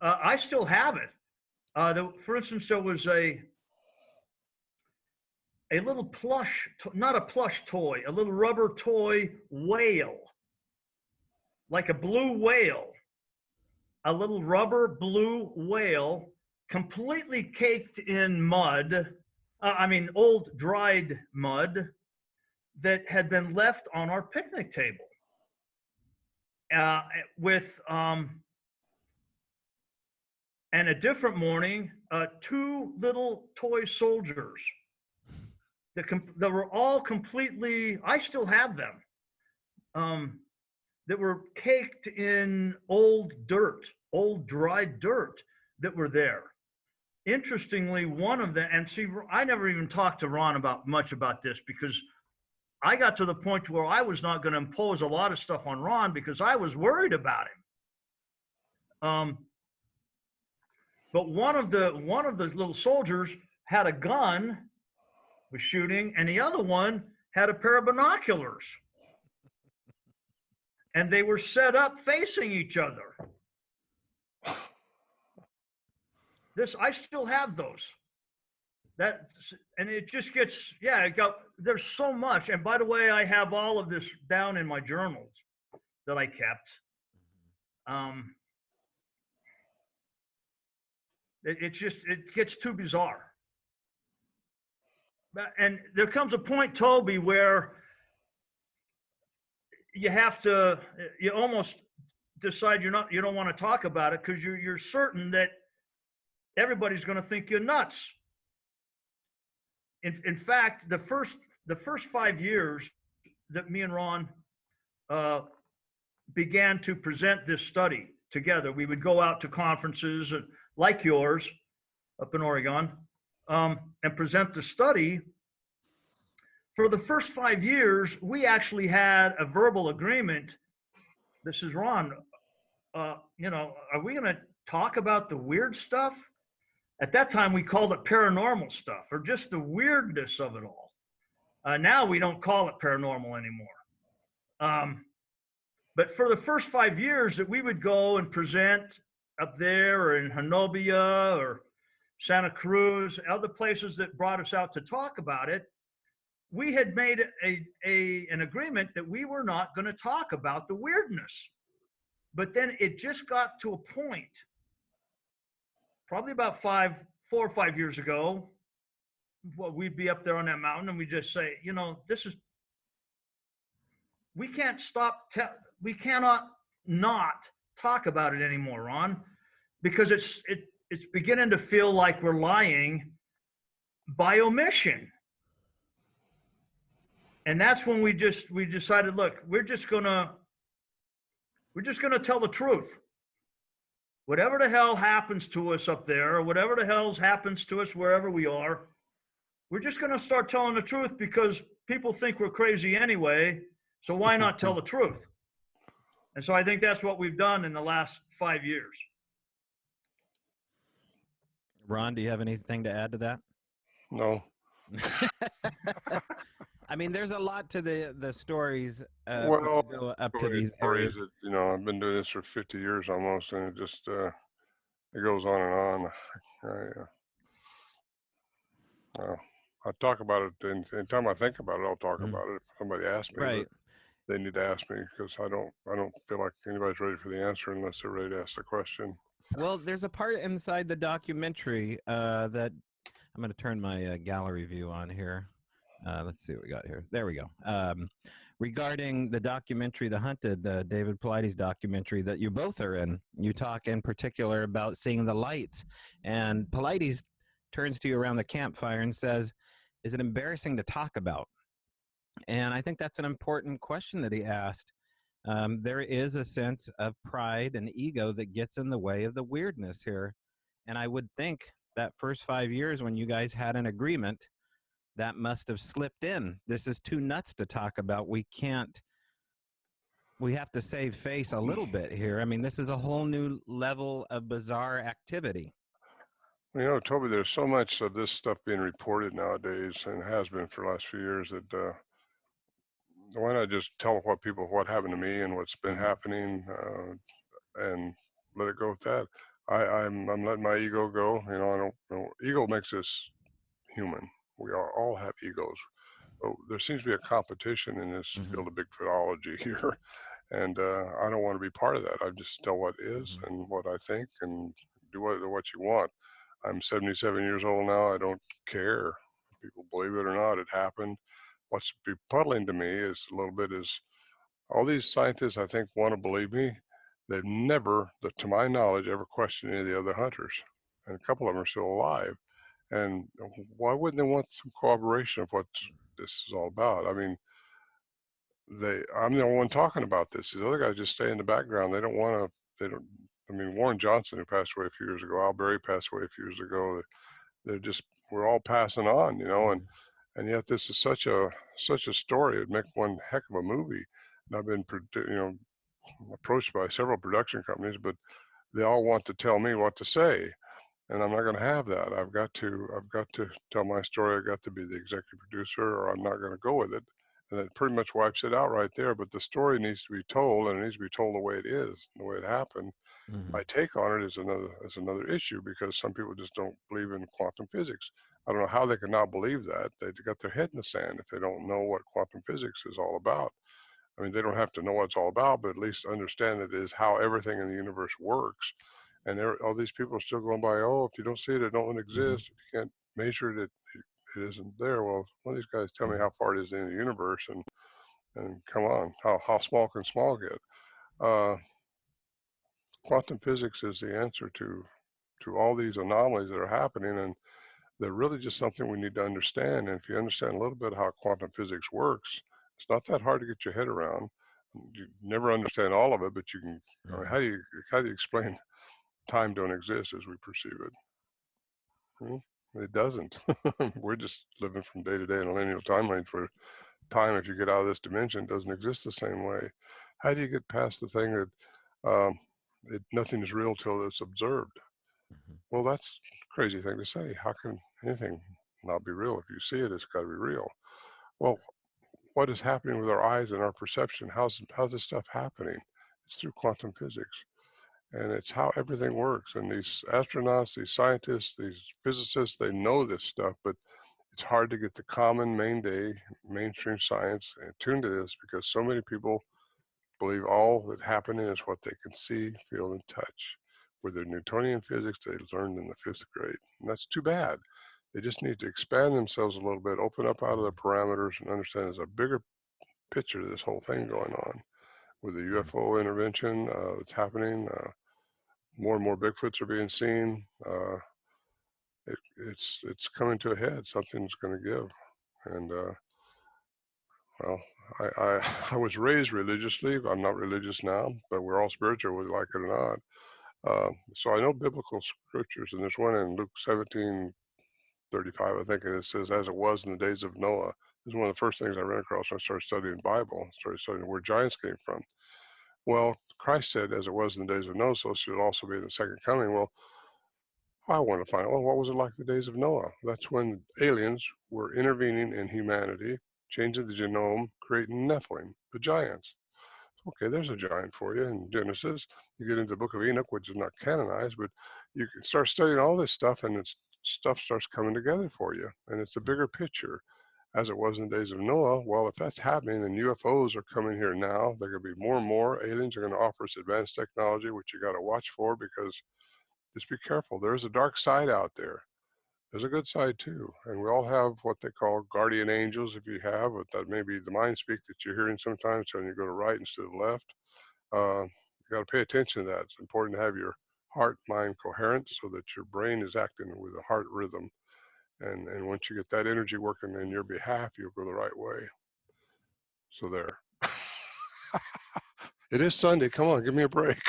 I still have it. For instance, there was a little plush, not a plush toy, a little rubber toy whale, like a blue whale, a little rubber blue whale, completely caked in mud, old dried mud that had been left on our picnic table. with and a different morning, two little toy soldiers that were all completely, I still have them, that were caked in old dirt, old dried dirt that were there. Interestingly, one of them, and see, I never even talked to Ron much about this, because I got to the point where I was not going to impose a lot of stuff on Ron because I was worried about him. But one of the little soldiers had a gun, was shooting, and the other one had a pair of binoculars. And they were set up facing each other. I still have those. And it just gets, there's so much. And by the way, I have all of this down in my journals that I kept. It gets too bizarre. And there comes a point, Toby, where you almost decide you don't want to talk about it because you're certain that everybody's going to think you're nuts. In fact, the first 5 years that me and Ron began to present this study together, we would go out to conferences like yours up in Oregon and present the study. For the first 5 years, we actually had a verbal agreement. This is Ron. Are we going to talk about the weird stuff? At that time, we called it paranormal stuff, or just the weirdness of it all. Now we don't call it paranormal anymore. But for the first 5 years that we would go and present up there, or in Honobia or Santa Cruz, other places that brought us out to talk about it, we had made an agreement that we were not going to talk about the weirdness. But then it just got to a point, probably about 4 or 5 years ago, we'd be up there on that mountain and we just say, we can't we cannot not talk about it anymore, Ron, because it's beginning to feel like we're lying by omission. And that's when we decided, look, we're just gonna tell the truth. Whatever the hell happens to us up there, or whatever the hell happens to us wherever we are, we're just gonna start telling the truth because people think we're crazy anyway. So why not tell the truth? And so I think that's what we've done in the last 5 years. Ron, do you have anything to add to that? No. I mean, there's a lot to the stories Well, go up to these areas. I've been doing this for 50 years almost, and it just it goes on and on. I talk about it, anytime I think about it, I'll talk about it. If somebody asks me, Right. they need to ask me, because I don't feel like anybody's ready for the answer unless they're ready to ask the question. Well, there's a part inside the documentary that I'm going to turn my gallery view on here. Let's see what we got here. There we go. Regarding the documentary, The Hunted, David Paulides documentary that you both are in, you talk in particular about seeing the lights. And Paulides turns to you around the campfire and says, is it embarrassing to talk about? And I think that's an important question that he asked. There is a sense of pride and ego that gets in the way of the weirdness here. And I would think that first 5 years when you guys had an agreement, that must have slipped in. This is too nuts to talk about. We have to save face a little bit here. I mean, this is a whole new level of bizarre activity. Toby, there's so much of this stuff being reported nowadays, and has been for the last few years, that why not just tell what happened to me and what's been happening, and let it go with that. I'm letting my ego go. I don't know. Ego makes us human. We all have egos. But there seems to be a competition in this field of Bigfootology here, and I don't want to be part of that. I just tell what is and what I think, and do what you want. I'm 77 years old now. I don't care if people believe it or not. It happened. What's befuddling to me is All these scientists, I think, want to believe me. They've never, to my knowledge, ever questioned any of the other hunters. And a couple of them are still alive. And why wouldn't they want some corroboration of what this is all about? I mean, I'm the only one talking about this. These other guys just stay in the background. They don't want to, I mean, Warren Johnson, who passed away a few years ago, Al Bräu passed away a few years ago. We're all passing on, and yet this is such a story. It'd make one heck of a movie. And I've been, approached by several production companies, but they all want to tell me what to say, and I'm not going to have that. I've got to tell my story. I've got to be the executive producer, or I'm not going to go with it. And it pretty much wipes it out right there. But the story needs to be told, and it needs to be told the way it is, the way it happened. My take on it is another issue, because some people just don't believe in quantum physics. I don't know how they can not believe that. They've got their head in the sand if they don't know what quantum physics is all about. I mean, they don't have to know what it's all about, but at least understand that it is how everything in the universe works. And all these people are still going by, oh, if you don't see it, it don't exist. If you can't measure it, it isn't there. Well, one of these guys tell me how far it is in the universe, and come on, how small can small get? Quantum physics is the answer to all these anomalies that are happening, and they're really just something we need to understand. And if you understand a little bit how quantum physics works, it's not that hard to get your head around. You never understand all of it, but you can. I mean, how do you explain time don't exist as we perceive it? It doesn't. We're just living from day to day in a linear timeline for time. If you get out of this dimension, doesn't exist the same way. How do you get past the thing that nothing is real till it's observed? Well, that's a crazy thing to say. How can anything not be real? If you see it, it's got to be real. Well, what is happening with our eyes and our perception? How's this stuff happening? It's through quantum physics. And it's how everything works. And these astronauts, these scientists, these physicists, they know this stuff, but it's hard to get the common mainstream science attuned to this, because so many people believe all that's happening is what they can see, feel, and touch. With their Newtonian physics they learned in the 5th grade. And that's too bad. They just need to expand themselves a little bit, open up out of their parameters, and understand there's a bigger picture to this whole thing going on. With the UFO intervention that's happening, more and more Bigfoots are being seen. It's coming to a head. Something's going to give. And well, I was raised religiously. I'm not religious now, but we're all spiritual, whether we like it or not. So I know biblical scriptures, and there's one in Luke 17:35, I think it says, as it was in the days of Noah. This is one of the first things I ran across when I started studying Bible, started studying where giants came from. Well, Christ said, as it was in the days of Noah, so should it also be in the second coming. Well, I want to find out, well, what was it like the days of Noah? That's when aliens were intervening in humanity, changing the genome, creating Nephilim, the giants. Okay, there's a giant for you in Genesis. You get into the book of Enoch, which is not canonized, but you can start studying all this stuff, and stuff starts coming together for you. And it's a bigger picture. As it was in the days of Noah, well, if that's happening, then UFOs are coming here now. They're going to be more and more. Aliens are going to offer us advanced technology, which you got to watch for, because just be careful. There's a dark side out there. There's a good side too. And we all have what they call guardian angels, if you have, but that may be the mind speak that you're hearing sometimes when you go to right instead of left. You got to pay attention to that. It's important to have your heart, mind coherent so that your brain is acting with a heart rhythm. And once you get that energy working in your behalf, you'll go the right way. So there. It is Sunday. Come on, give me a break.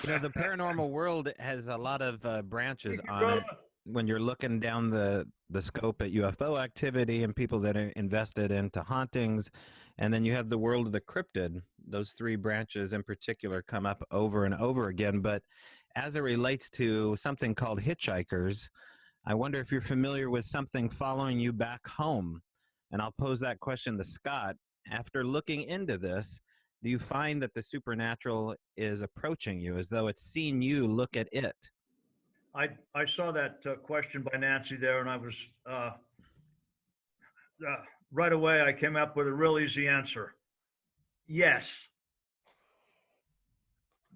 The paranormal world has a lot of branches on it. When you're looking down the scope at UFO activity and people that are invested into hauntings, and then you have the world of the cryptid. Those three branches in particular come up over and over again. But as it relates to something called hitchhikers, I wonder if you're familiar with something following you back home. And I'll pose that question to Scott. After looking into this, do you find that the supernatural is approaching you as though it's seen you look at it? I saw that question by Nancy there, and I was right away I came up with a real easy answer. Yes.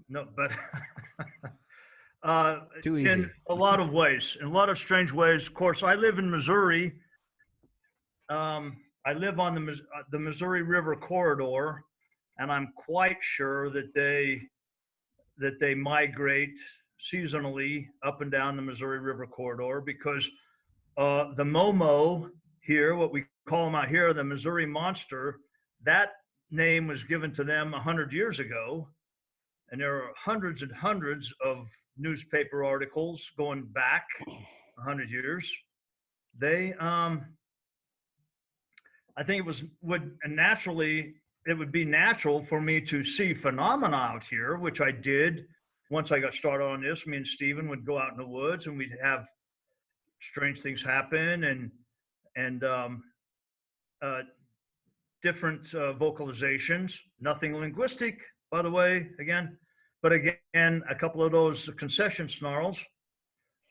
No, but Too easy. in a lot of ways, in a lot of strange ways. Of course, I live in Missouri. I I live on the Missouri River corridor, and I'm quite sure that they migrate seasonally up and down the Missouri River corridor, because the Momo here, what we call them out here, the Missouri Monster, that name was given to them 100 years ago. And there are hundreds and hundreds of newspaper articles going back 100 years. They, I think it would be natural for me to see phenomena out here, which I did once I got started on this. Me and Stephen would go out in the woods and we'd have strange things happen, and different vocalizations. Nothing linguistic, by the way, again. But again, a couple of those concession snarls.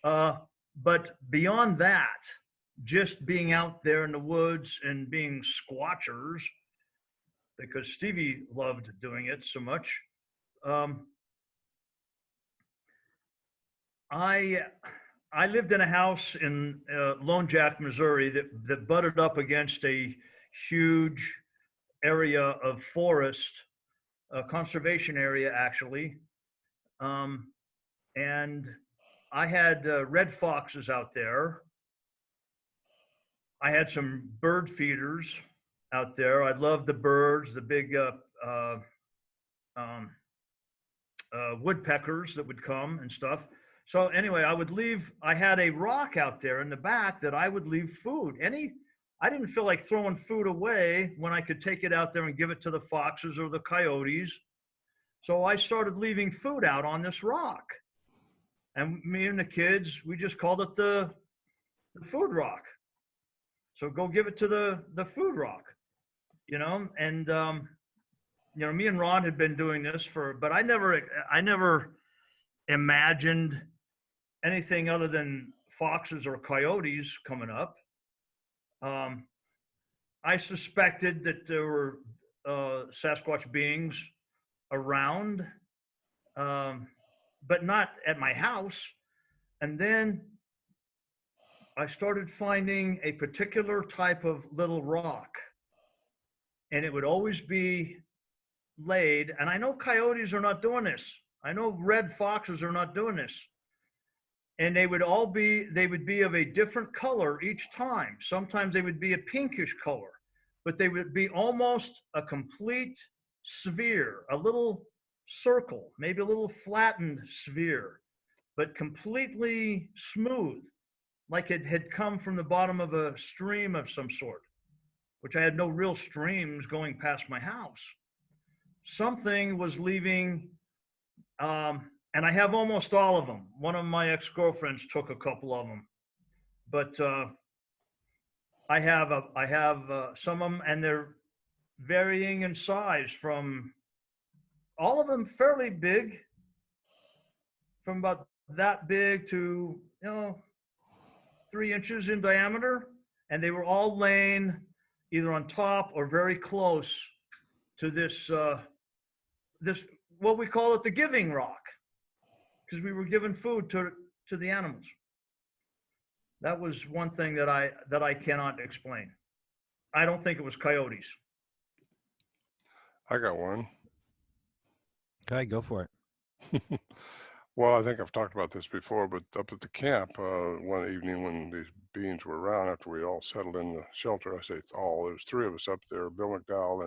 But beyond that, just being out there in the woods and being squatchers, because Stevie loved doing it so much. I lived in a house in Lone Jack, Missouri that butted up against a huge area of forest, a conservation area actually. And I had red foxes out there. I had some bird feeders out there. I loved the birds, the big woodpeckers that would come and stuff. So anyway, I had a rock out there in the back that I would leave food. I didn't feel like throwing food away when I could take it out there and give it to the foxes or the coyotes. So I started leaving food out on this rock. And me and the kids, we just called it the food rock. So go give it to the food rock, and, me and Ron had been doing this but I never imagined anything other than foxes or coyotes coming up. I suspected that there were Sasquatch beings around, but not at my house. And then I started finding a particular type of little rock, and it would always be laid. And I know coyotes are not doing this. I know red foxes are not doing this. And they would be of a different color each time. Sometimes they would be a pinkish color, but they would be almost a complete sphere, a little circle, maybe a little flattened sphere, but completely smooth, like it had come from the bottom of a stream of some sort, which I had no real streams going past my house. Something was leaving, and I have almost all of them. One of my ex-girlfriends took a couple of them, but I have some of them, and they're varying in size from all of them fairly big, from about that big to 3 inches in diameter, and they were all laying either on top or very close to this what we call it, the giving rock, because we were giving food to the animals. That was one thing that I cannot explain. I don't think it was coyotes. I got one. Okay, go for it. Well, I think I've talked about this before, but up at the camp one evening when these beings were around, after we all settled in the shelter, I say all, there's 3 of us up there, Bill McDowell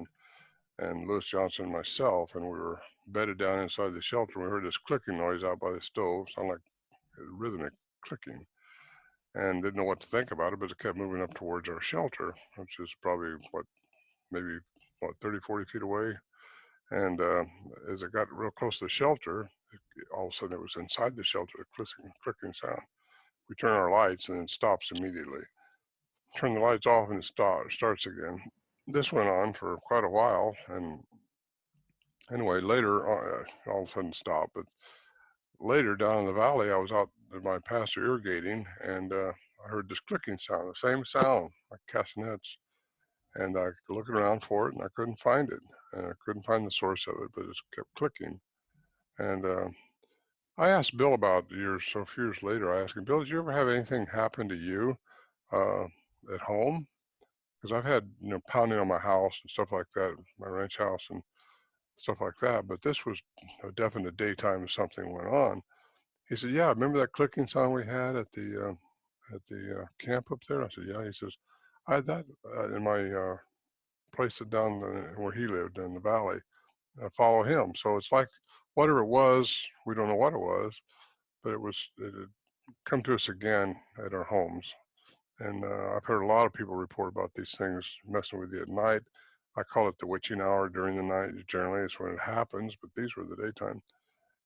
and Lewis Johnson and myself, and we were bedded down inside the shelter. We heard this clicking noise out by the stove, sounded like a rhythmic clicking, and didn't know what to think about it, but it kept moving up towards our shelter, which is probably, maybe 30, 40 feet away. And as it got real close to the shelter, all of a sudden it was inside the shelter, the clicking sound. We turn our lights and it stops immediately. Turn the lights off and it starts again. This went on for quite a while, and anyway, later, all of a sudden stopped. But later down in the valley, I was out at my pasture irrigating, and I heard this clicking sound, the same sound, like castanets. And I looked around for it, and I couldn't find it. And I couldn't find the source of it, but it kept clicking. And I asked Bill about a few years later, I asked him, Bill, did you ever have anything happen to you at home? because I've had, you know, pounding on my house and stuff like that, my ranch house and stuff like that. But this was a definite daytime something went on. He said, "Yeah, remember that clicking sound we had at the camp up there?" I said, "Yeah." He says, "I had that in my place down where he lived in the valley. Follow him." So it's like whatever it was, we don't know what it was, but it had come to us again at our homes. And I've heard a lot of people report about these things messing with you at night. I call it the witching hour during the night. Generally, it's when it happens, but these were the daytime.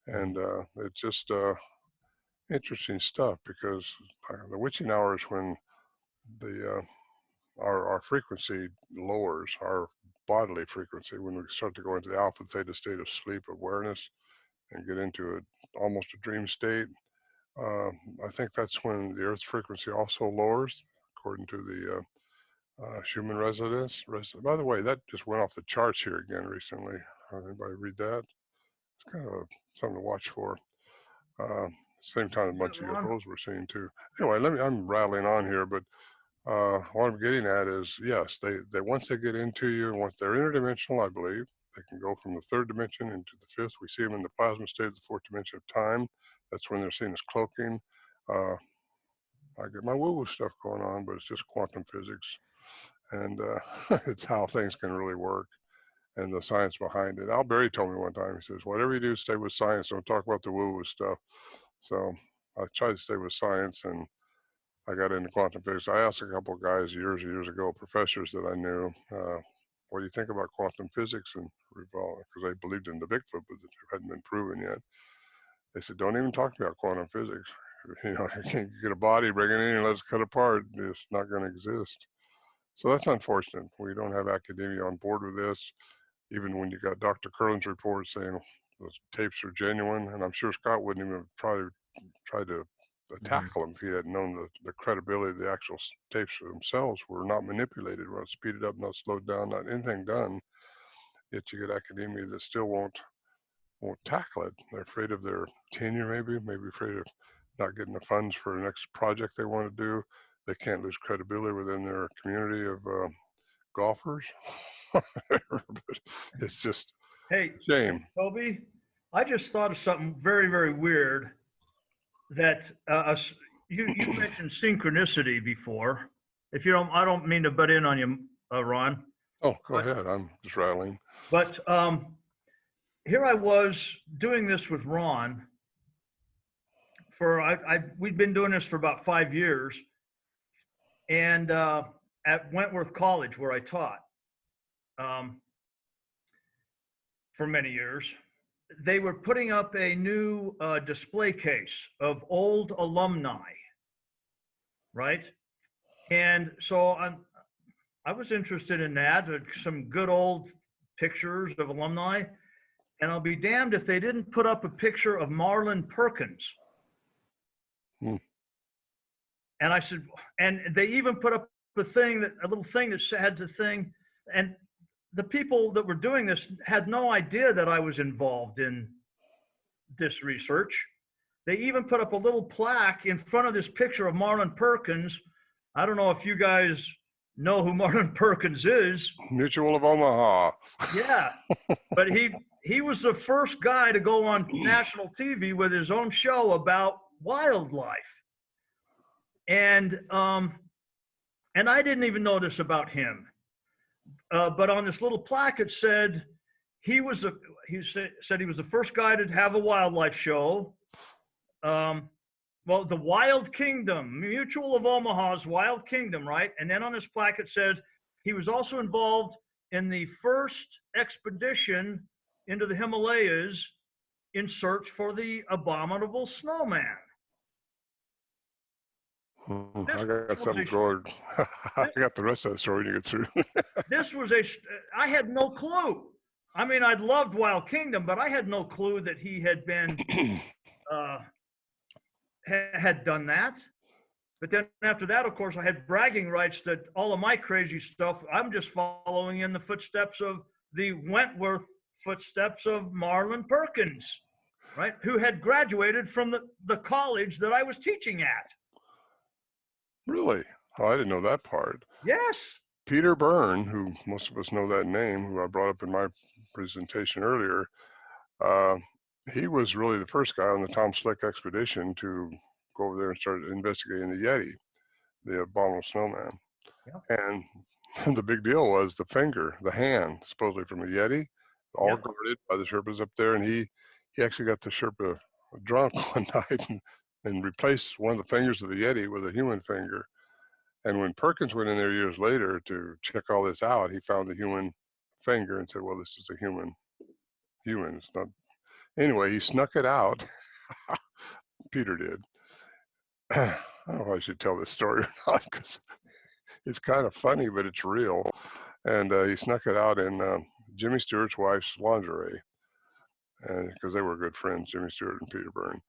And it's just interesting stuff, because the witching hour is when the our frequency lowers, our bodily frequency, when we start to go into the alpha theta state of sleep awareness and get into almost a dream state. I think that's when the Earth's frequency also lowers, according to the human resonance. By the way, that just went off the charts here again recently. Anybody read that? It's kind of something to watch for. Same time, a bunch of UFOs we're seeing too. Anyway, I'm rattling on here, but what I'm getting at is, yes, they once they get into you, and once they're interdimensional, I believe, they can go from the third dimension into the fifth. We see them in the plasma state of the fourth dimension of time. That's when they're seen as cloaking. I get my woo-woo stuff going on, but it's just quantum physics. And it's how things can really work and the science behind it. Al Berry told me one time, he says, "Whatever you do, stay with science. Don't talk about the woo-woo stuff." So I tried to stay with science, and I got into quantum physics. I asked a couple of guys years and years ago, professors that I knew, what do you think about quantum physics? And because they believed in the Bigfoot, but it hadn't been proven yet. They said, "Don't even talk about quantum physics. You know, you can't get a body, bring it in, and let's cut apart. It's not going to exist." So that's unfortunate. We don't have academia on board with this. Even when you got Dr. Curlin's report saying those tapes are genuine, and I'm sure Scott wouldn't even try to tackle them if he hadn't known the credibility of the actual tapes themselves were not manipulated, were not speeded up, not slowed down, not anything done. Yet you get academia that still won't tackle it. They're afraid of their tenure, maybe afraid of not getting the funds for the next project they want to do. They can't lose credibility within their community of golfers. But it's just shame. Toby, I just thought of something very, very weird. That you mentioned synchronicity before. If you don't, I don't mean to butt in on you, Ron. Oh, go ahead. I'm just rattling. But here I was doing this with Ron. We'd been doing this for about 5 years, and at Wentworth College, where I taught for many years, they were putting up a new display case of old alumni, right? And so I was interested in that, some good old pictures of alumni, and I'll be damned if they didn't put up a picture of Marlin Perkins. And I said, and they even put up a little thing that had the thing, and the people that were doing this had no idea that I was involved in this research. They even put up a little plaque in front of this picture of Marlin Perkins. I don't know if you guys know who Marlin Perkins is. Mutual of Omaha. Yeah, but he was the first guy to go on national TV with his own show about wildlife. And I didn't even know this about him. But on this little plaque, it said he said he was the first guy to have a wildlife show. Well, the Wild Kingdom, Mutual of Omaha's Wild Kingdom, right? And then on this plaque, it says he was also involved in the first expedition into the Himalayas in search for the abominable snowman. I got something going. I got the rest of that story to get through. I had no clue. I mean, I'd loved Wild Kingdom, but I had no clue that he had been, had done that. But then after that, of course, I had bragging rights that all of my crazy stuff, I'm just following in the footsteps of the Wentworth footsteps of Marlin Perkins, right? Who had graduated from the college that I was teaching at. Really? Oh, I didn't know that part. Yes. Peter Byrne, who most of us know that name, who I brought up in my presentation earlier, he was really the first guy on the Tom Slick expedition to go over there and start investigating the Yeti, the abominable snowman. Yeah. And the big deal was the finger, the hand, supposedly from a Yeti, all Yeah. guarded by the Sherpas up there. And he actually got the Sherpa drunk one night and replaced one of the fingers of the Yeti with a human finger. And when Perkins went in there years later to check all this out, he found the human finger and said, well, this is a human. It's not. Anyway, he snuck it out. Peter did. I don't know if I should tell this story or not, because it's kind of funny, but it's real. And he snuck it out in Jimmy Stewart's wife's lingerie, and because they were good friends, Jimmy Stewart and Peter Byrne.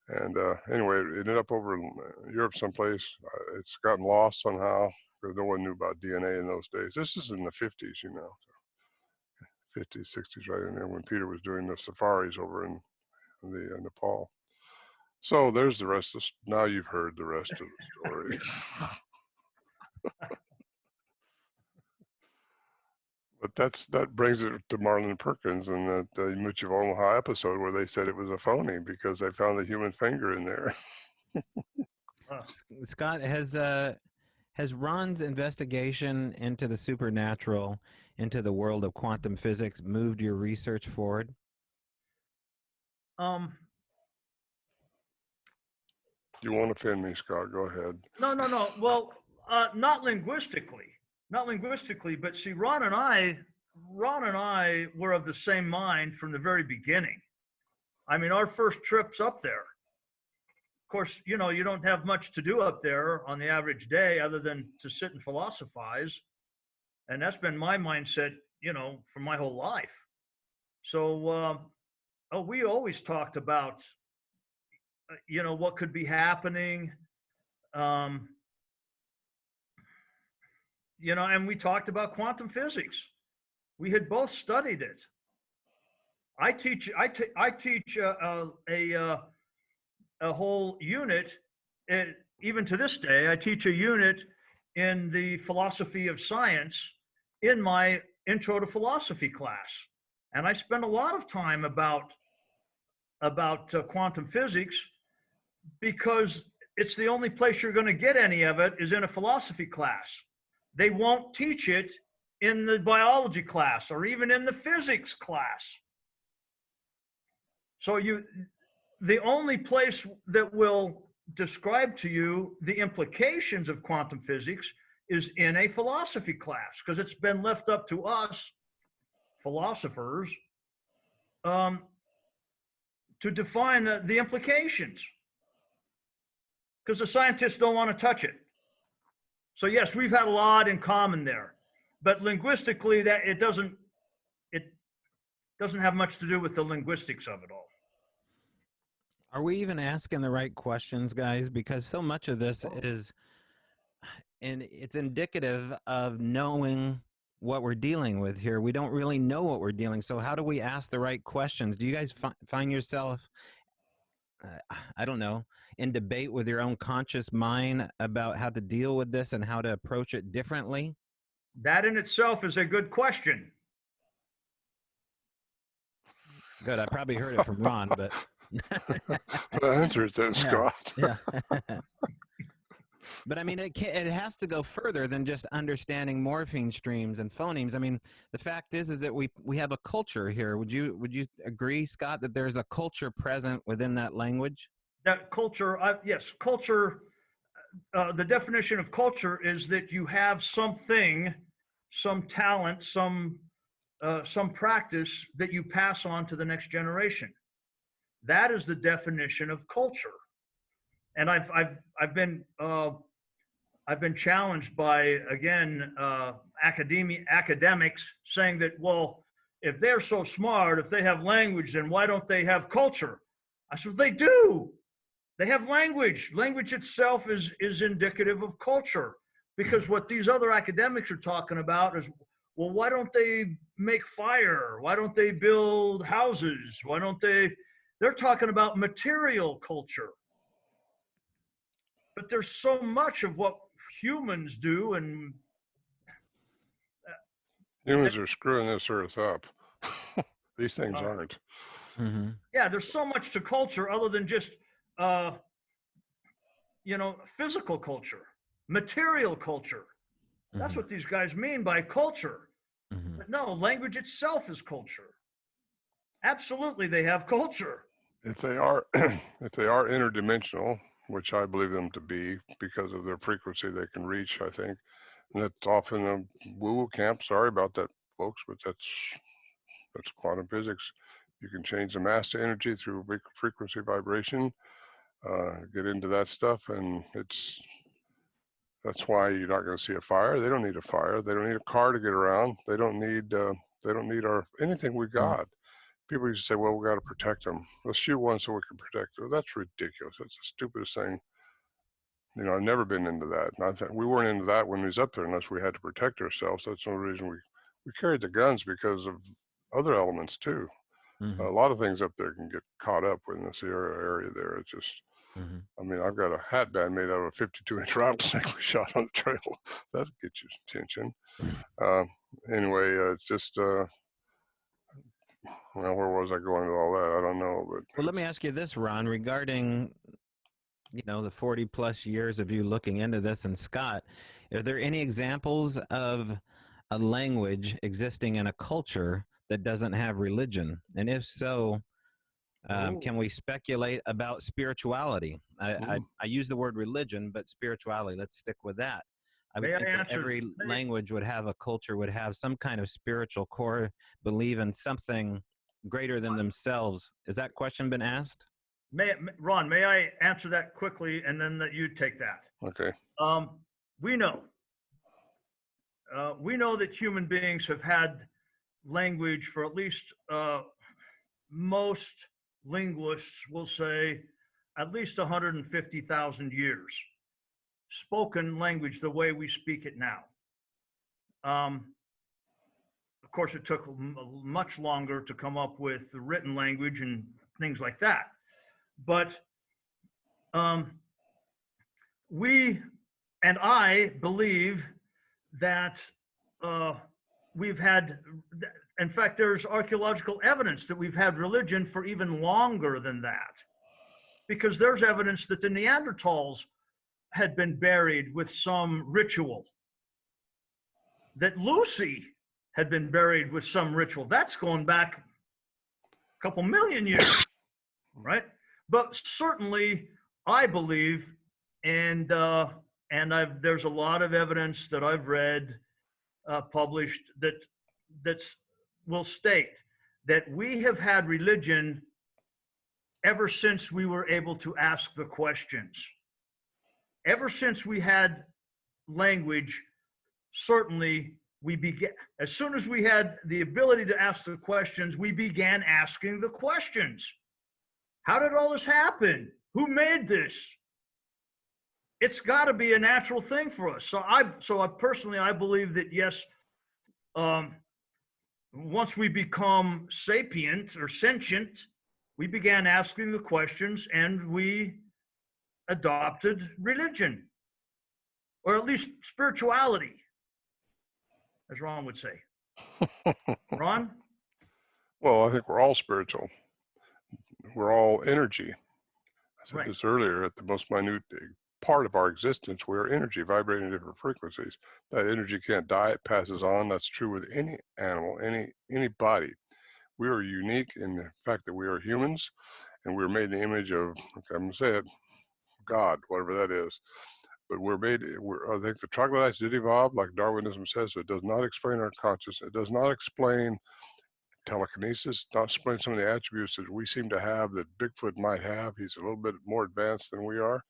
And anyway, it ended up over in Europe someplace. It's gotten lost somehow, because no one knew about DNA in those days. This is in the 50s, you know, 50s, 60s, right in there when Peter was doing the safaris over in the Nepal. So there's the rest of now you've heard the rest of the story. But that brings it to Marlin Perkins and the Mooch of Omaha episode where they said it was a phony because they found the human finger in there. Scott, has Ron's investigation into the supernatural, into the world of quantum physics, moved your research forward? You won't offend me, Scott. Go ahead. No. Well, not linguistically, but see, Ron and I were of the same mind from the very beginning. I mean, our first trips up there, of course, you know, you don't have much to do up there on the average day other than to sit and philosophize. And that's been my mindset, you know, for my whole life. So, we always talked about, you know, what could be happening. You know, and we talked about quantum physics. We had both studied it. I teach a whole unit, even to this day, I teach a unit in the philosophy of science in my intro to philosophy class. And I spend a lot of time about quantum physics because it's the only place you're going to get any of it is in a philosophy class. They won't teach it in the biology class or even in the physics class. So the only place that will describe to you the implications of quantum physics is in a philosophy class, because it's been left up to us philosophers to define the implications, because the scientists don't want to touch it. So yes, we've had a lot in common there, but linguistically that it doesn't have much to do with the linguistics of it all. Are we even asking the right questions, guys? Because so much of this is, and it's indicative of knowing what we're dealing with here. We don't really know what we're dealing. So how do we ask the right questions? Do you guys find yourself, I don't know, in debate with your own conscious mind about how to deal with this and how to approach it differently? That in itself is a good question. Good. I probably heard it from Ron, but The answer is then, Scott. Yeah. But I mean, it has to go further than just understanding morpheme streams and phonemes. I mean, the fact is that we have a culture here. Would you agree, Scott, that there's a culture present within that language? That culture, yes, culture. The definition of culture is that you have something, some talent, some practice that you pass on to the next generation. That is the definition of culture. And I've been challenged by, again, academics saying that, well, if they're so smart, if they have language, then why don't they have culture? I said, they do. They have language. Language itself is indicative of culture, because what these other academics are talking about is, well, why don't they make fire? Why don't they build houses? Why don't they? They're talking about material culture. But there's so much of what humans do, and Humans are screwing this earth up. These things aren't. Mm-hmm. Yeah, there's so much to culture other than just, physical culture, material culture. That's Mm-hmm. what these guys mean by culture. Mm-hmm. But no, language itself is culture. Absolutely, they have culture. If they are, if they are interdimensional, which I believe them to be because of their frequency they can reach, I think, and that's often the woo-woo camp. Sorry about that, folks, but that's quantum physics. You can change the mass to energy through frequency vibration. Get into that stuff, and that's why you're not going to see a fire. They don't need a fire. They don't need a car to get around. They don't need anything we got. People used to say, well, we got to protect them. Let's shoot one so we can protect them. That's ridiculous. That's the stupidest thing. I've never been into that. And I think we weren't into that when we was up there unless we had to protect ourselves. That's the only reason we carried the guns, because of other elements too. Mm-hmm. A lot of things up there can get caught up in this area there. It's just, Mm-hmm. I mean, I've got a hat band made out of a 52-inch rattlesnake we shot on the trail. That'll get your attention. Anyway, it's just, well, where was I going with all that? I don't know. But Well, let me ask you this, Ron, regarding the 40 plus years of you looking into this, and Scott, are there any examples of a language existing in a culture that doesn't have religion? And if so, can we speculate about spirituality? I use the word religion, but spirituality, let's stick with that. I would think that every language would have, a culture would have some kind of spiritual core, believe in something greater than themselves. Has that question been asked? Ron, may I answer that quickly, and then that you take that? okay. We know that human beings have had language for at least, most linguists will say, at least 150,000 years. Spoken language the way we speak it now. Of course, it took much longer to come up with the written language and things like that. But I believe that we've had, in fact, there's archaeological evidence that we've had religion for even longer than that. Because there's evidence that the Neanderthals had been buried with some ritual, that Lucy had been buried with some ritual. That's going back a couple million years, right? But certainly, I believe, and there's a lot of evidence that I've read, published, that will state that we have had religion ever since we were able to ask the questions. Ever since we had language, certainly we began, as soon as we had the ability to ask the questions, we began asking the questions. How did all this happen? Who made this? It's got to be a natural thing for us. So I personally, I believe that yes, once we become sapient or sentient, we began asking the questions and we adopted religion, or at least spirituality, as Ron would say. Ron? Well, I think we're all spiritual. We're all energy. I said Right. this earlier, at the most minute part of our existence, we are energy vibrating at different frequencies. That energy can't die, it passes on. That's true with any animal, any body. We are unique in the fact that we are humans, and we're made in the image of, okay, I'm going to say it, God, whatever that is. But I think the troglodytes did evolve, like Darwinism says, so it does not explain our consciousness. It does not explain telekinesis, not explain some of the attributes that we seem to have that Bigfoot might have. He's a little bit more advanced than we are.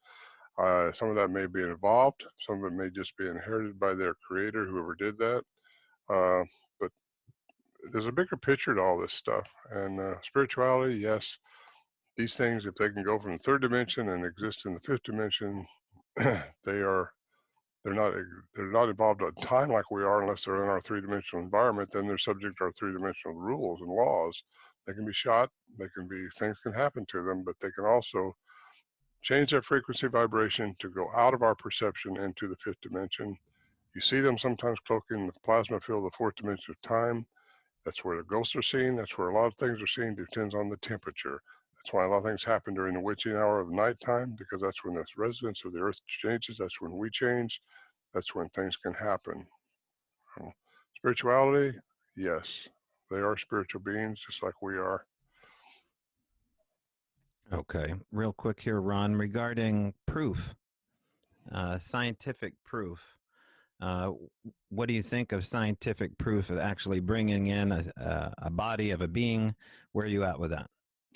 Some of that may be evolved. Some of it may just be inherited by their creator, whoever did that. But there's a bigger picture to all this stuff. And spirituality, yes, these things, if they can go from the third dimension and exist in the fifth dimension, they're not involved at time like we are, unless they're in our three-dimensional environment. Then they're subject to our three-dimensional rules and laws. They can be shot, things can happen to them, but they can also change their frequency vibration to go out of our perception into the fifth dimension, You see them sometimes cloaking in the plasma field of the fourth dimension of time. That's where the ghosts are seen. That's where a lot of things are seen. Depends on the temperature. That's why a lot of things happen during the witching hour of nighttime, because that's when the resonance of the earth changes. That's when we change. That's when things can happen. Spirituality, yes, they are spiritual beings just like we are. Okay, real quick here, Ron, regarding proof, scientific proof. What do you think of scientific proof of actually bringing in a body of a being? Where are you at with that?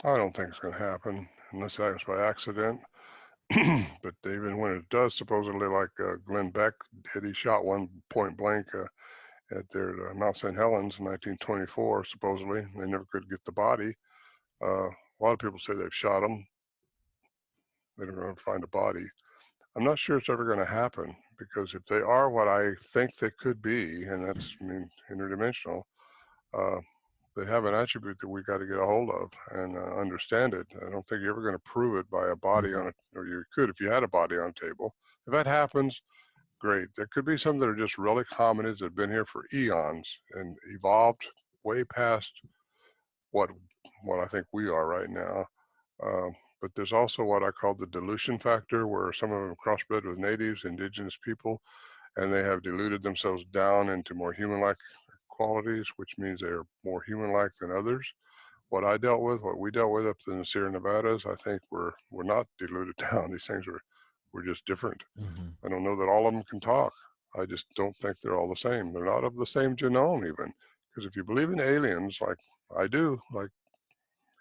I don't think it's going to happen unless it happens by accident. But even when it does, supposedly, like Glenn Beck did, he shot one point blank at their Mount St. Helens in 1924, supposedly. They never could get the body. A lot of people say they've shot him. They don't ever find a body. I'm not sure it's ever going to happen, because if they are what I think they could be, and that's, I mean, interdimensional, they have an attribute that we got to get a hold of and understand it. I don't think you're ever going to prove it by a body on it, or you could if you had a body on a table. If that happens, great. There could be some that are just relic hominids that have been here for eons and evolved way past what I think we are right now. But there's also what I call the dilution factor, where some of them crossbred with natives, indigenous people, and they have diluted themselves down into more human-like qualities, which means they're more human-like than others. What I dealt with, what we dealt with up in the Sierra Nevadas, I think we're not diluted down. These things we're just different. I don't know that all of them can talk. I just don't think they're all the same. They're not of the same genome even. Because if you believe in aliens, like I do, like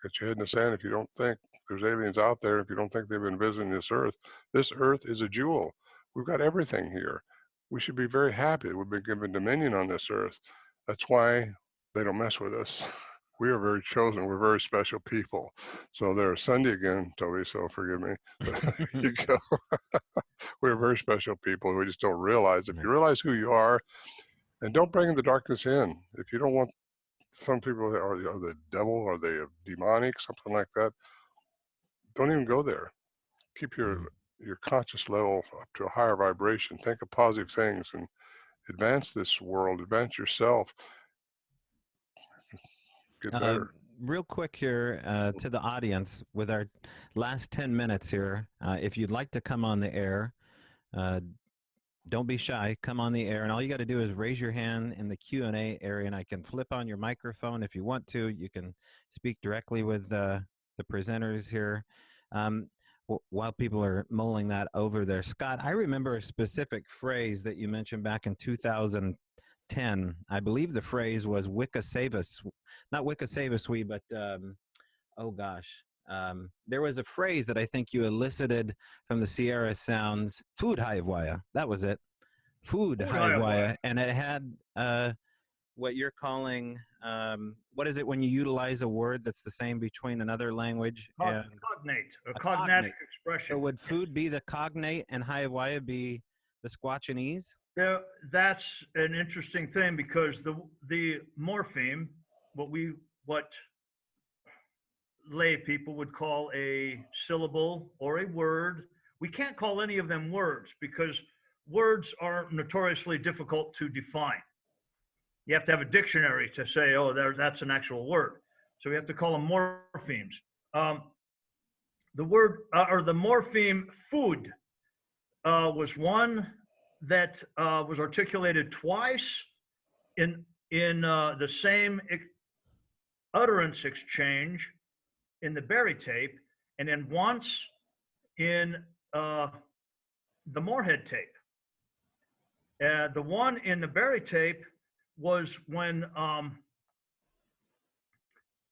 get your head in the sand if you don't think there's aliens out there, if you don't think they've been visiting this earth is a jewel. We've got everything here. We should be very happy we've been given dominion on this earth. That's why they don't mess with us. We are very chosen. We're very special people. So there's Sunday again, Toby, so forgive me. There you go. We're very special people. We just don't realize. If you realize who you are, and don't bring the darkness in. If you don't want, some people are the devil, are they demonic, something like that, don't even go there. Keep your conscious level up to a higher vibration. Think of positive things and advance this world, advance yourself. Get better. Real quick here to the audience, with our last 10 minutes here, if you'd like to come on the air, don't be shy, come on the air, and all you got to do is raise your hand in the Q&A area, and I can flip on your microphone if you want to. You can speak directly with the presenters here. While people are mulling that over there, Scott, I remember a specific phrase that you mentioned back in 2010. I believe the phrase was "Wicca save us," not "Wicca save us we," but oh gosh. There was a phrase that I think you elicited from the Sierra Sounds, food haivwaya. That was it. Food haivwaya. And it had what you're calling, what is it when you utilize a word that's the same between another language and cognate, a cognatic expression. So would food be the cognate and haivwaya be the Squatchanese? Yeah, that's an interesting thing, because the morpheme, what lay people would call a syllable or a word, we can't call any of them words, because words are notoriously difficult to define. You have to have a dictionary to say, oh, that's an actual word. So we have to call them morphemes. The word or the morpheme food was one that was articulated twice in the same utterance exchange in the Bräu tape, and then once in the Morhead tape. The one in the Bräu tape was when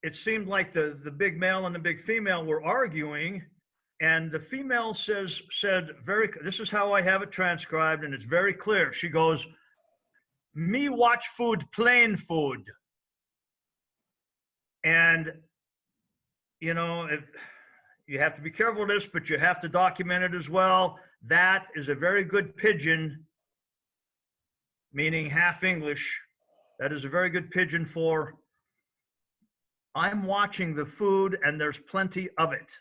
it seemed like the big male and the big female were arguing, and the female said this is how I have it transcribed, and it's very clear. She goes, "Me watch food, plain food." And you know, you have to be careful of this, but you have to document it as well. That is a very good pidgin, meaning half English. That is a very good pidgin for, I'm watching the food and there's plenty of it.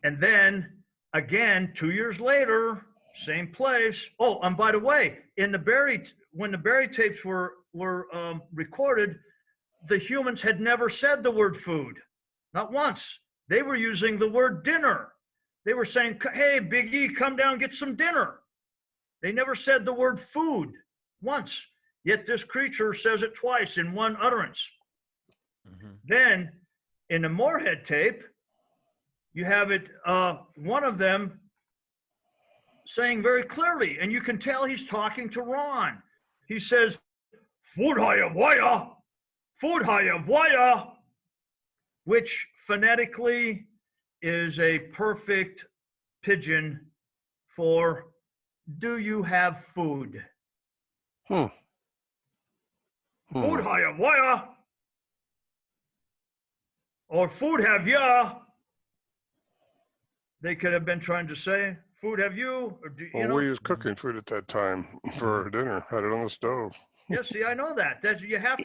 And then again, 2 years later, same place. Oh, and by the way, in the Bräu, when the Bräu tapes were recorded, the humans had never said the word food, not once. They were using the word dinner. They were saying, "Hey, Big E, come down, get some dinner." They never said the word food once. Yet this creature says it twice in one utterance. Then, in the Morehead tape, you have it, one of them saying very clearly, and you can tell he's talking to Ron. He says, "Food haya waya, food haya waya," which phonetically is a perfect pidgin for "Do you have food?" Food haya waya, or food have ya. They could have been trying to say, "Food have you?" Or do, Well, we was cooking food at that time for dinner. Had it on the stove. Yeah, see, I know that. That's you have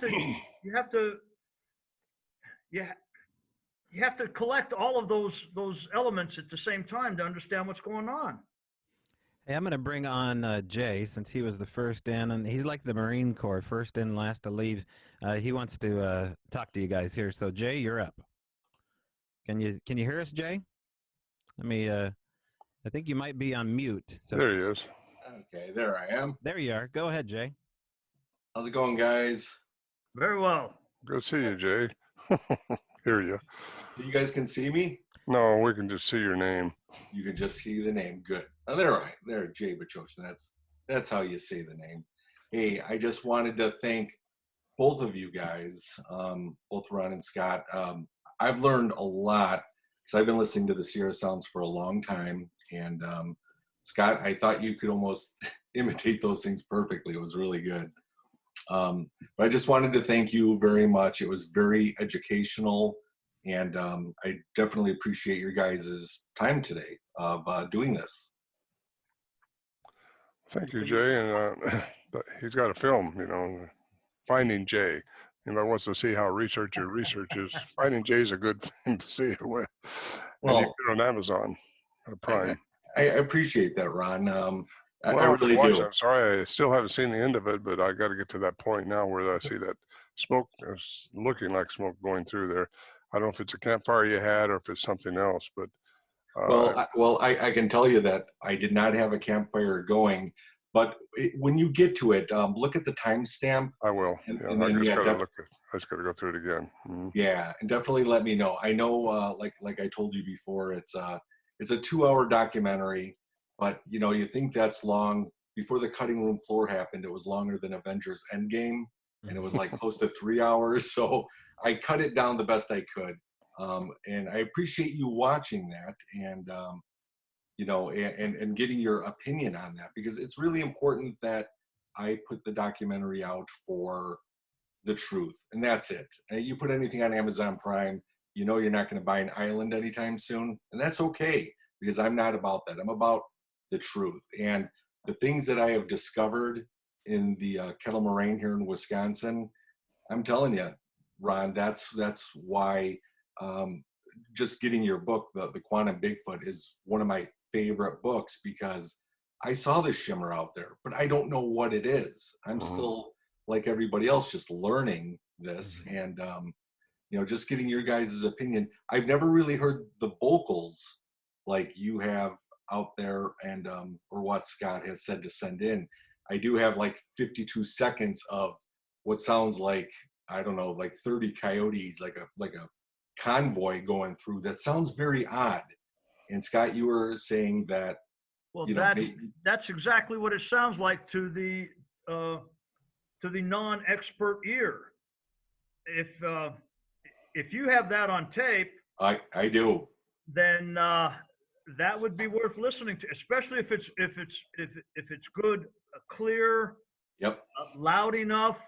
to collect all of those elements at the same time to understand what's going on. Hey, I'm going to bring on Jay, since he was the first in, and he's like the Marine Corps, first in, last to leave. He wants to talk to you guys here. So, Jay, you're up. Can you hear us, Jay? Let me. I think you might be on mute. So. There he is. Okay, there I am. There you are. Go ahead, Jay. How's it going, guys? Very well. Good to see you, Jay. Hear you. You guys can see me? No, we can just see your name. You can just see the name. Good. Oh, there, Jay Bachoshin. That's how you say the name. Hey, I just wanted to thank both of you guys, both Ron and Scott. I've learned a lot because I've been listening to the Sierra Sounds for a long time. And Scott, I thought you could almost imitate those things perfectly. It was really good. But I just wanted to thank you very much. It was very educational. And I definitely appreciate your guys' time today of doing this. Thank you, Jay. And he's got a film, Finding Jay. Anybody wants to see how research is, Finding Jay is a good thing to see it with. Well, you get on Amazon Prime. I appreciate that, Ron. I really do. I'm sorry, I still haven't seen the end of it, but I got to get to that point now where I see that smoke, looking like smoke going through there. I don't know if it's a campfire you had or if it's something else, but. I can tell you that I did not have a campfire going, but when you get to it, look at the timestamp. I will. I just got to go through it again. Mm-hmm. Yeah, and definitely let me know. I know, like I told you before, it's a 2-hour documentary, but you think that's long. Before the cutting room floor happened, it was longer than Avengers Endgame, and it was like close to 3 hours. So I cut it down the best I could. And I appreciate you watching that and, and getting your opinion on that, because it's really important that I put the documentary out for the truth, and that's it. And you put anything on Amazon Prime, you're not going to buy an island anytime soon, and that's okay, because I'm not about that. I'm about the truth. And the things that I have discovered in the Kettle Moraine here in Wisconsin, I'm telling you, Ron, that's why just getting your book, the Quantum Bigfoot, is one of my favorite books, because I saw this shimmer out there, but I don't know what it is. I'm still like everybody else, just learning this, and just getting your guys' opinion. I've never really heard the vocals like you have out there, and or what Scott has said to send in. I do have like 52 seconds of what sounds like, I don't know, like 30 coyotes, like a convoy going through. That sounds very odd. And Scott, you were saying that. Well, that's exactly what it sounds like to the non-expert ear. If you have that on tape, I do. Then that would be worth listening to, especially if it's good, clear, yep, loud enough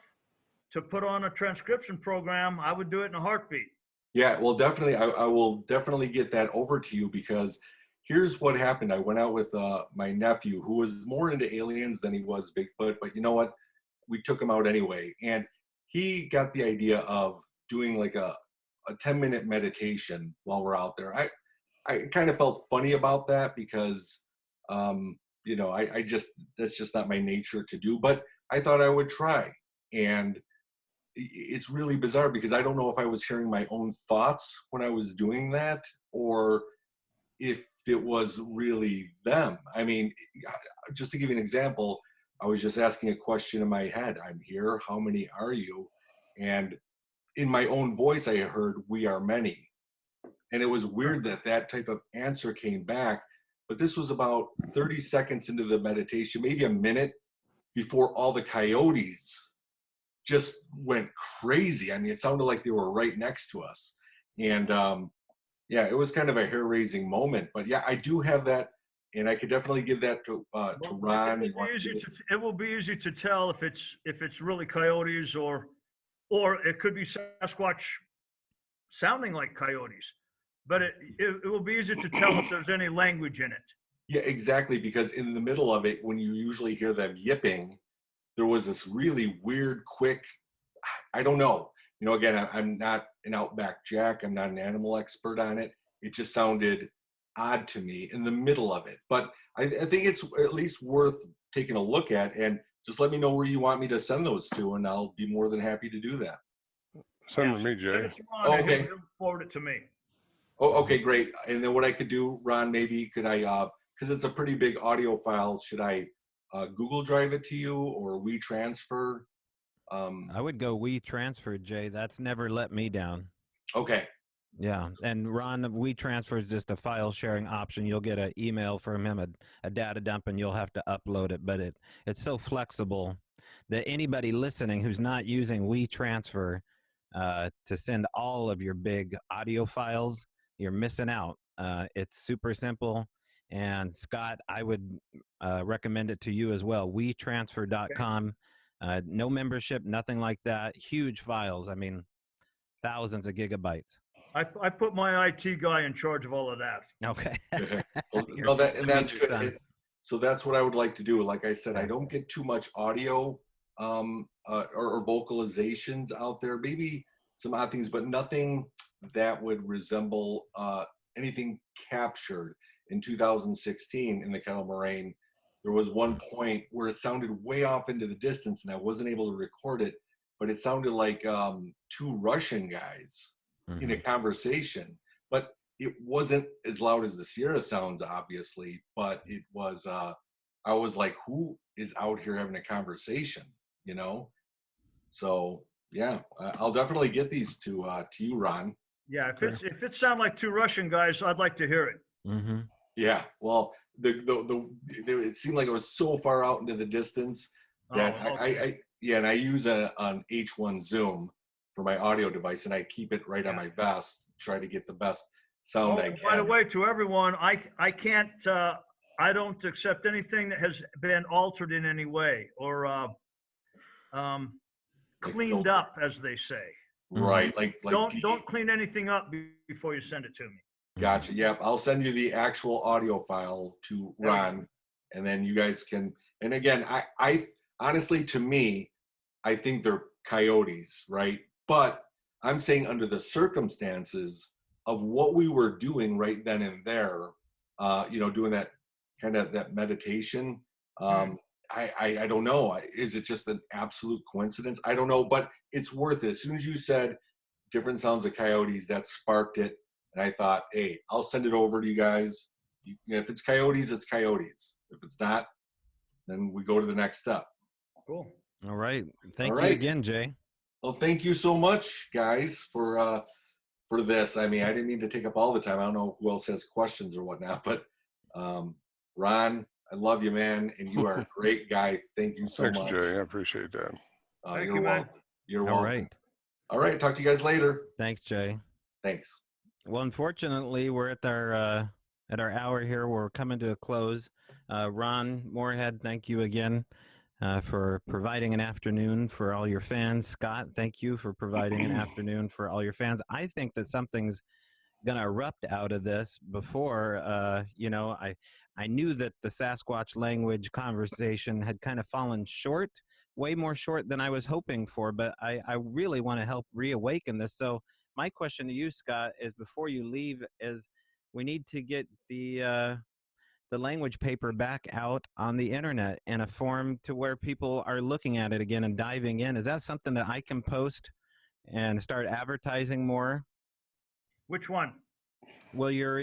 to put on a transcription program. I would do it in a heartbeat. Yeah, well, definitely. I will definitely get that over to you, because here's what happened. I went out with my nephew, who was more into aliens than he was Bigfoot, but you know what? We took him out anyway. And he got the idea of doing like a 10-minute meditation while we're out there. I kind of felt funny about that, because you know, that's just not my nature to do, but I thought I would try. And it's really bizarre because I don't know if I was hearing my own thoughts when I was doing that, or if it was really them. I mean, just to give you an example, I was just asking a question in my head. I'm here. How many are you? And in my own voice, I heard, we are many. And it was weird that that type of answer came back. But this was about 30 seconds into the meditation, maybe a minute before all the coyotes just went crazy. I mean, it sounded like they were right next to us. And yeah, it was kind of a hair-raising moment. But yeah, I do have that, and I could definitely give that to Ron. It will be easy to tell if it's really coyotes or it could be Sasquatch sounding like coyotes. But it will be easy to tell if there's any language in it. Yeah, exactly. Because in the middle of it, when you usually hear them yipping, there was this really weird, quick, I don't know. You know, again, I'm not an Outback Jack. I'm not an animal expert on it. It just sounded odd to me in the middle of it. But I think it's at least worth taking a look at. And just let me know where you want me to send those to, and I'll be more than happy to do that. Send them to me, Jay. Oh, okay. He'll forward it to me. Oh, okay, great. And then what I could do, Ron, maybe could I, because it's a pretty big audio file, should I Google Drive it to you or WeTransfer? I would go WeTransfer, Jay. That's never let me down. Okay. Yeah, and Ron, WeTransfer is just a file sharing option. You'll get an email from him, a data dump, and you'll have to upload it. But it's so flexible that anybody listening who's not using WeTransfer to send all of your big audio files, you're missing out. It's super simple. And Scott, I would recommend it to you as well. WeTransfer.com. No membership, nothing like that. Huge files. I mean, thousands of gigabytes. I put my IT guy in charge of all of that. Okay. Well, no, that's good. So that's what I would like to do. Like I said, I don't get too much audio or vocalizations out there. Maybe some odd things, but nothing that would resemble anything captured in 2016 in the Kettle Moraine. There was one point where it sounded way off into the distance, and I wasn't able to record it, but it sounded like two Russian guys in a conversation. But it wasn't as loud as the Sierra sounds, obviously, but it was, I was like, who is out here having a conversation, you know? So, yeah, I'll definitely get these to you, Ron. Yeah, if it sounds like two Russian guys, I'd like to hear it. Mm-hmm. Yeah, well, it seemed like it was so far out into the distance that and I use an H1 Zoom for my audio device, and I keep it right on my vest, try to get the best sound I can. By the way, to everyone, I can't, I don't accept anything that has been altered in any way or cleaned up, as they say. Right, like don't clean anything up before you send it to me. Gotcha. Yep, I'll send you the actual audio file to Ron, and then you guys can. And again, I honestly, to me, I think they're coyotes, right? But I'm saying under the circumstances of what we were doing right then and there, you know, doing that kind of that meditation. I don't know. Is it just an absolute coincidence? I don't know, but it's worth it. As soon as you said different sounds of coyotes, that sparked it. And I thought, hey, I'll send it over to you guys. If it's coyotes, it's coyotes. If it's not, then we go to the next step. Cool. All right. Thank you again, Jay. Well, thank you so much, guys, for this. I mean, I didn't mean to take up all the time. I don't know who else has questions or whatnot, but Ron, I love you, man, and you are a great guy. Thank you so much. Thanks, Jay. I appreciate that. You're welcome. You're welcome. All right. All right. Talk to you guys later. Thanks, Jay. Thanks. Well, unfortunately, we're at our hour here. We're coming to a close. Ron Morhead, thank you again for providing an afternoon for all your fans. Scott, thank you for providing an afternoon for all your fans. I think that something's going to erupt out of this before, you know, I knew that the Sasquatch language conversation had kind of fallen short, way more short than I was hoping for, but I really want to help reawaken this. So my question to you, Scott, is before you leave, is we need to get the the language paper back out on the internet in a form to where people are looking at it again and diving in. Is that something that I can post and start advertising more? Which one? Well, your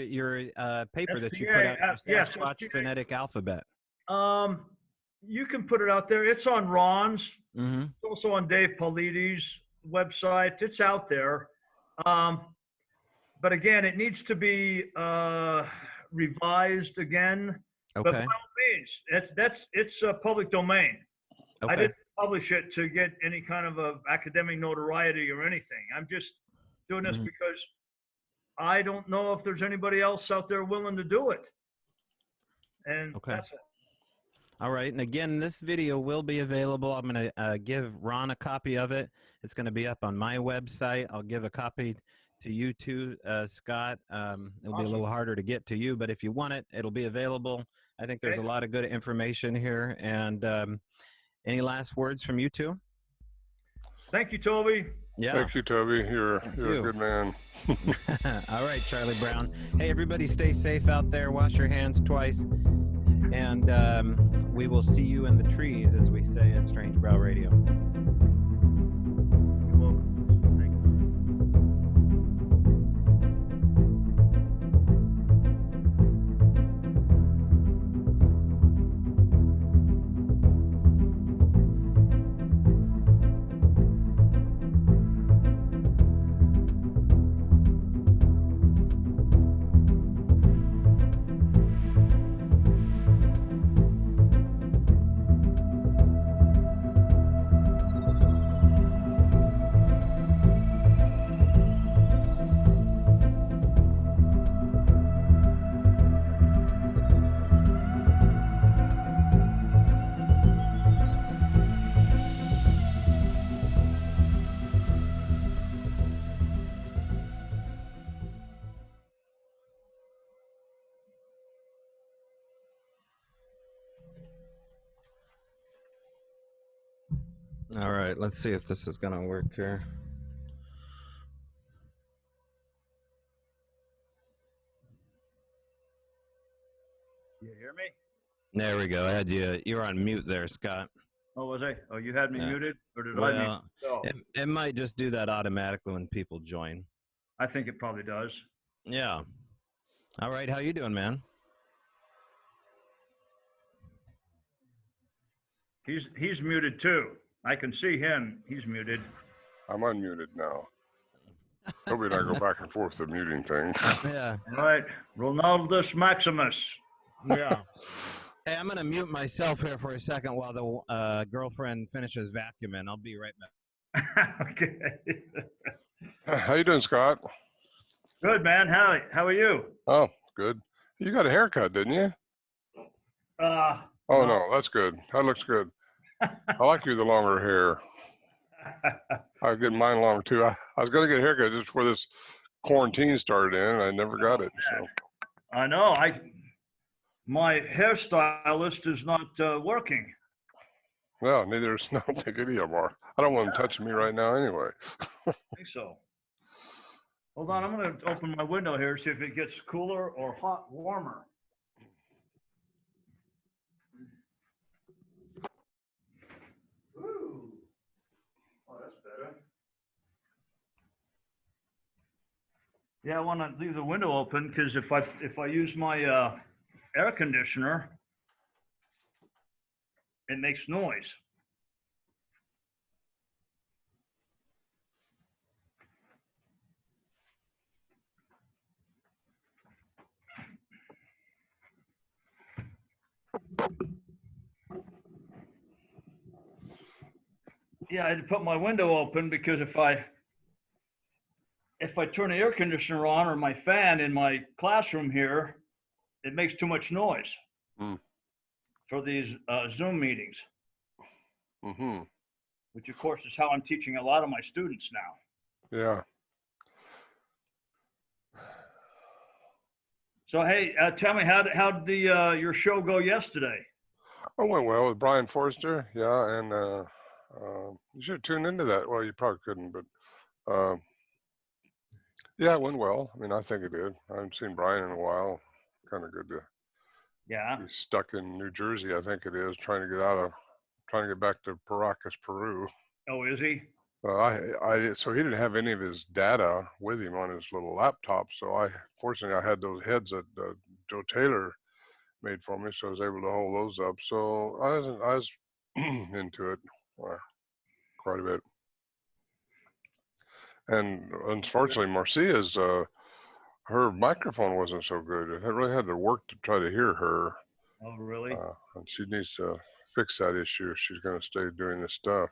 paper that you SPA, put out, your yes, Sasquatch SPA. phonetic alphabet. You can put it out there. It's on Ron's. Mm-hmm. It's also on Dave Paulides' website. It's out there. But again, it needs to be revised again. Okay. But by all means, it's a public domain. Okay. I didn't publish it to get any kind of a academic notoriety or anything. I'm just doing this because I don't know if there's anybody else out there willing to do it. And that's it. All right. And again, this video will be available. I'm going to give Ron a copy of it. It's going to be up on my website. I'll give a copy to you too, Scott. It'll be a little harder to get to you, but if you want it, it'll be available. I think there's a lot of good information here. And any last words from you two? Thank you, Toby. Yeah. Thank you, Toby. You're a good man. All right, Charlie Brown. Hey, everybody, stay safe out there. Wash your hands twice. And we will see you in the trees, as we say at Strange Bräu Radio. You're welcome. Thank you. All right, let's see if this is going to work here. You hear me? There we go. I had you. You were on mute there, Scott. Oh, was I? Oh, you had me muted, or did I Well, mute? it might just do that automatically when people join. I think it probably does. Yeah. All right. How you doing, man? He's muted too. I can see him. He's muted. I'm unmuted now. Toby and I go back and forth the muting thing. Yeah. All right, Ronaldus Maximus. Yeah. Hey, I'm going to mute myself here for a second while the girlfriend finishes vacuuming. I'll be right back. Okay. How you doing, Scott? Good, man. How are you? Oh, good. You got a haircut, didn't you? Oh, no, that's good. That looks good. I like you the longer hair. I get mine long, too. I was going to get a haircut just before this quarantine started in, and I never got it. So. I know. My hairstylist is not working. No, neither is, I don't think any of them are. I don't want them touching me right now anyway. I think so. Hold on, I'm going to open my window here, see if it gets cooler or warmer. Ooh. Oh, that's better. Yeah, I want to leave the window open because if I use my air conditioner, it makes noise. Yeah, I had to put my window open because if I turn the air conditioner on or my fan in my classroom here, it makes too much noise for these Zoom meetings. Which of course is how I'm teaching a lot of my students now. Yeah. So hey, tell me how did your show go yesterday? Oh, it went well with Brian Forrester. Yeah, and you should tune into that. Well, you probably couldn't, but yeah, it went well. I mean, I think it did. I haven't seen Brian in a while. Kind of good to Yeah. He's stuck in New Jersey, I think it is, trying to get back to Paracas, Peru. Oh, is he? So he didn't have any of his data with him on his little laptop. So fortunately, I had those heads that Joe Taylor made for me, so I was able to hold those up. So I was into it quite a bit. And unfortunately, Marcia's her microphone wasn't so good. I really had to work to try to hear her. Oh, really? And she needs to fix that issue if she's going to stay doing this stuff.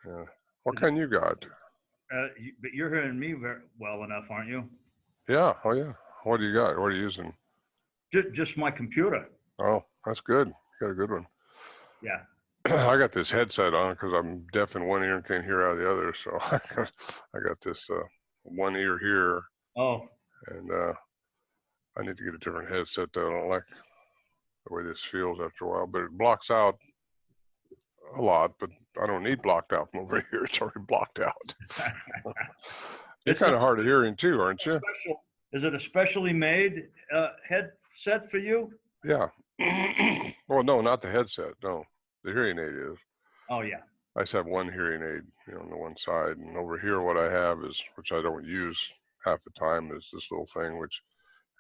Yeah. What kind you got? But you're hearing me very well enough, aren't you? Yeah. Oh, yeah. What do you got? What are you using? Just my computer. Oh, that's good. You got a good one. Yeah. I got this headset on because I'm deaf in one ear and can't hear out of the other. So I got this one ear here. Oh. And I need to get a different headset though. I don't like the way this feels after a while, but it blocks out a lot, but I don't need blocked out from over here. It's already blocked out. You're kind of hard of hearing too, aren't you? Is it a specially made headset for you? Yeah. Well, no, not the headset. No, the hearing aid is. Oh, yeah. I just have one hearing aid, on the one side. And over here, what I have is, which I don't use half the time, is this little thing, which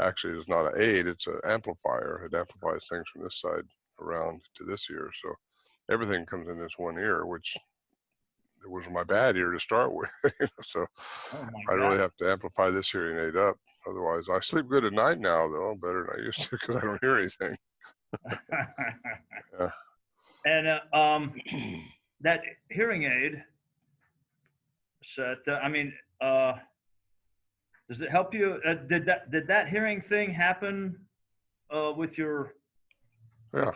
actually is not an aid. It's an amplifier. It amplifies things from this side around to this ear. So everything comes in this one ear, which it was my bad ear to start with. So I really have to amplify this hearing aid up. Otherwise, I sleep good at night now, though, better than I used to because I don't hear anything. Yeah. And that hearing aid set, does it help you? Did that hearing thing happen with your? Yeah.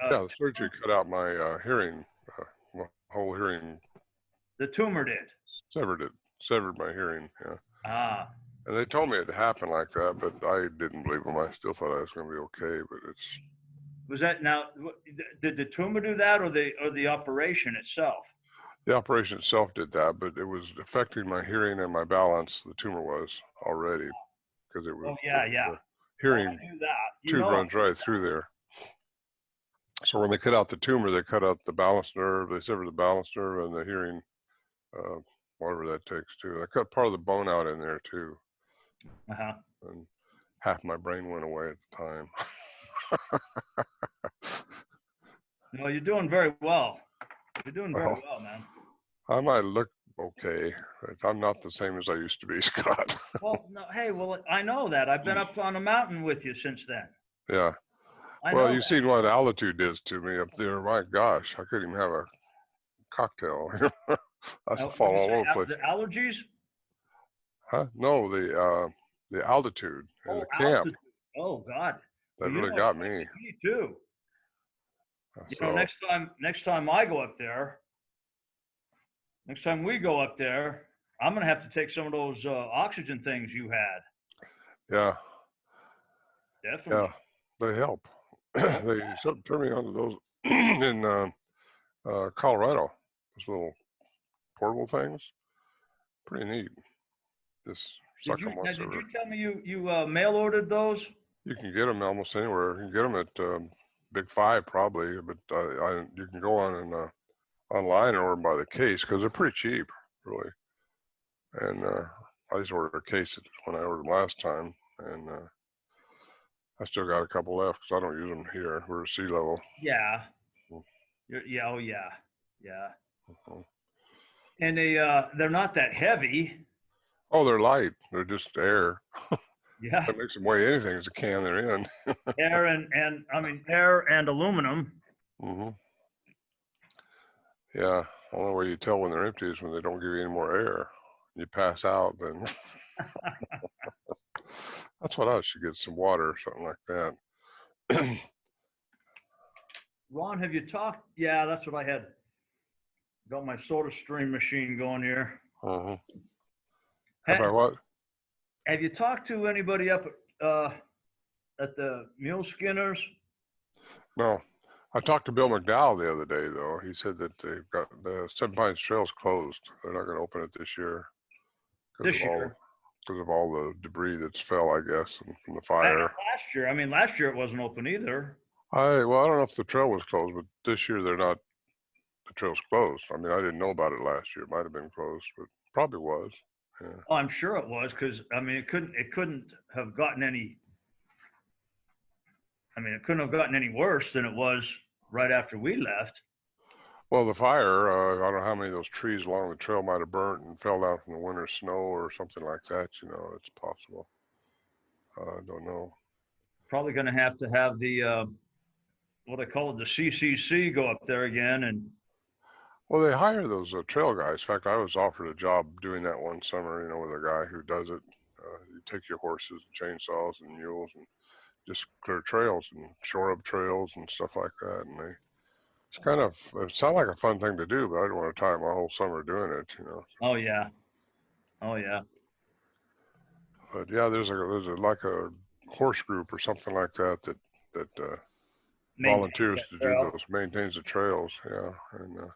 The surgery cut out my hearing, my whole hearing. The tumor did. Severed my hearing. Yeah. Ah. And they told me it happened like that, but I didn't believe them. I still thought I was going to be okay, but it's. Was that now? Did the tumor do that, or the operation itself? The operation itself did that, but it was affecting my hearing and my balance. The tumor was already, because it was. Oh yeah. The hearing tube runs right through there. So when they cut out the tumor, they cut out the balance nerve. They severed the balance nerve and the hearing, whatever that takes too. They cut part of the bone out in there too. And half my brain went away at the time. No, you're doing very well. You're doing very well, man. I might look okay, but I'm not the same as I used to be, Scott. Well, no, hey, I know that. I've been up on a mountain with you since then. Yeah. Well, you've seen what altitude is to me up there. My gosh, I couldn't even have a cocktail. I fall all over the place. The allergies? Huh? No, the altitude and the camp. Altitude. Oh God. That really got me. Me too. Next time I go up there, next time we go up there, I'm gonna have to take some of those oxygen things you had. Yeah. Definitely. Yeah, they help. They turned me on to those in Colorado. Those little portable things. Pretty neat. Did you tell me you mail ordered those? You can get them almost anywhere. You can get them at Big Five probably, but you can go on and online or by the case because they're pretty cheap, really. And I just ordered a case when I ordered them last time, and I still got a couple left because I don't use them here. We're at sea level. Yeah. Yeah. Oh yeah. Yeah. And they're not that heavy. Oh, they're light. They're just air. Yeah. That makes them weigh anything as a can they're in. Air and aluminum. Mm-hmm. Yeah. The only way you tell when they're empty is when they don't give you any more air. You pass out, then. That's what I should get, some water or something like that. Ron, have you talked? Yeah, that's what I had. Got my soda stream machine going here. Uh-huh. What? Have you talked to anybody up at the Mule Skinners? No. I talked to Bill McDowell the other day, though. He said that they've got the Seven Pines Trail's closed. They're not going to open it this year. This year? because of all the debris that's fell, I guess, from the fire. Last year it wasn't open either. I don't know if the trail was closed, but this year the trail's closed. I mean, I didn't know about it last year. It might have been closed, but probably was. Yeah. Oh, I'm sure it was, because it couldn't have gotten any. It couldn't have gotten any worse than it was right after we left. Well, the fire, I don't know how many of those trees along the trail might have burnt and fell down from the winter snow or something like that. It's possible. I don't know. Probably going to have the, what I call it, the CCC go up there again. And well, they hire those trail guys. In fact, I was offered a job doing that one summer, with a guy who does it. You take your horses, chainsaws, and mules and just clear trails and shore up trails and stuff like that. And it sounded like a fun thing to do, but I didn't want to tie my whole summer doing it, Oh yeah. But yeah, there's like a horse group or something like that volunteers to do those, maintains the trails. Yeah, and it'd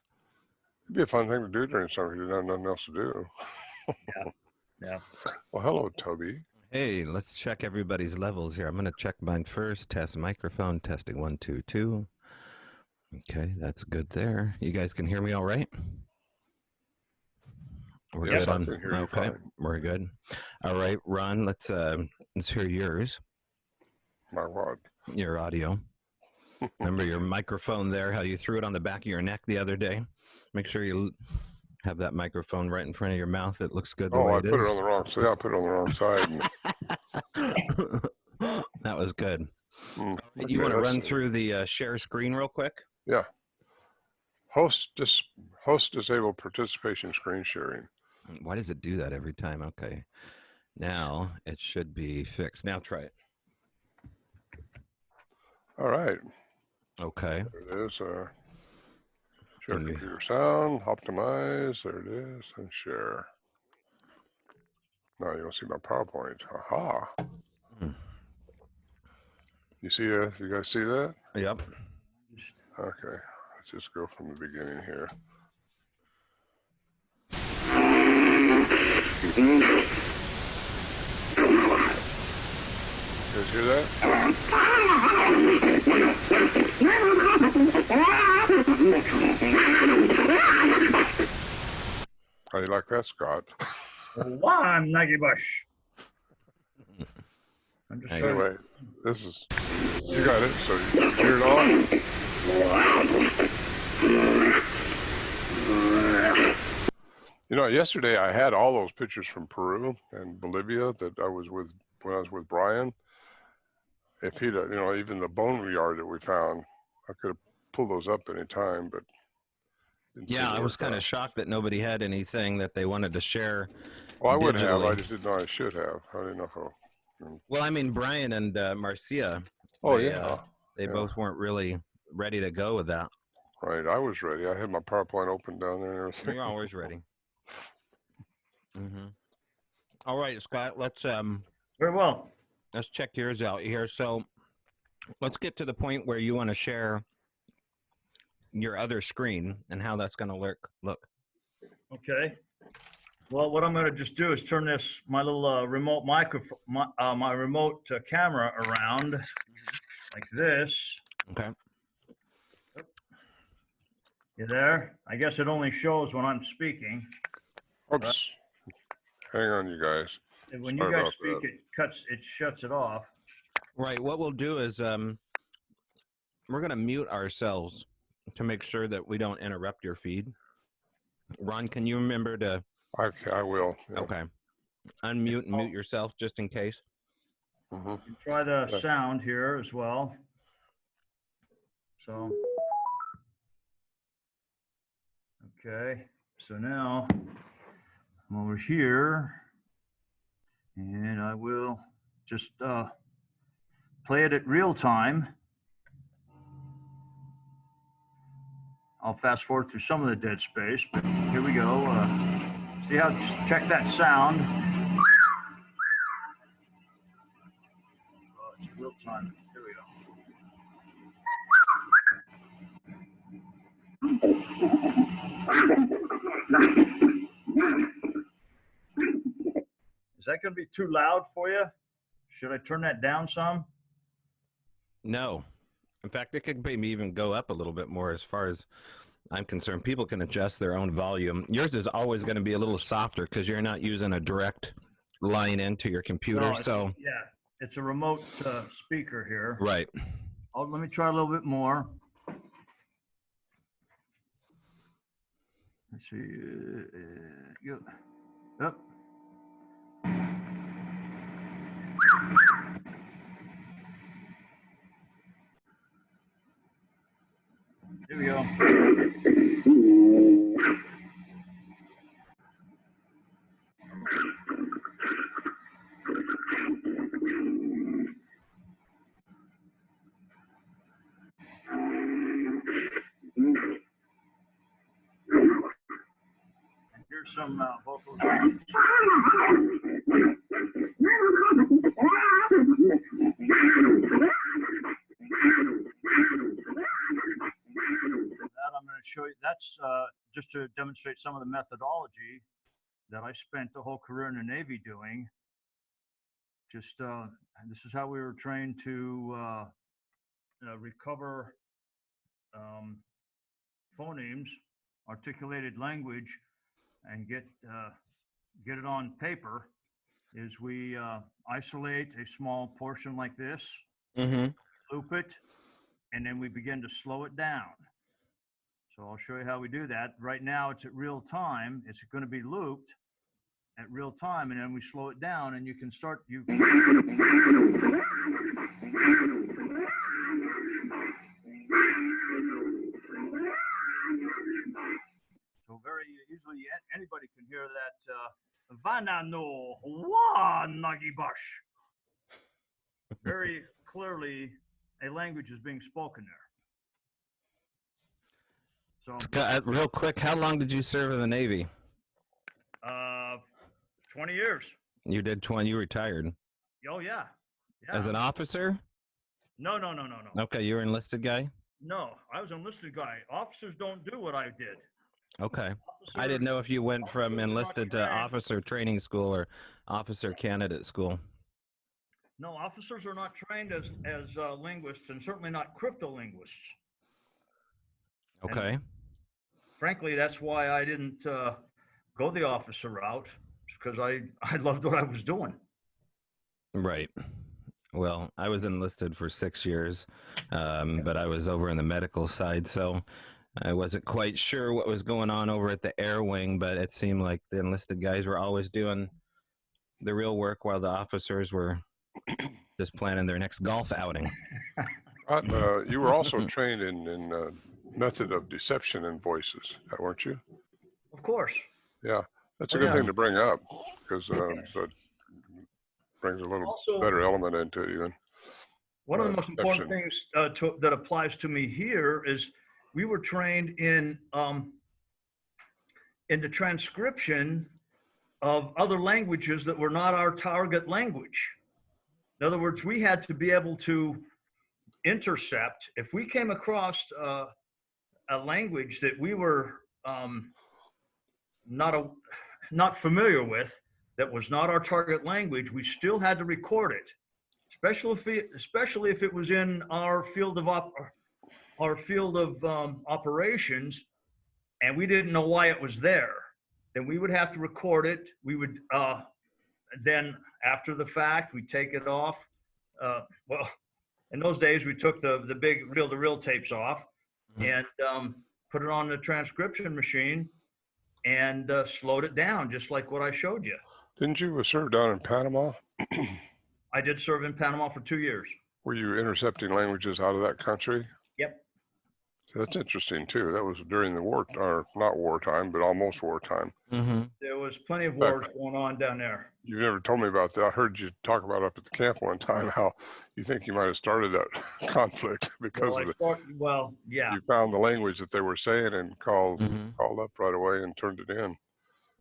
be a fun thing to do during summer. You didn't have nothing else to do. Yeah. Well, hello, Toby. Hey, let's check everybody's levels here. I'm going to check mine first. Test microphone, testing 1, 2, 2. Okay, that's good there. You guys can hear me all right? We're good on. Okay, we're good. All right, Ron, let's hear yours. My what? Your audio. Remember your microphone there, how you threw it on the back of your neck the other day? Make sure you have that microphone right in front of your mouth. It looks good the way it is. I put it on the wrong side. I put it on the wrong side. That was good. You want to run through the share screen real quick? Yeah. Host disable participation screen sharing. Why does it do that every time? Okay. Now it should be fixed. Now try it. All right. Okay. There it is. Share computer sound, optimize. There it is. And share. Now you don't see my PowerPoint. Aha. You see, you guys see that? Yep. Okay. Let's just go from the beginning here. You guys hear that? How do you like that, Scott? One Naggy Bush. Anyway, this is, you got it, so you hear it all? Yesterday I had all those pictures from Peru and Bolivia that I was with when I was with Brian. If he'd, even the bone yard that we found, I could have pulled those up any time, but yeah, I was kind of shocked that nobody had anything that they wanted to share. Well, I wouldn't have. I just didn't know I should have. I didn't know how. Well, I mean, Brian and Marcia. They both weren't really ready to go with that. Right, I was ready. I had my PowerPoint open down there and everything. You're always ready. All right, Scott. Let's very well. Let's check yours out here. So, let's get to the point where you want to share your other screen and how that's going to look. Okay. Well, what I'm going to just do is turn my little remote microphone, my remote camera around like this. Okay. You there? I guess it only shows when I'm speaking. Oops. Hang on, you guys. And when you guys speak, it shuts it off. Right. What we'll do is we're going to mute ourselves to make sure that we don't interrupt your feed. Ron, can you remember to? I will. Yeah. Okay. Unmute and mute yourself just in case. Try the sound here as well. So. Okay. So now I'm over here, and I will just play it at real time. I'll fast forward through some of the dead space, but here we go. See how, check that sound. Oh, it's real time. Here we go. Is that that going to be too loud for you? Should I turn that down some? No. In fact, it could maybe even go up a little bit more as far as I'm concerned. People can adjust their own volume. Yours is always going to be a little softer because you're not using a direct line into your computer. No, it's a remote speaker here. Right. Oh, let me try a little bit more. Let's see. Yep. Here we go. And here's some vocalizations. That I'm going to show you. That's just to demonstrate some of the methodology that I spent the whole career in the Navy doing. Just this is how we were trained to recover phonemes, articulated language, and get it on paper. Is we isolate a small portion like this, loop it, and then we begin to slow it down. So I'll show you how we do that. Right now it's at real time. It's going to be looped at real time, and then we slow it down, and you can start. So very easily, anybody can hear that. Vanano wa nagibash. Very clearly, a language is being spoken there. So, Scott, real quick, how long did you serve in the Navy? 20 years. You did 20. You retired. Oh yeah. As an officer? No. Okay, you were an enlisted guy? No, I was an enlisted guy. Officers don't do what I did. Okay. I didn't know if you went from enlisted to officer training school or officer candidate school. No, officers are not trained as linguists, and certainly not crypto-linguists. Okay. And frankly, that's why I didn't go the officer route, because I loved what I was doing. Right. Well, I was enlisted for 6 years, but I was over in the medical side, so I wasn't quite sure what was going on over at the air wing, but it seemed like the enlisted guys were always doing the real work while the officers were just planning their next golf outing. You were also trained in method of deception in voices, weren't you? Of course. Yeah, that's a good thing to bring up, because it brings a little better element into it even. One of the most important things that applies to me here is we were trained in the transcription of other languages that were not our target language. In other words, we had to be able to intercept. If we came across a language that we were not familiar with, that was not our target language, we still had to record it, especially if it was in our field of operations, and we didn't know why it was there. Then we would have to record it. We would then, after the fact, we take it off. Well, in those days, we took the big reel-to-reel tapes off and put it on the transcription machine and slowed it down, just like what I showed you. Didn't you serve down in Panama? I did serve in Panama for 2 years. Were you intercepting languages out of that country? Yep. That's interesting too. That was during the war, or not wartime, but almost wartime. Mm-hmm. There was plenty of wars going on down there. You never told me about that. I heard you talk about up at the camp one time how you think you might have started that conflict because you found the language that they were saying and called up right away and turned it in.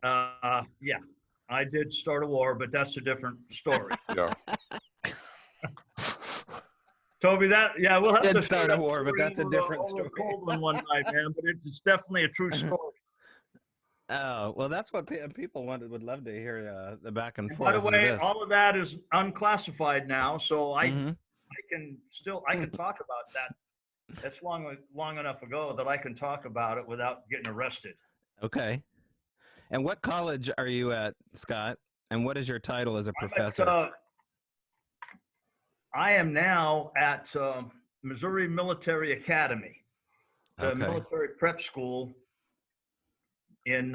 Yeah, I did start a war, but that's a different story. Yeah. Toby, we'll have to start a war, but that's a different story. Cold one night, man, but it's definitely a true story. Oh, well, that's what people would love to hear the back and And forth. by the way, This. all of that is unclassified now, so I Mhm. I can talk about that. That's long enough ago that I can talk about it without getting arrested. Okay. And what college are you at, Scott? And what is your title as a I'm professor? I am now at Missouri Military Academy, the Okay. military prep school in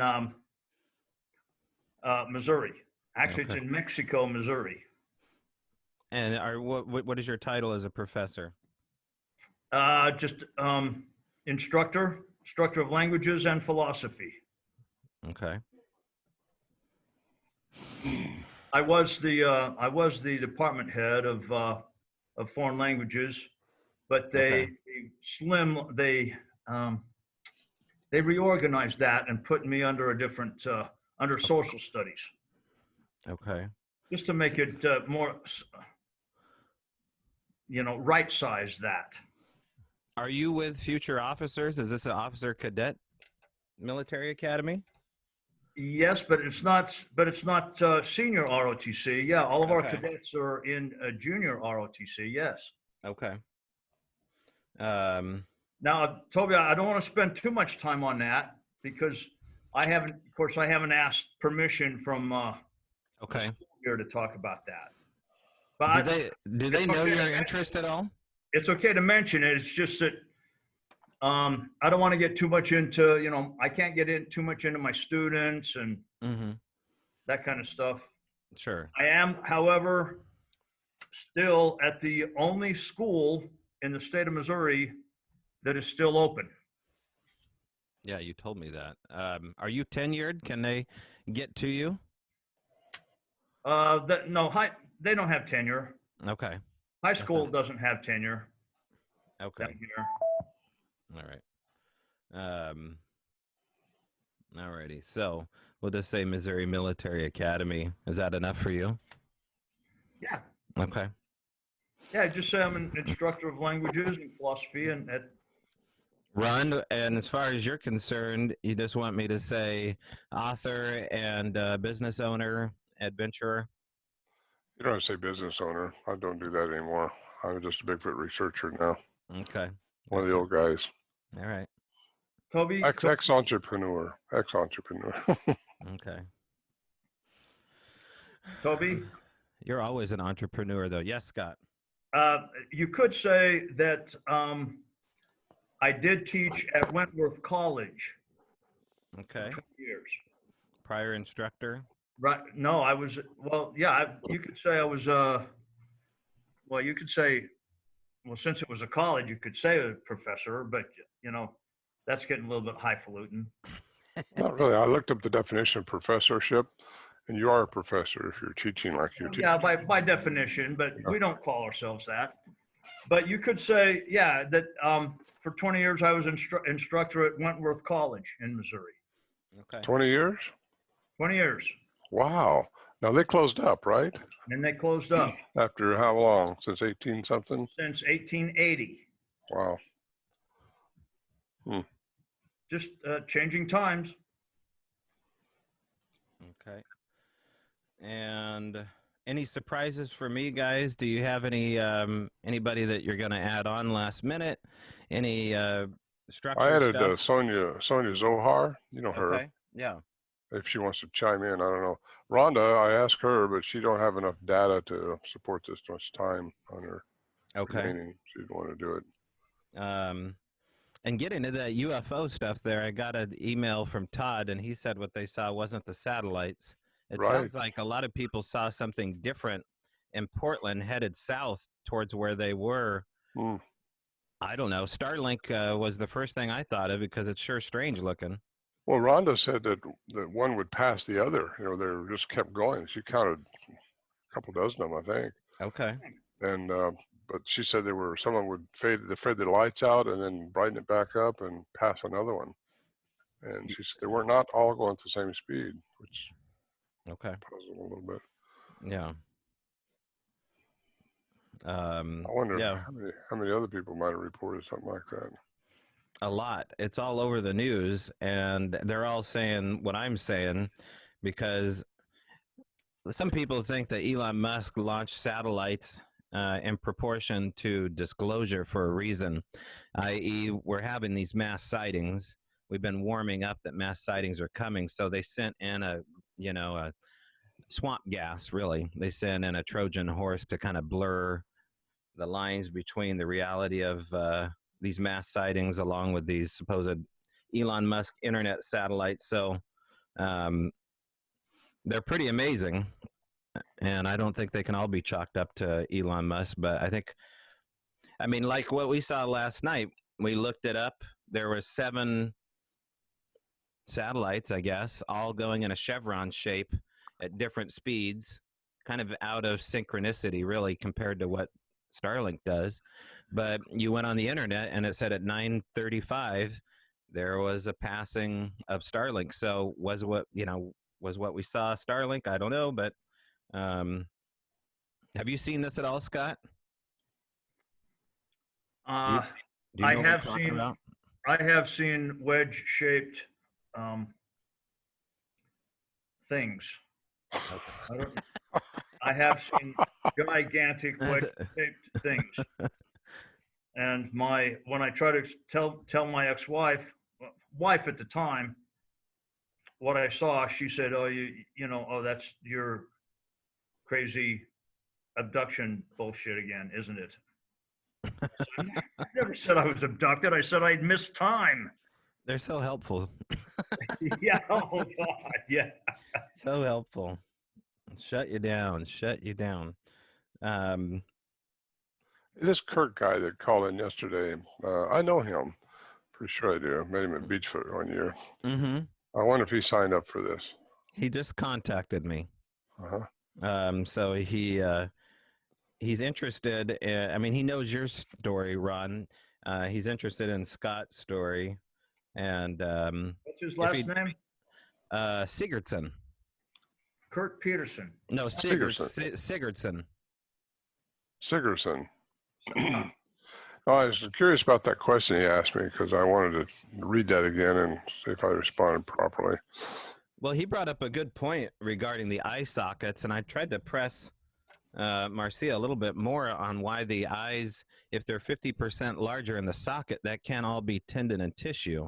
Missouri. Actually, Okay. it's in Mexico, Missouri. And what is your title as a professor? Just instructor of languages and philosophy. Okay. I was the department head of foreign languages, but they reorganized that and put me under a different under social studies, Okay. just to make it more, right size that. Are you with future officers? Is this an officer cadet military academy? Yes, but it's not. But it's not senior ROTC. Yeah, all of our Okay. cadets are in a junior ROTC. Yes. Okay. Now, Toby, I don't want to spend too much time on that because I haven't asked permission from Okay. here to talk about that. But Do they know your interest at all? it's okay to mention it. It's just that I don't want to get too much into, I can't get in too much into my students and that kind of stuff. Sure. I am, however, still at the only school in the state of Missouri that is still open. Yeah, you told me that. Are you tenured? Can they get to you? They don't have tenure. Okay. High school doesn't have tenure. Okay. Down here. All right. Alrighty. So we'll just say Missouri Military Academy. Is that enough for you? Yeah. Okay. Yeah, just say I'm an instructor of languages and philosophy, and Ron, and as far as you're concerned, you just want me to say author and business owner, adventurer? You don't have to say business owner. I don't do that anymore. I'm just a Bigfoot researcher now. Okay. One of the old guys. All right. Toby. Ex-entrepreneur. Okay. Toby. You're always an entrepreneur, though. Yes, Scott. You could say that I did teach at Wentworth College. Okay. For 20 years. Prior instructor. Right. No, I was. Well, yeah. You could say I was. Well, you could say. Well, since it was a college, you could say a professor, but that's getting a little bit highfalutin. Not really. I looked up the definition of professorship, and you are a professor if you're teaching like you're teaching. Yeah, by definition, but we don't call ourselves that. But you could say, yeah, that for 20 years I was instructor at Wentworth College in Missouri. Okay. 20 years? 20 years. Wow. Now they closed up, right? And they closed up. After how long? Since 18 something? Since 1880. Wow. Just changing times. Okay. And any surprises for me, guys? Do you have any anybody that you're going to add on last minute? Any structure I added stuff? Sonia Zohar. You know her. Okay. Yeah. If she wants to chime in, I don't know. Rhonda, I asked her, but she don't have enough data to support this much time on her. Okay. Remaining. She didn't want to do it. And getting to that UFO stuff there, I got an email from Todd, and he said what they saw wasn't the satellites. It sounds like a lot of people saw something different in Portland headed south towards where they were. I don't know. Starlink was the first thing I thought of because it's sure strange looking. Well, Rhonda said that one would pass the other. They just kept going. She counted a couple dozen of them, I think. Okay. And but she said someone would fade the lights out and then brighten it back up and pass another one. And she said they were not all going at the same speed, which puzzled a little bit. Yeah. I wonder how many other people might have reported something like that. a lot. It's all over the news, and they're all saying what I'm saying, because some people think that Elon Musk launched satellites in proportion to disclosure for a reason, i.e., we're having these mass sightings. We've been warming up that mass sightings are coming, so they sent in a swamp gas. Really, they sent in a Trojan horse to kind of blur the lines between the reality of these mass sightings along with these supposed Elon Musk internet satellites. So they're pretty amazing. And I don't think they can all be chalked up to Elon Musk, but I mean, like what we saw last night, we looked it up. There were 7 satellites, I guess, all going in a chevron shape at different speeds, kind of out of synchronicity, really, compared to what Starlink does. But you went on the internet and it said at 9:35 there was a passing of Starlink. So was what we saw Starlink? I don't know, but have you seen this at all, Scott? Do you know I what have we're talking seen. about? I have seen wedge-shaped things. I have seen gigantic wedge-shaped things. And when I try to tell my ex-wife, wife at the time, what I saw, she said, "Oh, that's your crazy abduction bullshit again, isn't it?" I never said I was abducted. I said I'd missed time. They're so helpful. Yeah. Oh God. Yeah. So helpful. Shut you down. Shut you down. This Kirk guy that called in yesterday, I know him. Pretty sure I do. I met him at Beachfoot one year. Mm-hmm. I wonder if he signed up for this. He just contacted me. Uh-huh. So he's interested in, I mean, he knows your story, Ron. He's interested in Scott's story. And what's his last name? Sigurdsson. Kurt Peterson. No, Sigurdsson. Sigurdsson. I was curious about that question he asked me because I wanted to read that again and see if I responded properly. Well, he brought up a good point regarding the eye sockets, and I tried to press Marcia a little bit more on why the eyes, if they're 50% larger in the socket, that can't all be tendon and tissue.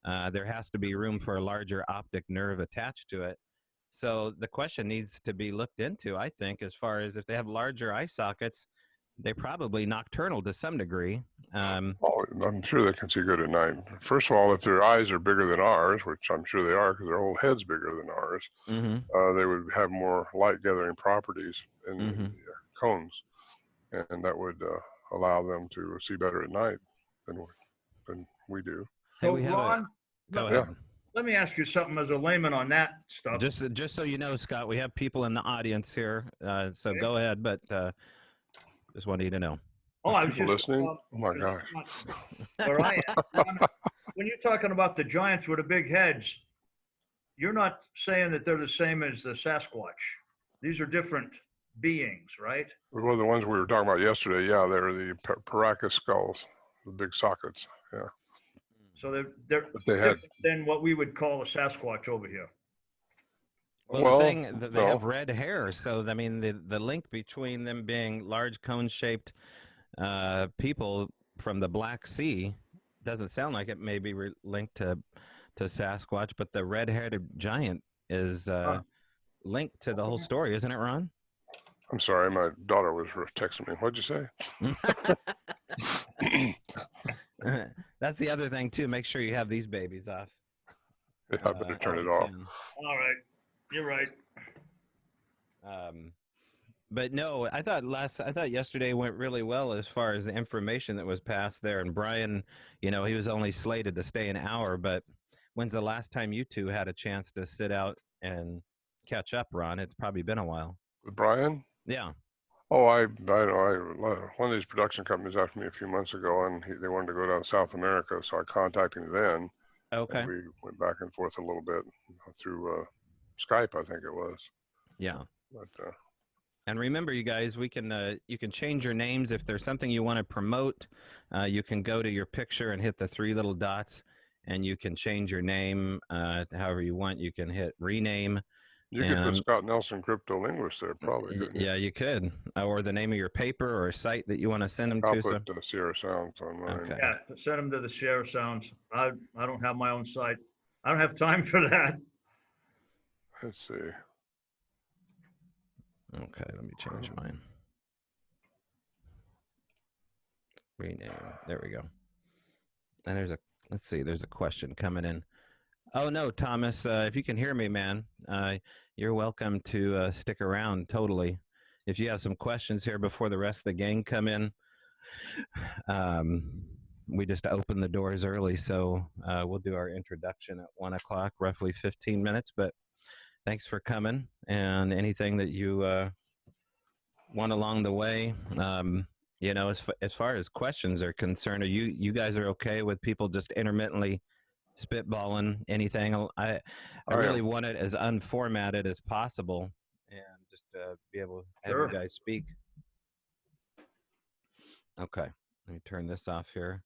There has to be room for a larger optic nerve attached to it. So the question needs to be looked into, I think, as far as if they have larger eye sockets, they're probably nocturnal to some degree. I'm sure they can see good at night. First of all, if their eyes are bigger than ours, which I'm sure they are because their whole head's bigger than ours, they would have more light gathering properties in the cones, and that would allow them to see better at night than we do. Hey, Ron, go ahead. Let me ask you something as a layman on that stuff. Just so you know, Scott, we have people in the audience here, so go ahead, but just wanted you to know. Oh, I was just listening. Oh my gosh! Where I am, when you're talking about the giants with the big heads, you're not saying that they're the same as the Sasquatch. These are different beings, right? Well, the ones we were talking about yesterday, yeah, they're the Paracas skulls, the big sockets. Yeah. So they're different than what we would call a Sasquatch over here. Well, the thing that they have red hair, so I mean the link between them being large cone-shaped people from the Black Sea doesn't sound like it may be linked to Sasquatch, but the red-haired giant is linked to the whole story, isn't it, Ron? I'm sorry, my daughter was texting me. What'd you say? That's the other thing too. Make sure you have these babies off. Yeah, I better turn it off. All right, you're right. But no, I thought yesterday went really well as far as the information that was passed there. And Brian, he was only slated to stay an hour. But when's the last time you two had a chance to sit out and catch up, Ron? It's probably been a while. With Brian? Yeah. Oh, I one of these production companies asked me a few months ago, and they wanted to go down to South America, so I contacted him then. Okay. We went back and forth a little bit through Skype, I think it was. Yeah. But And remember, you guys, we can you can change your names if there's something you want to promote. You can go to your picture and hit the 3 little dots, and you can change your name however you want. You can hit rename. You could put Scott Nelson Crypto-linguist there, probably. Yeah, you could, or the name of your paper or a site that you want to send them I'll to. put Sierra Sounds on mine. Okay. Yeah, send them to the Sierra Sounds. I don't have my own site. I don't have time for that. Let's see. Okay, let me change mine. Rename. There we go. And let's see, there's a question coming in. Oh, no, Thomas, if you can hear me, man, you're welcome to stick around, totally. If you have some questions here before the rest of the gang come in, we just open the doors early, so we'll do our introduction at 1 o'clock, roughly 15 minutes, but thanks for coming, and anything that you want along the way. You know, as far as questions are concerned, you guys are okay with people just intermittently spitballing anything? I really want it as unformatted as possible, and just be able to have you guys speak. Okay, let me turn this off here.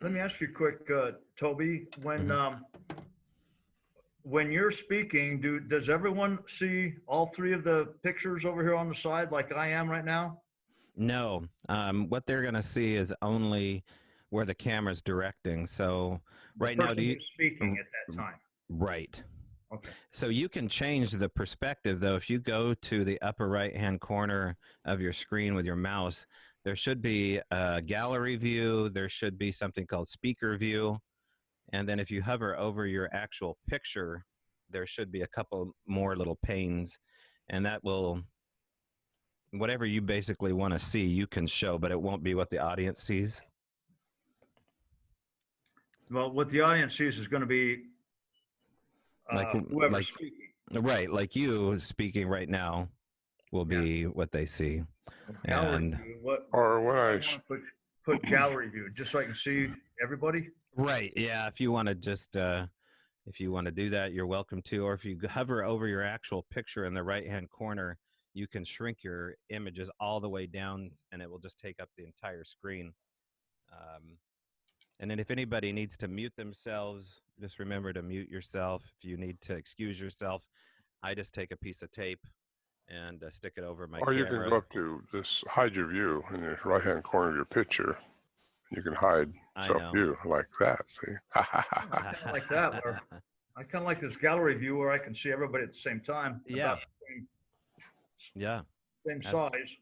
Let me ask you quick, Toby, when you're speaking, does everyone see all 3 of the pictures over here on the side like I am right now? No, what they're going to see is only where the camera's directing. So right now, speaking at that time? Right. Okay. So you can change the perspective, though. If you go to the upper right-hand corner of your screen with your mouse, there should be a gallery view. There should be something called speaker view. And then if you hover over your actual picture, there should be a couple more little panes. And that will, whatever you basically want to see, you can show, but it won't be what the audience sees. Well, what the audience sees is going to be whoever's speaking. Right, like you speaking right now will be what they see. And or when I put gallery view, just so I can see everybody. Right, yeah, if you want to just if you want to do that, you're welcome to. Or if you hover over your actual picture in the right-hand corner, you can shrink your images all the way down, and it will just take up the entire screen. And then if anybody needs to mute themselves, just remember to mute yourself. If you need to excuse yourself, I just take a piece of tape and stick it over my camera. Or you can go up to this, hide your view in the right-hand corner of your picture. You can hide self-view like that, see? Like that. I kind of like this gallery view where I can see everybody at the same time. Yeah. Same size.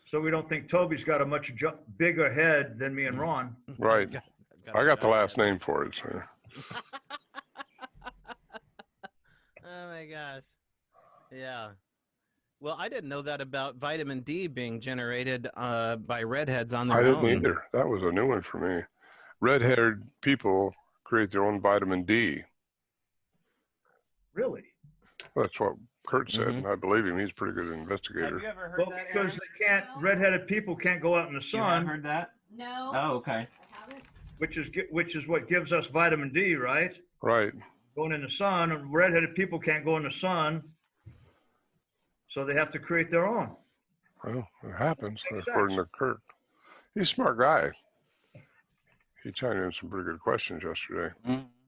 So we don't think Toby's got a much bigger head than me and Ron. Right. I got the last name for it, so. Oh my gosh. Yeah. Well, I didn't know that about vitamin D being generated by redheads on their own. I didn't either. That was a new one for me. Red-haired people create their own vitamin D. Really? That's what Kurt said, and I believe him. He's a pretty good investigator. Have you ever heard that, because they can't, redheaded people can't go out in the sun. You haven't heard that? No. Oh, okay. Which is what gives us vitamin D, right? Right. Going in the sun, and redheaded people can't go in the sun, so they have to create their own. Well, it happens, according to Kurt. He's a smart guy. He chimed in some pretty good questions yesterday.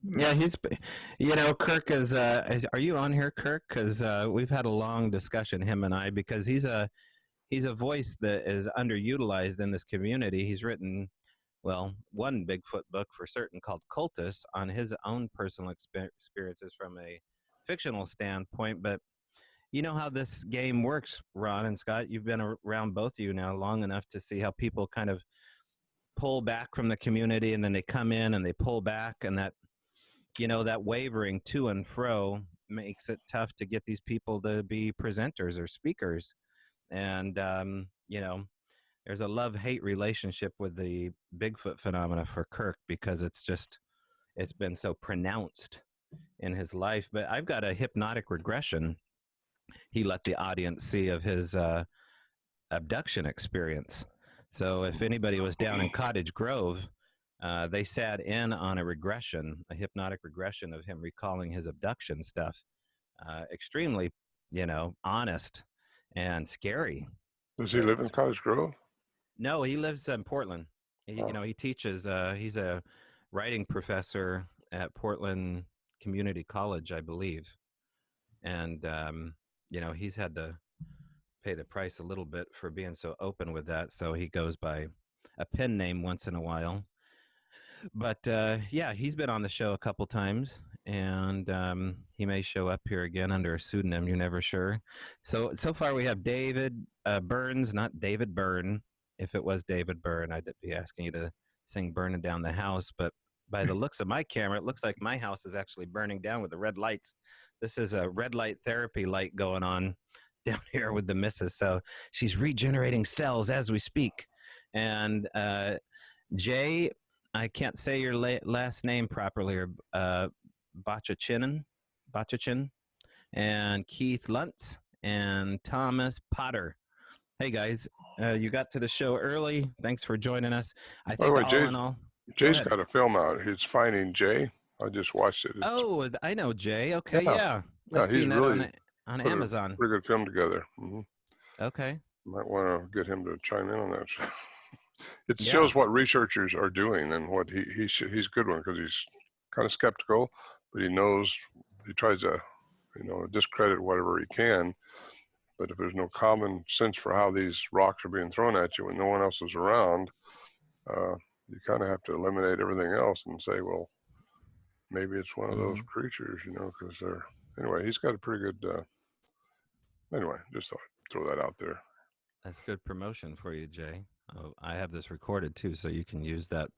Yeah, Kirk is are you on here, Kirk? Because we've had a long discussion, him and I, because he's a voice that is underutilized in this community. He's written, well, one Bigfoot book for certain called Cultus on his own personal experiences from a fictional standpoint. But you know how this game works, Ron and Scott. You've been around both of you now long enough to see how people kind of pull back from the community, and then they come in and they pull back, and that, that wavering to and fro makes it tough to get these people to be presenters or speakers. And, there's a love-hate relationship with the Bigfoot phenomena for Kirk, because it's been so pronounced in his life. But I've got a hypnotic regression he let the audience see of his abduction experience. So if anybody was down in Cottage Grove, they sat in on a hypnotic regression of him recalling his abduction stuff. Extremely honest and scary. Does he live in Cottage Grove? No, he lives in Portland. He teaches. He's a writing professor at Portland Community College, I believe, and he's had to pay the price a little bit for being so open with that. So he goes by a pen name once in a while. But yeah, he's been on the show a couple times, and he may show up here again under a pseudonym. You're never sure. So far we have David Burns, not David Byrne. If it was David Byrne, I'd be asking you to sing "Burning Down the House." But by the looks of my camera, it looks like my house is actually burning down with the red lights. This is a red light therapy light going on down here with the missus. So she's regenerating cells as we speak. And Jay, I can't say your last name properly, or Bachachin, and Keith Luntz, and Thomas Potter. Hey guys, you got to the show early. Thanks for joining us. I think By the way, all in all, Jay's got a film out. He's Finding Jay. I just watched it. I know Jay. Okay, yeah. I've he's seen that really on Amazon. Pretty good film together. Okay. Might want to get him to chime in on that. It shows what researchers are doing and what he's a good one, because he's kind of skeptical, but he knows, he tries to discredit whatever he can. But if there's no common sense for how these rocks are being thrown at you when no one else is around, you kind of have to eliminate everything else and say, well, maybe it's one of those creatures, because they're, anyway, he's got a pretty good, anyway, just thought I'd throw that out there. That's good promotion for you, Jay. Oh, I have this recorded too, so you can use that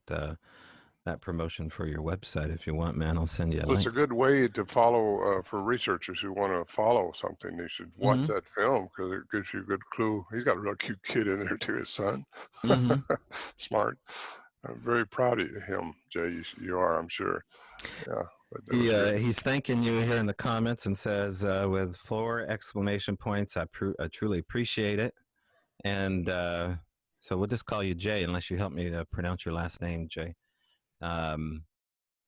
that promotion for your website if you want, man. I'll send you a link. It's a good way to follow for researchers who want to follow something. They should watch that film, because it gives you a good clue. He's got a real cute kid in there too, his son. Smart. I'm very proud of him, Jay. You are, I'm sure. Yeah. He's thanking you here in the comments and says, with 4 exclamation points, I truly appreciate it. And so we'll just call you Jay, unless you help me to pronounce your last name, Jay.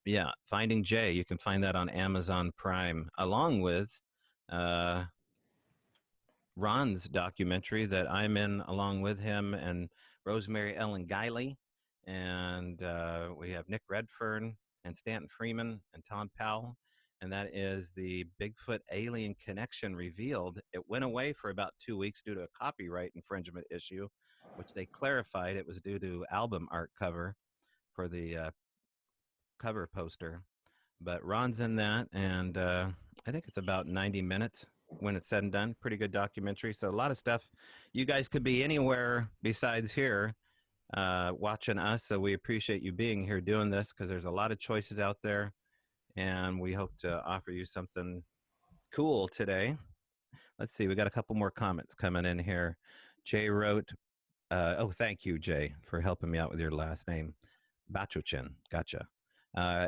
Yeah, Finding Jay. You can find that on Amazon Prime, along with Ron's documentary that I'm in, along with him and Rosemary Ellen Guiley. And we have Nick Redfern and Stanton Freeman and Tom Powell. And that is the Bigfoot Alien Connection Revealed. It went away for about 2 weeks due to a copyright infringement issue, which they clarified it was due to album art cover for the cover poster. But Ron's in that, and I think it's about 90 minutes when it's said and done. Pretty good documentary. So a lot of stuff. You guys could be anywhere besides here watching us, so we appreciate you being here doing this, because there's a lot of choices out there, and we hope to offer you something cool today. Let's see, we got a couple more comments coming in here. Jay wrote, thank you, Jay, for helping me out with your last name. Bachuchin, gotcha.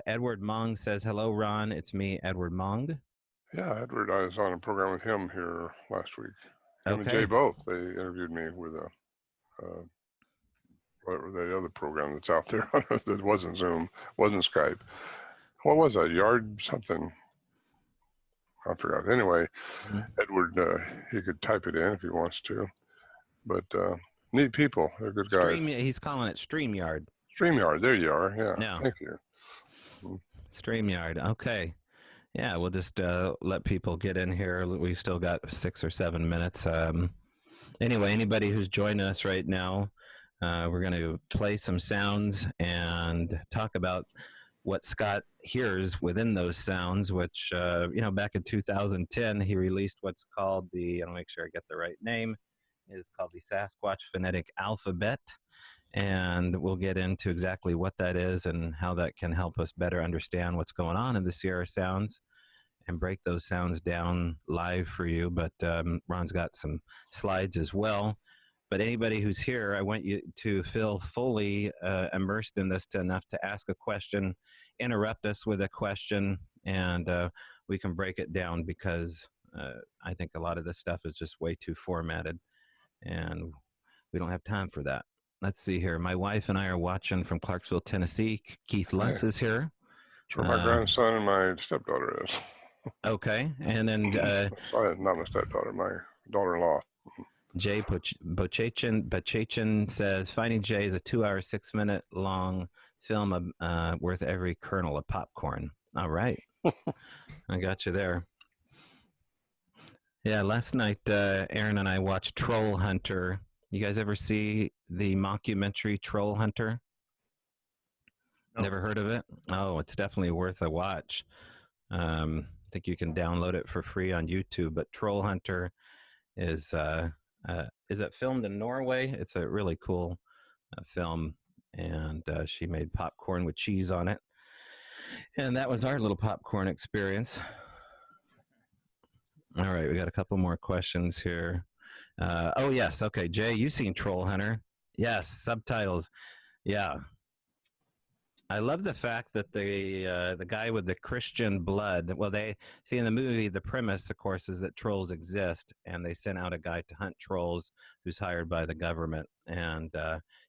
Edward Mong says, hello, Ron. It's me, Edward Mong. Yeah, Edward, I was on a program with him here last week. Him and Jay both. They interviewed me with whatever the other program that's out there that wasn't Zoom, wasn't Skype. What was that? Yard something? I forgot. Anyway, Edward, he could type it in if he wants to. But neat people. They're good guys. He's calling it StreamYard. StreamYard. There you are. Yeah. Thank you. StreamYard. Okay. Yeah, we'll just let people get in here. We still got 6 or 7 minutes. Anyway, anybody who's joining us right now, we're going to play some sounds and talk about what Scott hears within those sounds, which, back in 2010, he released what's called I'll make sure I get the right name. It's called the Sasquatch Phonetic Alphabet. And we'll get into exactly what that is and how that can help us better understand what's going on in the Sierra Sounds and break those sounds down live for you. But Ron's got some slides as well. But anybody who's here, I want you to feel fully immersed in this enough to ask a question, interrupt us with a question, and we can break it down, because I think a lot of this stuff is just way too formatted, and we don't have time for that. Let's see here. My wife and I are watching from Clarksville, Tennessee. Keith Luntz is here. That's where my grandson and my stepdaughter is. Okay, and then Sorry, not my stepdaughter, my daughter-in-law. Jay Bachachin says Finding Jay is a 2-hour, 6-minute long film worth every kernel of popcorn. All right, I got you there. Yeah, last night Aaron and I watched Troll Hunter. You guys ever see the mockumentary Troll Hunter? No. Never heard of it? Oh, it's definitely worth a watch. I think you can download it for free on YouTube. But Troll Hunter is it filmed in Norway? It's a really cool film, and she made popcorn with cheese on it, and that was our little popcorn experience. All right, we got a couple more questions here. Oh yes, okay, Jay, you seen Troll Hunter? Yes, subtitles. Yeah, I love the fact that the guy with the Christian blood. Well, they see in the movie, the premise, of course, is that trolls exist, and they sent out a guy to hunt trolls who's hired by the government. And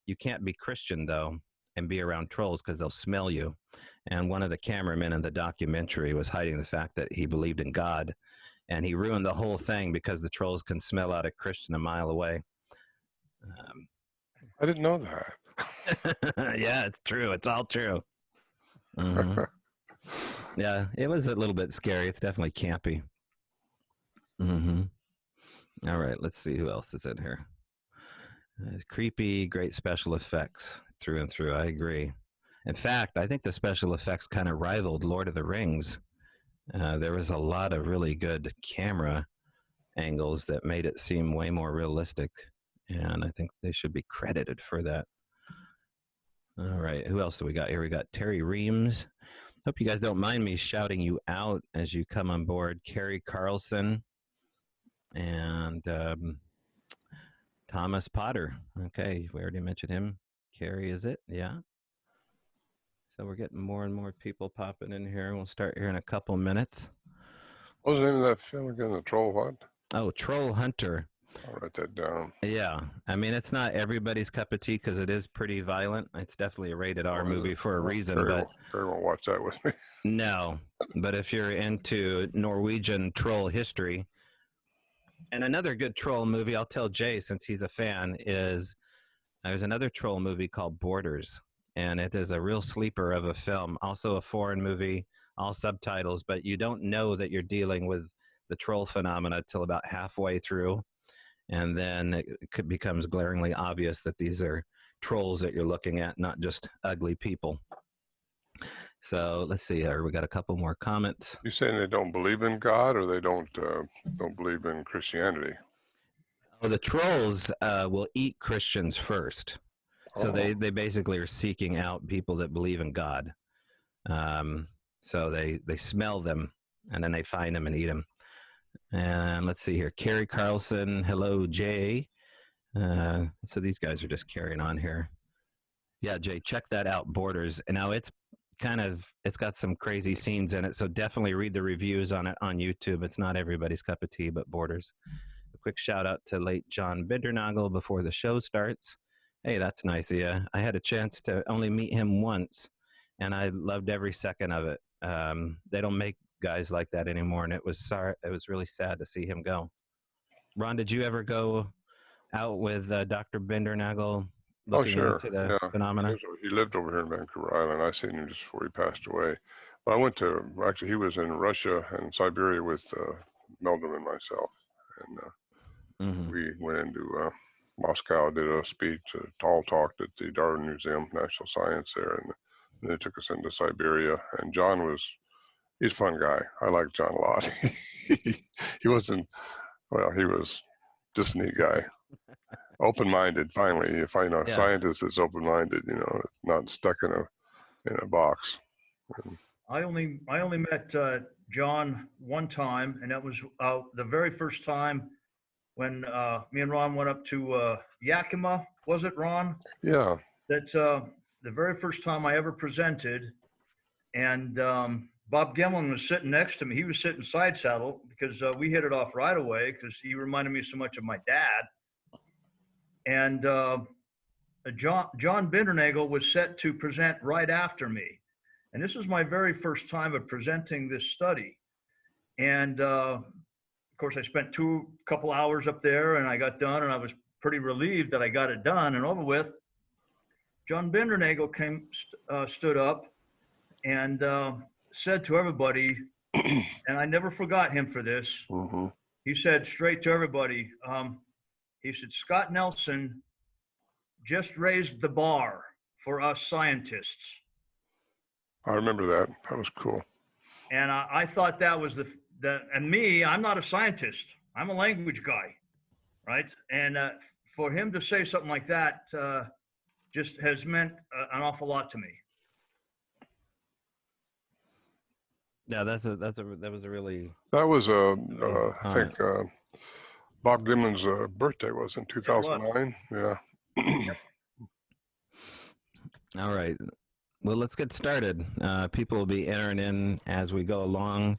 you can't be Christian though and be around trolls because they'll smell you. And one of the cameramen in the documentary was hiding the fact that he believed in God, and he ruined the whole thing because the trolls can smell out a Christian a mile away. I didn't know that. Yeah, it's true. It's all true. Mm-hmm. Yeah, it was a little bit scary. It's definitely campy. Mm-hmm. All right, let's see who else is in here. Creepy, great special effects through and through. I agree. In fact, I think the special effects kind of rivaled Lord of the Rings. There was a lot of really good camera angles that made it seem way more realistic, and I think they should be credited for that. All right, who else do we got here? We got Terry Reams. Hope you guys don't mind me shouting you out as you come on board. Carrie Carlson and Thomas Potter. Okay, we already mentioned him. Carrie, is it? Yeah. So we're getting more and more people popping in here. We'll start here in a couple minutes. What was the name of that film again? The Troll what? Oh, Troll Hunter. I'll write that down. Yeah, I mean, it's not everybody's cup of tea because it is pretty violent. It's definitely a rated R movie for a reason. But Barry won't watch that with me. No, but if you're into Norwegian troll history, and another good troll movie, I'll tell Jay since he's a fan, is there's another troll movie called Borders, and it is a real sleeper of a film. Also a foreign movie, all subtitles, but you don't know that you're dealing with the troll phenomena till about halfway through. And then it becomes glaringly obvious that these are trolls that you're looking at, not just ugly people. So let's see here. We got a couple more comments. You saying they don't believe in God, or they don't believe in Christianity? Oh, the trolls will eat Christians first. So they basically are seeking out people that believe in God. So they smell them, and then they find them and eat them. And let's see here. Carrie Carlson. Hello, Jay. So these guys are just carrying on here. Yeah, Jay, check that out, Borders. And now it's got some crazy scenes in it. So definitely read the reviews on it on YouTube. It's not everybody's cup of tea, but Borders. A quick shout out to late John Bindernagel before the show starts. Hey, that's nice of you. I had a chance to only meet him once, and I loved every second of it. They don't make guys like that anymore, and it was really sad to see him go. Ron, did you ever go out with Dr. Bindernagel looking into the phenomena? He lived over here in Vancouver Island. I seen him just before he passed away. But I went to, actually he was in Russia and Siberia with Meldrum and myself, and we went into Moscow, did a speech, a tall talk at the Darwin Museum, National Science there, and then they took us into Siberia. And John he's a fun guy. I like John a lot. He wasn't, well, he was just a neat guy. Open-minded, finally. You find a scientist that's open-minded, not stuck in a box. I only met John one time, and that was the very first time when me and Ron went up to Yakima. Was it, Ron? Yeah. That's the very first time I ever presented, and Bob Gimlin was sitting next to me. He was sitting side saddle because we hit it off right away because he reminded me so much of my dad. And John Bindernagel was set to present right after me. And this was my very first time of presenting this study. And of course, I spent couple hours up there, and I got done, and I was pretty relieved that I got it done and over with. John Bindernagel stood up and said to everybody, and I never forgot him for this. Mm-hmm. He said straight to everybody, he said, Scott Nelson just raised the bar for us scientists. I remember that. That was cool. And I thought that was and me, I'm not a scientist. I'm a language guy, right? And for him to say something like that just has meant an awful lot to me. Yeah, that was a really. That was I think Bob Dylan's birthday was in 2009. Yeah. All right. Well, let's get started. People will be entering in as we go along.